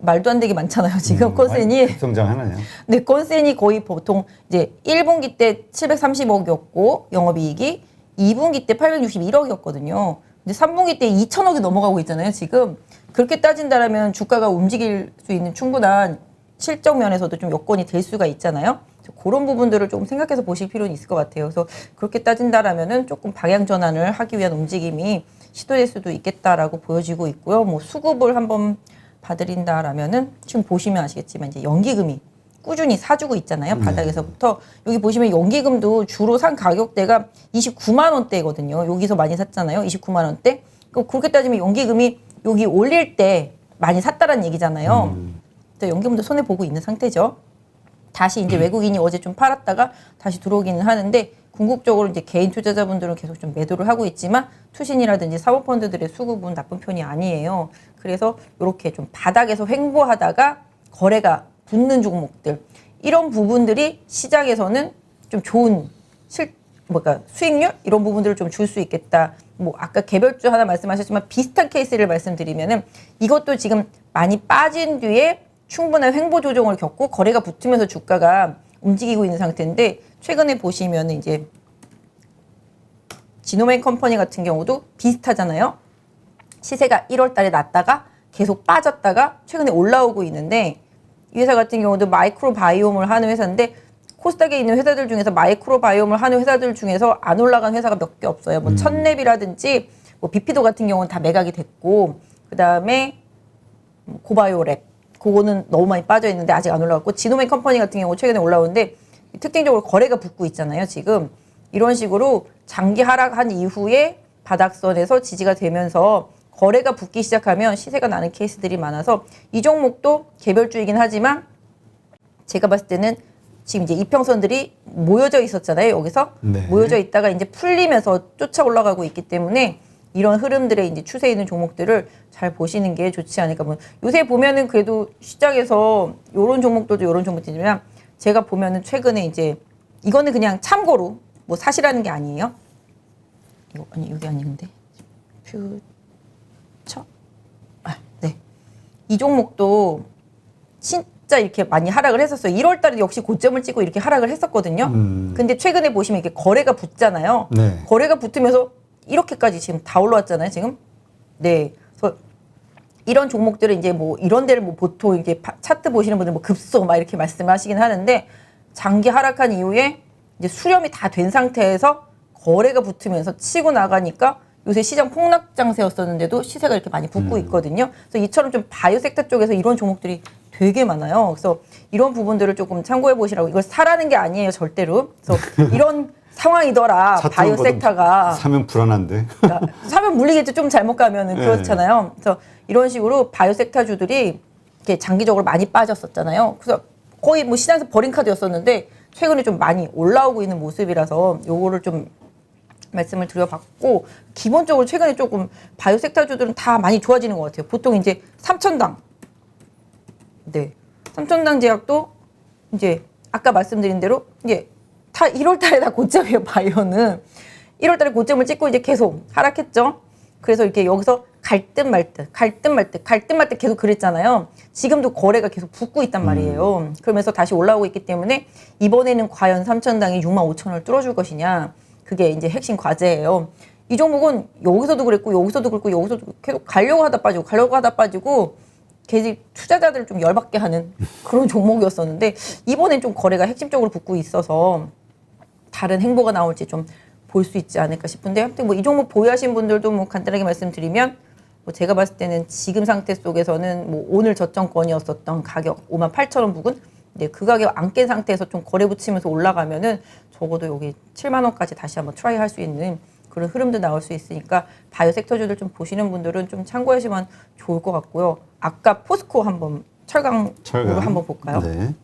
말도 안 되게 많잖아요. 지금 건센이 성장하나요? 네, 건센이 거의 보통 이제 1분기 때 730억이었고 영업이익이 2분기 때 861억이었거든요. 근데 3분기 때 2천억이 넘어가고 있잖아요. 지금 그렇게 따진다라면 주가가 움직일 수 있는 충분한 실적 면에서도 좀 여건이 될 수가 있잖아요. 그런 부분들을 조금 생각해서 보실 필요는 있을 것 같아요. 그래서 그렇게 따진다라면은 조금 방향 전환을 하기 위한 움직임이 시도될 수도 있겠다라고 보여지고 있고요. 뭐 수급을 한번 봐드린다라면은 지금 보시면 아시겠지만 이제 연기금이 꾸준히 사주고 있잖아요. 바닥에서부터 여기 보시면 연기금도 주로 산 가격대가 29만 원대거든요. 여기서 많이 샀잖아요. 29만 원대. 그럼 그렇게 따지면 연기금이 여기 올릴 때 많이 샀다라는 얘기잖아요. 그래서 연기금도 손해 보고 있는 상태죠. 다시 이제 외국인이 어제 좀 팔았다가 다시 들어오기는 하는데 궁극적으로 이제 개인 투자자분들은 계속 좀 매도를 하고 있지만 투신이라든지 사모펀드들의 수급은 나쁜 편이 아니에요. 그래서 이렇게 좀 바닥에서 횡보하다가 거래가 붙는 종목들 이런 부분들이 시장에서는 좀 좋은 수익률 이런 부분들을 좀 줄 수 있겠다. 뭐 아까 개별주 하나 말씀하셨지만 비슷한 케이스를 말씀드리면은 이것도 지금 많이 빠진 뒤에 충분한 횡보 조정을 겪고 거래가 붙으면서 주가가 움직이고 있는 상태인데 최근에 보시면 이제 지노맨 컴퍼니 같은 경우도 비슷하잖아요. 시세가 1월 달에 났다가 계속 빠졌다가 최근에 올라오고 있는데 이 회사 같은 경우도 마이크로바이옴을 하는 회사인데 코스닥에 있는 회사들 중에서 마이크로바이옴을 하는 회사들 중에서 안 올라간 회사가 몇 개 없어요. 뭐 첫랩이라든지 뭐 비피도 같은 경우는 다 매각이 됐고 그다음에 고바이오랩 그거는 너무 많이 빠져 있는데 아직 안 올라갔고 지노맨 컴퍼니 같은 경우 최근에 올라오는데 특징적으로 거래가 붙고 있잖아요. 지금 이런 식으로 장기 하락한 이후에 바닥선에서 지지가 되면서 거래가 붙기 시작하면 시세가 나는 케이스들이 많아서 이 종목도 개별주이긴 하지만 제가 봤을 때는 지금 이제 이평선들이 모여져 있었잖아요. 여기서 네. 모여져 있다가 이제 풀리면서 쫓아 올라가고 있기 때문에 이런 흐름들의 이제 추세에 있는 종목들을 잘 보시는 게 좋지 않을까. 뭐 요새 보면은 그래도 시장에서 요런 종목들도 요런 종목들이지만 제가 보면은 최근에 이제 이거는 그냥 참고로 뭐 사실하는 게 아니에요. 이거 아니 여기 아닌데 퓨처 네. 이 종목도 진짜 이렇게 많이 하락을 했었어요. 1월 달에 역시 고점을 찍고 이렇게 하락을 했었거든요. 근데 최근에 보시면 이렇게 거래가 붙잖아요. 네. 거래가 붙으면서 이렇게까지 지금 다 올라왔잖아요, 지금. 네. 그래서 이런 종목들은 이제 뭐 이런 데를 뭐 보통 이렇게 차트 보시는 분들 뭐 급소 막 이렇게 말씀하시긴 하는데 장기 하락한 이후에 이제 수렴이 다 된 상태에서 거래가 붙으면서 치고 나가니까 요새 시장 폭락 장세였었는데도 시세가 이렇게 많이 붙고 있거든요. 그래서 이처럼 좀 바이오 섹터 쪽에서 이런 종목들이 되게 많아요. 그래서 이런 부분들을 조금 참고해 보시라고. 이걸 사라는 게 아니에요, 절대로. 그래서 이런 상황이더라. 바이오 섹터가. 사면 불안한데. 그러니까 사면 물리겠죠. 좀 잘못 가면은 그렇잖아요. 그래서 이런 식으로 바이오 섹터 주들이 이렇게 장기적으로 많이 빠졌었잖아요. 그래서 거의 뭐 시장에서 버린 카드였었는데 최근에 좀 많이 올라오고 있는 모습이라서 요거를 좀 말씀을 드려봤고 기본적으로 최근에 조금 바이오 섹터 주들은 다 많이 좋아지는 것 같아요. 보통 이제 3천당. 네. 3천당 제약도 이제 아까 말씀드린 대로 이제 다 1월 달에 다 고점이에요, 바이오는. 1월 달에 고점을 찍고 이제 계속 하락했죠. 그래서 이렇게 여기서 갈 듯 말 듯 계속 그랬잖아요. 지금도 거래가 계속 붙고 있단 말이에요. 그러면서 다시 올라오고 있기 때문에 이번에는 과연 3천당이 6만 5천 원을 뚫어줄 것이냐. 그게 이제 핵심 과제예요. 이 종목은 여기서도 그랬고 여기서도 그랬고 여기서도 계속 가려고 하다 빠지고 계속 투자자들을 좀 열받게 하는 그런 종목이었었는데 이번엔 좀 거래가 핵심적으로 붙고 있어서 다른 행보가 나올지 좀 볼 수 있지 않을까 싶은데 아무튼 뭐 이 종목 보유하신 분들도 뭐 간단하게 말씀드리면 뭐 제가 봤을 때는 지금 상태 속에서는 뭐 오늘 저점권이었었던 가격 58,000원 부근 근데 그 가격 안 깬 상태에서 좀 거래 붙이면서 올라가면은 적어도 여기 7만 원까지 다시 한번 트라이 할 수 있는 그런 흐름도 나올 수 있으니까 바이오 섹터주들 좀 보시는 분들은 좀 참고하시면 좋을 것 같고요. 아까 포스코 한번 철강으로 한번 볼까요? 네.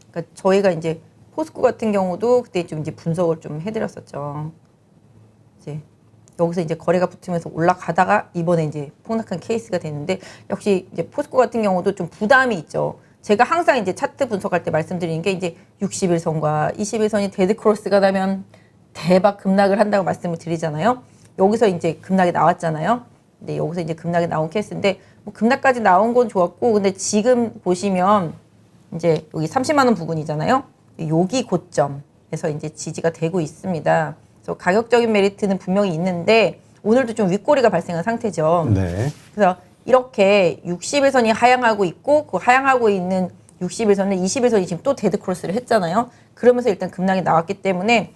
그러니까 저희가 이제 포스코 같은 경우도 그때 좀 이제 분석을 좀 해드렸었죠. 이제 여기서 이제 거래가 붙으면서 올라가다가 이번에 이제 폭락한 케이스가 됐는데 역시 이제 포스코 같은 경우도 좀 부담이 있죠. 제가 항상 이제 차트 분석할 때 말씀드리는 게 이제 60일선과 21선이 데드 크로스가 나면 대박 급락을 한다고 말씀을 드리잖아요. 여기서 이제 급락이 나왔잖아요. 근데 여기서 이제 급락이 나온 케이스인데 뭐 급락까지 나온 건 좋았고 근데 지금 보시면 이제 여기 30만 원 부근이잖아요. 여기 고점에서 이제 지지가 되고 있습니다. 그래서 가격적인 메리트는 분명히 있는데 오늘도 좀 윗꼬리가 발생한 상태죠. 네. 그래서 이렇게 60일선이 하향하고 있고 그 하향하고 있는 60일선에 21선이 지금 또 데드 크로스를 했잖아요. 그러면서 일단 급락이 나왔기 때문에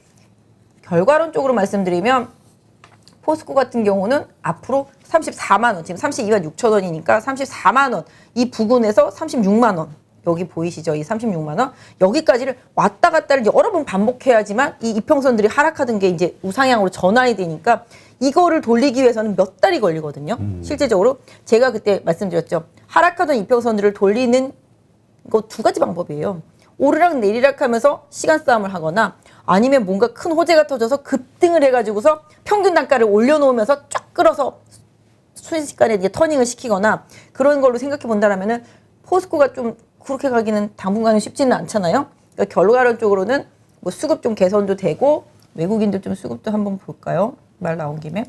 결과론적으로 말씀드리면 포스코 같은 경우는 앞으로 34만 원, 지금 32만 6천 원이니까 34만 원, 이 부근에서 36만 원, 여기 보이시죠? 이 36만 원, 여기까지를 왔다 갔다를 여러 번 반복해야지만 이 이평선들이 하락하던 게 이제 우상향으로 전환이 되니까 이거를 돌리기 위해서는 몇 달이 걸리거든요. 실제적으로 제가 그때 말씀드렸죠. 하락하던 이평선들을 돌리는 거 두 가지 방법이에요. 오르락 내리락 하면서 시간 싸움을 하거나 아니면 뭔가 큰 호재가 터져서 급등을 해가지고서 평균 단가를 올려놓으면서 쫙 끌어서 순식간에 이제 터닝을 시키거나 그런 걸로 생각해 본다라면은 포스코가 좀 그렇게 가기는 당분간은 쉽지는 않잖아요. 그러니까 결과론적으로는 뭐 수급 좀 개선도 되고 외국인들 좀 수급도 한번 볼까요? 말 나온 김에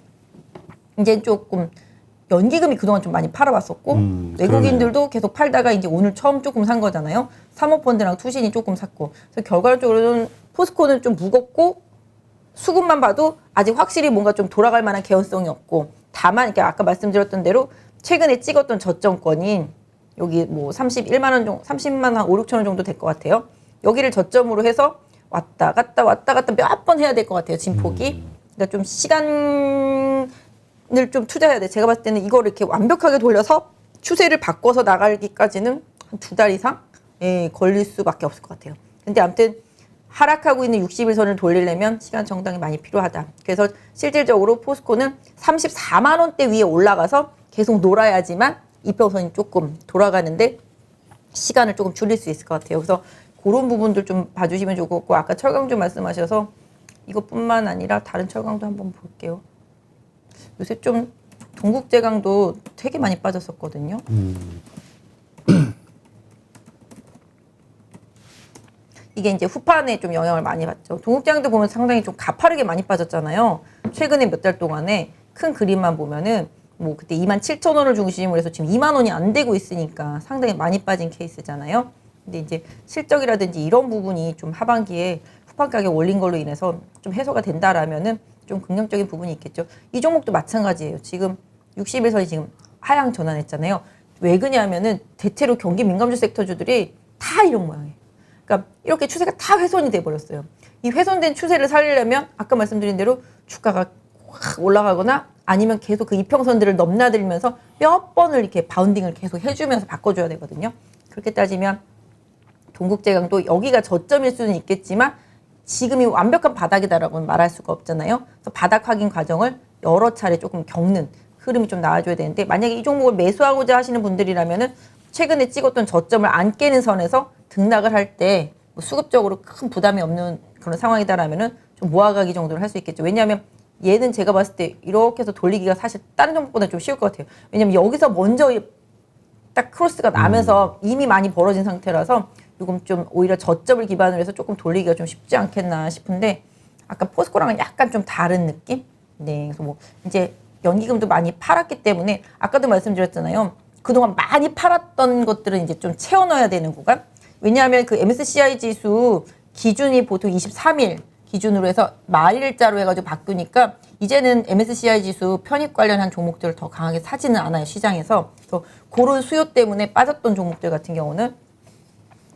이제 조금 연기금이 그동안 좀 많이 팔아왔었고 외국인들도 그러네요. 계속 팔다가 이제 오늘 처음 조금 산 거잖아요. 사모펀드랑 투신이 조금 샀고 그래서 결과적으로는 포스코는 좀 무겁고 수급만 봐도 아직 확실히 뭔가 좀 돌아갈 만한 개연성이 없고 다만 이렇게 아까 말씀드렸던 대로 최근에 찍었던 저점권인 여기 뭐 31만 원 정도, 30만 한 5, 6천 원 정도 될 것 같아요. 여기를 저점으로 해서 왔다 갔다 몇 번 해야 될 것 같아요. 진폭이. 그러니까 좀 시간을 좀 투자해야 돼. 제가 봤을 때는 이거를 이렇게 완벽하게 돌려서 추세를 바꿔서 나가기까지는 한 2달 이상 걸릴 수밖에 없을 것 같아요. 근데 아무튼 하락하고 있는 60일선을 돌리려면 시간 정당이 많이 필요하다. 그래서 실질적으로 포스코는 34만 원대 위에 올라가서 계속 놀아야지만 이평선이 조금 돌아가는데 시간을 조금 줄일 수 있을 것 같아요. 그래서 그런 부분들 좀 봐주시면 좋을 것 같고 아까 철강주 말씀하셔서 이것뿐만 아니라 다른 철강도 한번 볼게요. 요새 좀 동국제강도 되게 많이 빠졌었거든요. 이게 이제 후판에 좀 영향을 많이 받죠. 동국제강도 보면 상당히 좀 가파르게 많이 빠졌잖아요. 최근에 몇 달 동안에 큰 그림만 보면은 뭐 그때 27,000원을 중심으로 해서 지금 2만 원이 안 되고 있으니까 상당히 많이 빠진 케이스잖아요. 근데 이제 실적이라든지 이런 부분이 좀 하반기에 후판 가격 올린 걸로 인해서 좀 해소가 된다라면은 좀 긍정적인 부분이 있겠죠. 이 종목도 마찬가지예요. 지금 60일선이 지금 하향 전환했잖아요. 왜 그러냐면은 대체로 경기 민감주 섹터주들이 다 이런 모양이에요. 그러니까 이렇게 추세가 다 훼손이 돼버렸어요. 이 훼손된 추세를 살리려면 아까 말씀드린 대로 주가가 확 올라가거나 아니면 계속 그 이평선들을 넘나들면서 몇 번을 이렇게 바운딩을 계속 해주면서 바꿔줘야 되거든요. 그렇게 따지면 동국제강도 여기가 저점일 수는 있겠지만 지금이 완벽한 바닥이다라고는 말할 수가 없잖아요. 그래서 바닥 확인 과정을 여러 차례 조금 겪는 흐름이 좀 나와줘야 되는데 만약에 이 종목을 매수하고자 하시는 분들이라면은 최근에 찍었던 저점을 안 깨는 선에서 등락을 할 때 뭐 수급적으로 큰 부담이 없는 그런 상황이다라면은 좀 모아가기 정도를 할 수 있겠죠. 왜냐하면 얘는 제가 봤을 때 이렇게 해서 돌리기가 사실 다른 종목보다 좀 쉬울 것 같아요. 왜냐면 여기서 먼저 딱 크로스가 나면서 이미 많이 벌어진 상태라서 이건 좀 오히려 저점을 기반으로 해서 조금 돌리기가 좀 쉽지 않겠나 싶은데 아까 포스코랑은 약간 좀 다른 느낌? 네, 그래서 뭐 이제 연기금도 많이 팔았기 때문에 아까도 말씀드렸잖아요. 그동안 많이 팔았던 것들은 이제 좀 채워 넣어야 되는 구간. 왜냐하면 그 MSCI 지수 기준이 보통 23일 기준으로 해서 말일자로 해가지고 바꾸니까 이제는 MSCI 지수 편입 관련한 종목들을 더 강하게 사지는 않아요, 시장에서. 그래서 그런 수요 때문에 빠졌던 종목들 같은 경우는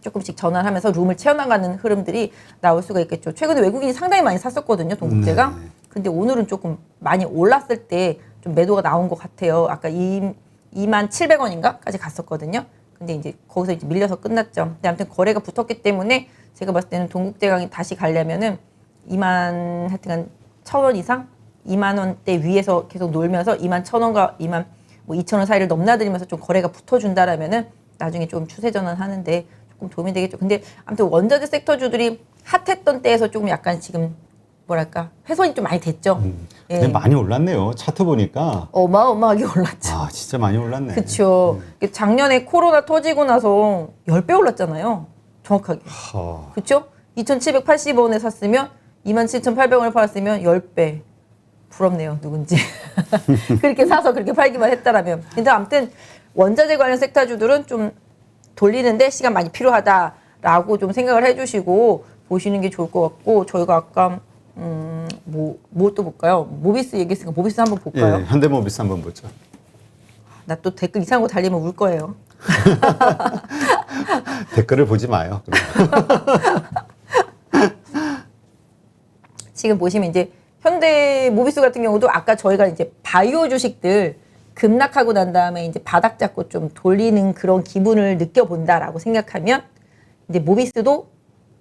조금씩 전환하면서 룸을 채워나가는 흐름들이 나올 수가 있겠죠. 최근에 외국인이 상당히 많이 샀었거든요, 동국제가. 근데 오늘은 조금 많이 올랐을 때 좀 매도가 나온 것 같아요. 아까 27,000원인가까지 갔었거든요. 근데 이제 거기서 이제 밀려서 끝났죠. 근데 아무튼 거래가 붙었기 때문에 제가 봤을 때는 동국제강이 다시 가려면은 2만 하여튼간 1,000원 이상 2만 원대 위에서 계속 놀면서 21,000원과 22,000원 사이를 넘나들면서 좀 거래가 붙어준다라면은 나중에 좀 추세 전환하는데 조금 도움이 되겠죠. 근데 아무튼 원자재 섹터주들이 핫했던 때에서 조금 약간 지금 뭐랄까 훼손이 좀 많이 됐죠. 근데 많이 올랐네요. 차트 보니까 어마어마하게 올랐죠. 아 진짜 많이 올랐네. 그렇죠. 작년에 코로나 터지고 나서 10배 올랐잖아요. 정확하게. 그렇죠? 2,780원에 샀으면 27,800원에 팔았으면 10배. 부럽네요. 누군지. 그렇게 사서 그렇게 팔기만 했다라면. 근데 아무튼 원자재 관련 섹터주들은 좀 돌리는데 시간 많이 필요하다라고 좀 생각을 해주시고 보시는 게 좋을 것 같고 저희가 아까 뭐 또 볼까요? 모비스 얘기했으니까 모비스 한번 볼까요? 예, 현대모비스 한번 보죠. 나 또 댓글 이상한 거 달리면 울 거예요. 댓글을 보지 마요. 지금 보시면 이제 현대모비스 같은 경우도 아까 저희가 이제 바이오 주식들 급락하고 난 다음에 이제 바닥 잡고 좀 돌리는 그런 기분을 느껴본다라고 생각하면 이제 모비스도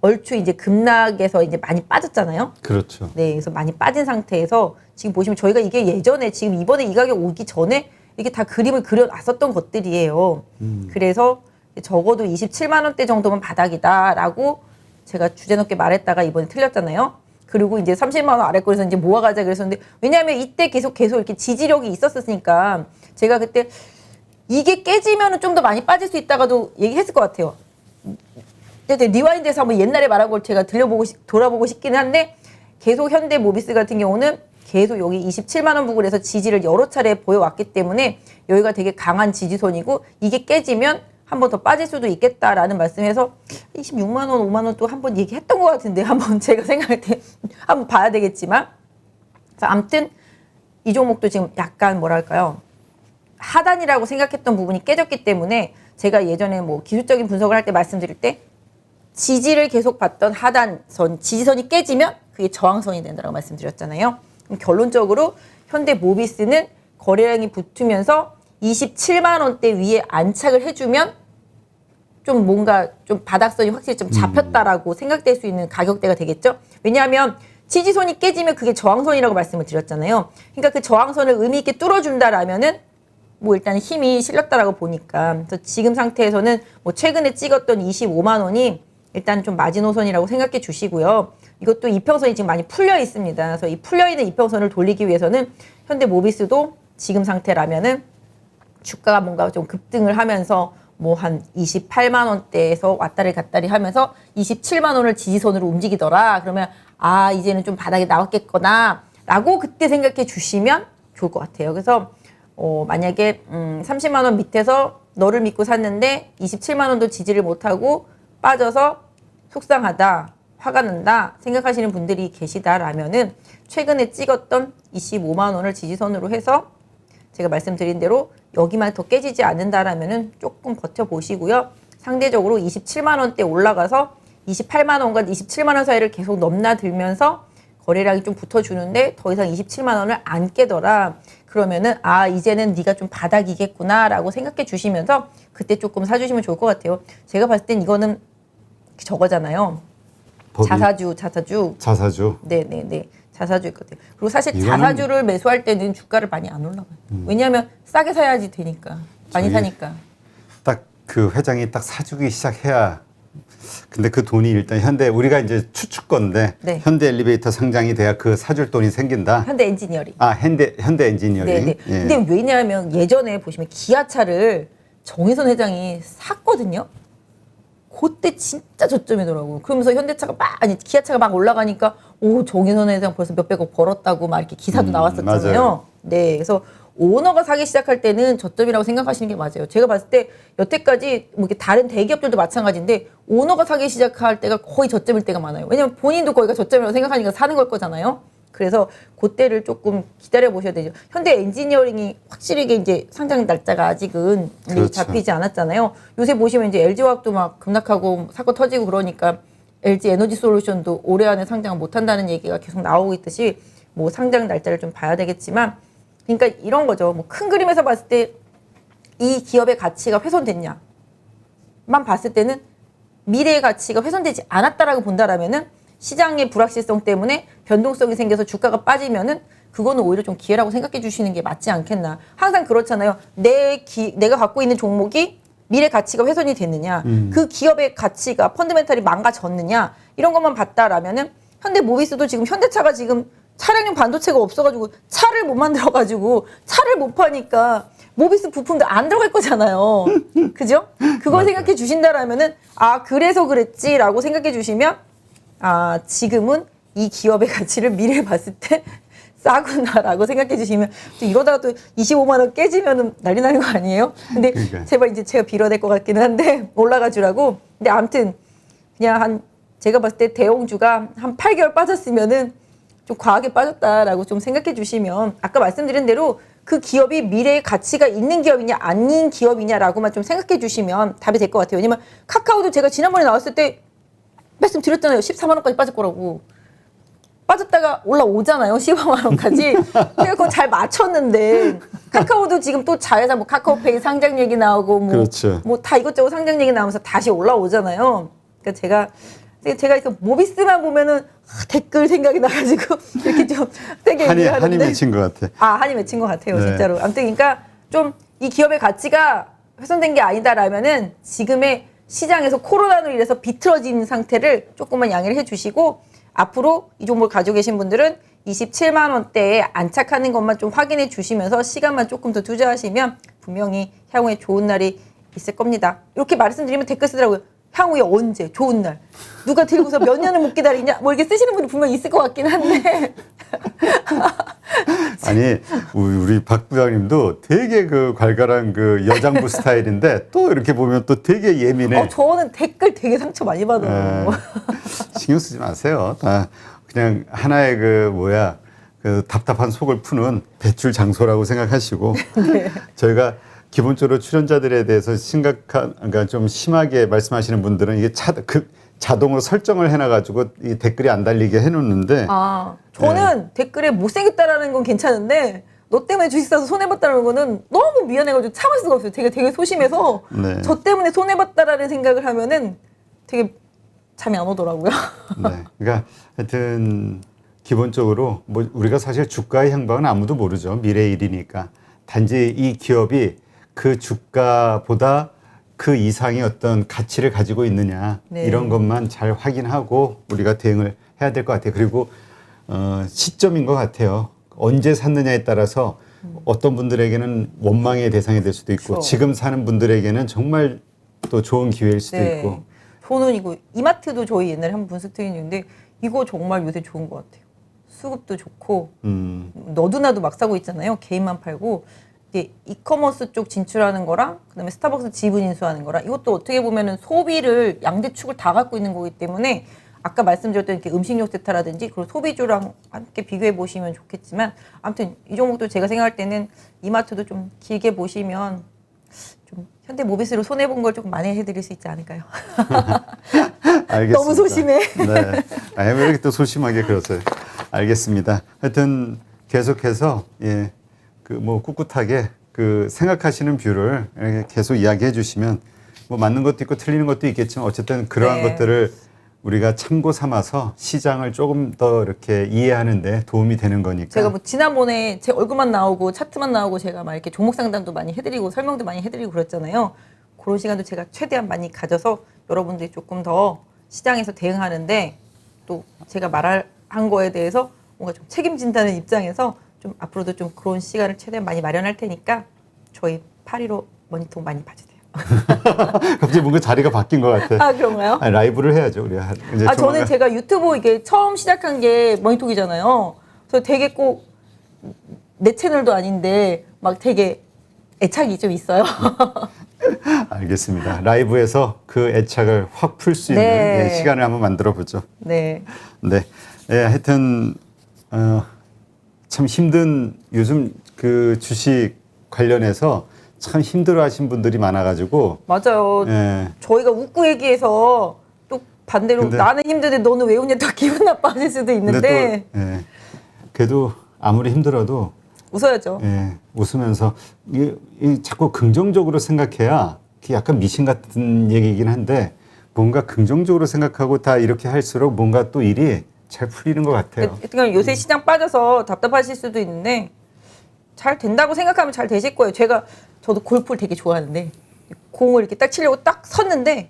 얼추 이제 급락에서 이제 많이 빠졌잖아요. 그렇죠. 네, 그래서 많이 빠진 상태에서 지금 보시면 저희가 이게 예전에 지금 이번에 이 가격 오기 전에 이게 다 그림을 그려놨었던 것들이에요. 그래서 적어도 27만 원대 정도면 바닥이다라고 제가 주제 높게 말했다가 이번에 틀렸잖아요. 그리고 이제 30만 원 아래권에서 이제 모아가자 그랬었는데 왜냐하면 이때 계속 이렇게 지지력이 있었으니까 제가 그때 이게 깨지면은 좀 더 많이 빠질 수 있다가도 얘기했을 것 같아요. 리와인드에서 한번 옛날에 말한 걸 제가 돌아보고 싶긴 한데 계속 현대모비스 같은 경우는 계속 여기 27만 원 부근에서 지지를 여러 차례 보여왔기 때문에 여기가 되게 강한 지지선이고 이게 깨지면 한 번 더 빠질 수도 있겠다라는 말씀에서 26만 원, 5만 원 또 한번 얘기했던 것 같은데 한번 제가 생각할 때 한번 봐야 되겠지만 아무튼 이 종목도 지금 약간 뭐랄까요 하단이라고 생각했던 부분이 깨졌기 때문에 제가 예전에 뭐 기술적인 분석을 할 때 말씀드릴 때 지지를 계속 봤던 하단선, 지지선이 깨지면 그게 저항선이 된다고 말씀드렸잖아요. 그럼 결론적으로 현대모비스는 거래량이 붙으면서 27만 원대 위에 안착을 해주면 좀 뭔가 좀 바닥선이 확실히 좀 잡혔다라고 생각될 수 있는 가격대가 되겠죠. 왜냐하면 지지선이 깨지면 그게 저항선이라고 말씀을 드렸잖아요. 그러니까 그 저항선을 의미 있게 뚫어준다라면은 뭐 일단 힘이 실렸다라고 보니까 그래서 지금 상태에서는 뭐 최근에 찍었던 25만 원이 일단 좀 마지노선이라고 생각해 주시고요. 이것도 이평선이 지금 많이 풀려 있습니다. 그래서 이 풀려 있는 이평선을 돌리기 위해서는 현대모비스도 지금 상태라면은 주가가 뭔가 좀 급등을 하면서 뭐 한 28만 원대에서 왔다리 갔다리 하면서 27만 원을 지지선으로 움직이더라. 그러면 아 이제는 좀 바닥에 나왔겠거나 라고 그때 생각해 주시면 좋을 것 같아요. 그래서 만약에 30만 원 밑에서 너를 믿고 샀는데 27만 원도 지지를 못하고 빠져서 속상하다, 화가 난다 생각하시는 분들이 계시다라면은 최근에 찍었던 25만 원을 지지선으로 해서 제가 말씀드린 대로 여기만 더 깨지지 않는다라면은 조금 버텨보시고요. 상대적으로 27만 원대 올라가서 28만 원과 27만 원 사이를 계속 넘나들면서 거래량이 좀 붙어주는데 더 이상 27만 원을 안 깨더라. 그러면은 아 이제는 네가 좀 바닥이겠구나라고 생각해 주시면서 그때 조금 사주시면 좋을 것 같아요. 제가 봤을 땐 이거는 저거잖아요. 자사주. 네네네. 자사주일 것 같아요. 그리고 사실 자사주를 매수할 때는 주가를 많이 안 올라가요. 왜냐하면 싸게 사야지 되니까. 많이 사니까. 딱 그 회장이 딱 사주기 시작해야. 근데 그 돈이 일단 우리가 이제 추측 건데 네. 현대 엘리베이터 상장이 돼야 그 사줄 돈이 생긴다. 현대 엔지니어링. 아 현대 엔지니어링. 네네. 예. 근데 왜냐하면 예전에 보시면 기아차를 정의선 회장이 샀거든요. 그때 진짜 저점이더라고요. 그러면서 기아차가 막 올라가니까 오 정의선 회장 벌써 몇백억 벌었다고 막 이렇게 기사도 나왔었잖아요. 맞아요. 네, 그래서 오너가 사기 시작할 때는 저점이라고 생각하시는 게 맞아요. 제가 봤을 때 여태까지 뭐 이렇게 다른 대기업들도 마찬가지인데 오너가 사기 시작할 때가 거의 저점일 때가 많아요. 왜냐면 본인도 거기가 저점이라고 생각하니까 사는 걸 거잖아요. 그래서 그때를 조금 기다려 보셔야 되죠. 현대 엔지니어링이 확실히 이제 상장 날짜가 아직은 그렇죠. 잡히지 않았잖아요. 요새 보시면 이제 LG화학도 막 급락하고 사건 터지고 그러니까 LG 에너지 솔루션도 올해 안에 상장을 못 한다는 얘기가 계속 나오고 있듯이 뭐 상장 날짜를 좀 봐야 되겠지만 그러니까 이런 거죠. 뭐 큰 그림에서 봤을 때 이 기업의 가치가 훼손됐냐만 봤을 때는 미래의 가치가 훼손되지 않았다라고 본다라면은 시장의 불확실성 때문에 변동성이 생겨서 주가가 빠지면은 그거는 오히려 좀 기회라고 생각해 주시는 게 맞지 않겠나. 항상 그렇잖아요. 내가 갖고 있는 종목이 미래 가치가 훼손이 됐느냐, 그 기업의 가치가 펀드멘탈이 망가졌느냐 이런 것만 봤다라면은 현대모비스도 지금 현대차가 지금 차량용 반도체가 없어가지고 차를 못 만들어가지고 차를 못 파니까 모비스 부품도 안 들어갈 거잖아요. 그죠? 그걸 생각해 주신다라면은 아 그래서 그랬지라고 생각해 주시면 아 지금은 이 기업의 가치를 미래에 봤을 때 싸구나라고 생각해 주시면 또 이러다가 또 25만 원 깨지면은 난리 나는 거 아니에요? 근데 그러니까요. 제발 이제 제가 빌어낼 것 같기는 한데 올라가 주라고. 근데 아무튼 그냥 한 제가 봤을 때 대형주가 한 8개월 빠졌으면은 좀 과하게 빠졌다라고 좀 생각해 주시면 아까 말씀드린 대로 그 기업이 미래의 가치가 있는 기업이냐 아닌 기업이냐라고만 좀 생각해 주시면 답이 될 것 같아요. 왜냐면 카카오도 제가 지난번에 나왔을 때 말씀드렸잖아요. 14만 원까지 빠질 거라고. 빠졌다가 올라오잖아요. 15만 원까지. 제가 그거 잘 맞췄는데 카카오도 지금 또 자회사 뭐 카카오페이 상장 얘기 나오고 뭐 그렇죠. 뭐 다 이것저것 상장 얘기 나오면서 다시 올라오잖아요. 그러니까 제가 이렇게 모비스만 보면은 댓글 생각이 나가지고 이렇게 좀 세게 얘기하는데 한이 맺힌 것 같아. 한이 맺힌 것 같아요. 네. 진짜로. 아무튼 그러니까 좀 이 기업의 가치가 훼손된 게 아니다라면은 지금의 시장에서 코로나로 인해서 비틀어진 상태를 조금만 양해를 해주시고 앞으로 이 종목을 가지고 계신 분들은 27만 원대에 안착하는 것만 좀 확인해 주시면서 시간만 조금 더 투자하시면 분명히 향후에 좋은 날이 있을 겁니다. 이렇게 말씀드리면 댓글 쓰더라고요. 향후에 언제 좋은 날 누가 들고서 몇 년을 못 기다리냐 뭐 이렇게 쓰시는 분이 분명 있을 것 같긴 한데 아니 우리 박 부장님도 되게 그 괄괄한 그 여장부 스타일인데 또 이렇게 보면 또 되게 예민해. 저는 댓글 되게 상처 많이 받아요. 신경 쓰지 마세요. 다 그냥 하나의 그 답답한 속을 푸는 배출 장소라고 생각하시고 네. 저희가 기본적으로 출연자들에 대해서 그러니까 좀 심하게 말씀하시는 분들은 이게 자동으로 설정을 해놔가지고 이 댓글이 안 달리게 해놓는데. 저는 댓글에 못생겼다라는 건 괜찮은데 너 때문에 주식 사서 손해봤다는 거는 너무 미안해가지고 참을 수가 없어요. 되게 소심해서 네. 저 때문에 손해봤다라는 생각을 하면은 되게 잠이 안 오더라고요. 네. 그러니까 하여튼 기본적으로 뭐 우리가 사실 주가의 향방은 아무도 모르죠. 미래의 일이니까. 단지 이 기업이 그 주가보다 그 이상의 어떤 가치를 가지고 있느냐 네. 이런 것만 잘 확인하고 우리가 대응을 해야 될 것 같아요. 그리고 시점인 것 같아요. 언제 샀느냐에 따라서 어떤 분들에게는 원망의 대상이 될 수도 있고 그렇죠. 지금 사는 분들에게는 정말 또 좋은 기회일 수도 네. 있고. 저는 이거 이마트도 저희 옛날에 한번 분석 트레이닝인데 이거 정말 요새 좋은 것 같아요. 수급도 좋고 너도나도 막 사고 있잖아요. 개인만 팔고 이제 이커머스 쪽 진출하는 거랑 그다음에 스타벅스 지분 인수하는 거랑 이것도 어떻게 보면은 소비를 양대축을 다 갖고 있는 거기 때문에 아까 말씀드렸던 이렇게 음식료 세타라든지 그리고 소비주랑 함께 비교해 보시면 좋겠지만 아무튼 이 종목도 제가 생각할 때는 이마트도 좀 길게 보시면 좀 현대모비스로 손해 본 걸 조금 많이 해드릴 수 있지 않을까요? 알겠습니다. 너무 소심해. 네. 왜 이렇게 또 소심하게 그러세요? 알겠습니다. 하여튼 계속해서 그 뭐 꿋꿋하게 그 생각하시는 뷰를 이렇게 계속 이야기해 주시면 뭐 맞는 것도 있고 틀리는 것도 있겠지만 어쨌든 그러한 네. 것들을 우리가 참고 삼아서 시장을 조금 더 이렇게 이해하는 데 도움이 되는 거니까. 제가 뭐 지난번에 제 얼굴만 나오고 차트만 나오고 제가 막 이렇게 종목 상담도 많이 해드리고 설명도 많이 해드리고 그랬잖아요. 그런 시간도 제가 최대한 많이 가져서 여러분들이 조금 더 시장에서 대응하는데 또 제가 말한 거에 대해서 뭔가 좀 책임진다는 입장에서 좀 앞으로도 좀 그런 시간을 최대한 많이 마련할 테니까 저희 815 모니터 많이 봐주세요. 갑자기 뭔가 자리가 바뀐 것 같아. 그런가요? 아니, 라이브를 해야죠. 우리가 이제 저는 제가 유튜브 이게 처음 시작한 게 머니톡이잖아요. 그래서 되게 꼭 내 채널도 아닌데 막 되게 애착이 좀 있어요. 알겠습니다. 라이브에서 그 애착을 확 풀 수 있는 네. 예, 시간을 한번 만들어 보죠. 네. 네. 예, 하여튼 참 힘든 요즘 그 주식 관련해서 참 힘들어하신 분들이 많아가지고 맞아요. 예. 저희가 웃고 얘기해서 또 반대로 근데- 나는 힘든데 너는 왜 웃냐 또 기분 나빠질 수도 있는데 근데 또 예, 그래도 아무리 힘들어도 웃어야죠. 예, 웃으면서 자꾸 긍정적으로 생각해야 그게 약간 미신 같은 얘기이긴 한데 뭔가 긍정적으로 생각하고 다 이렇게 할수록 뭔가 또 일이 잘 풀리는 것 같아요. 그러니까 요새 시장 빠져서 답답하실 수도 있는데 잘 된다고 생각하면 잘 되실 거예요. 저도 골프를 되게 좋아하는데 공을 이렇게 딱 치려고 딱 섰는데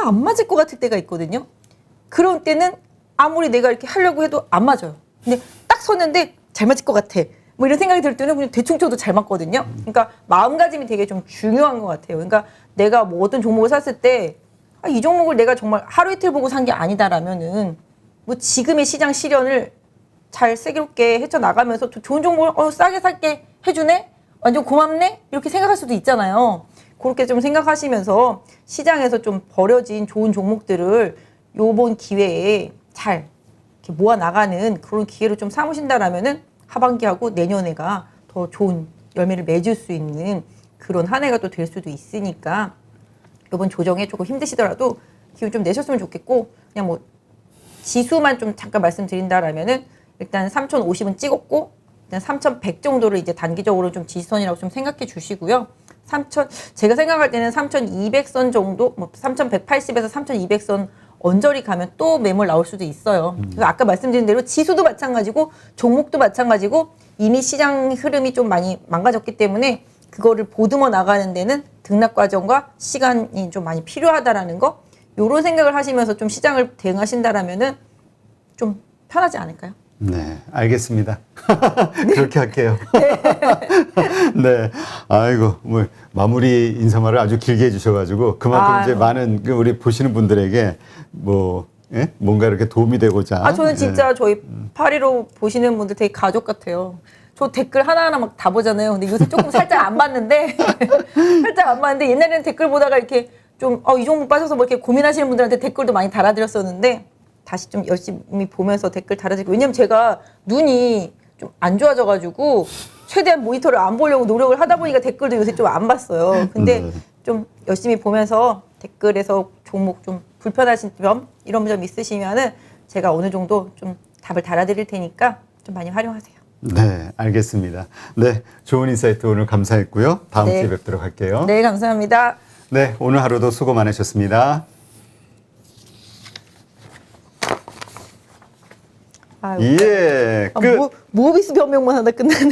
안 맞을 것 같을 때가 있거든요. 그런 때는 아무리 내가 이렇게 하려고 해도 안 맞아요. 근데 딱 섰는데 잘 맞을 것 같아. 뭐 이런 생각이 들 때는 그냥 대충 쳐도 잘 맞거든요. 그러니까 마음가짐이 되게 좀 중요한 것 같아요. 그러니까 내가 뭐 어떤 종목을 샀을 때 이 종목을 내가 정말 하루 이틀 보고 산 게 아니다라면은 뭐 지금의 시장 시련을 잘 슬기롭게 헤쳐나가면서 좋은 종목을 싸게 살게 해주네? 완전 고맙네? 이렇게 생각할 수도 있잖아요. 그렇게 좀 생각하시면서 시장에서 좀 버려진 좋은 종목들을 요번 기회에 잘 이렇게 모아나가는 그런 기회를 좀 삼으신다라면은 하반기하고 내년에가 더 좋은 열매를 맺을 수 있는 그런 한 해가 또 될 수도 있으니까 이번 조정에 조금 힘드시더라도 기운 좀 내셨으면 좋겠고 그냥 뭐 지수만 좀 잠깐 말씀드린다라면은 일단 3,050은 찍었고 일단 3,100 정도를 이제 단기적으로 좀 지지선이라고 좀 생각해 주시고요. 제가 생각할 때는 3,200선 정도, 뭐 3,180에서 3,200선 언저리 가면 또 매물 나올 수도 있어요. 그래서 아까 말씀드린 대로 지수도 마찬가지고 종목도 마찬가지고 이미 시장 흐름이 좀 많이 망가졌기 때문에 그거를 보듬어 나가는 데는 등락 과정과 시간이 좀 많이 필요하다라는 거 요런 생각을 하시면서 좀 시장을 대응하신다라면은 좀 편하지 않을까요? 네, 알겠습니다. 그렇게 할게요. 네. 아이고, 뭐, 마무리 인사말을 아주 길게 해주셔가지고, 그만큼 이제 많은 우리 보시는 분들에게 뭐, 예? 뭔가 이렇게 도움이 되고자. 저는 진짜 예. 저희 파리로 보시는 분들 되게 가족 같아요. 저 댓글 하나하나 막 다 보잖아요. 근데 요새 조금 살짝 안 봤는데, 살짝 안 봤는데, 옛날에는 댓글 보다가 이렇게 좀, 이 종목 빠져서 뭐 이렇게 고민하시는 분들한테 댓글도 많이 달아드렸었는데, 다시 좀 열심히 보면서 댓글 달아드리고, 왜냐면 제가 눈이 좀 안 좋아져가지고, 최대한 모니터를 안 보려고 노력을 하다 보니까 댓글도 요새 좀 안 봤어요. 근데 좀 열심히 보면서 댓글에서 종목 좀 불편하신 점, 이런 점 있으시면은 제가 어느 정도 좀 답을 달아드릴 테니까 좀 많이 활용하세요. 네, 알겠습니다. 네, 좋은 인사이트 오늘 감사했고요. 다음 네. 주에 뵙도록 할게요. 네, 감사합니다. 네, 오늘 하루도 수고 많으셨습니다. 아유, 예, 끝. 모비스 변명만 하다 끝나네.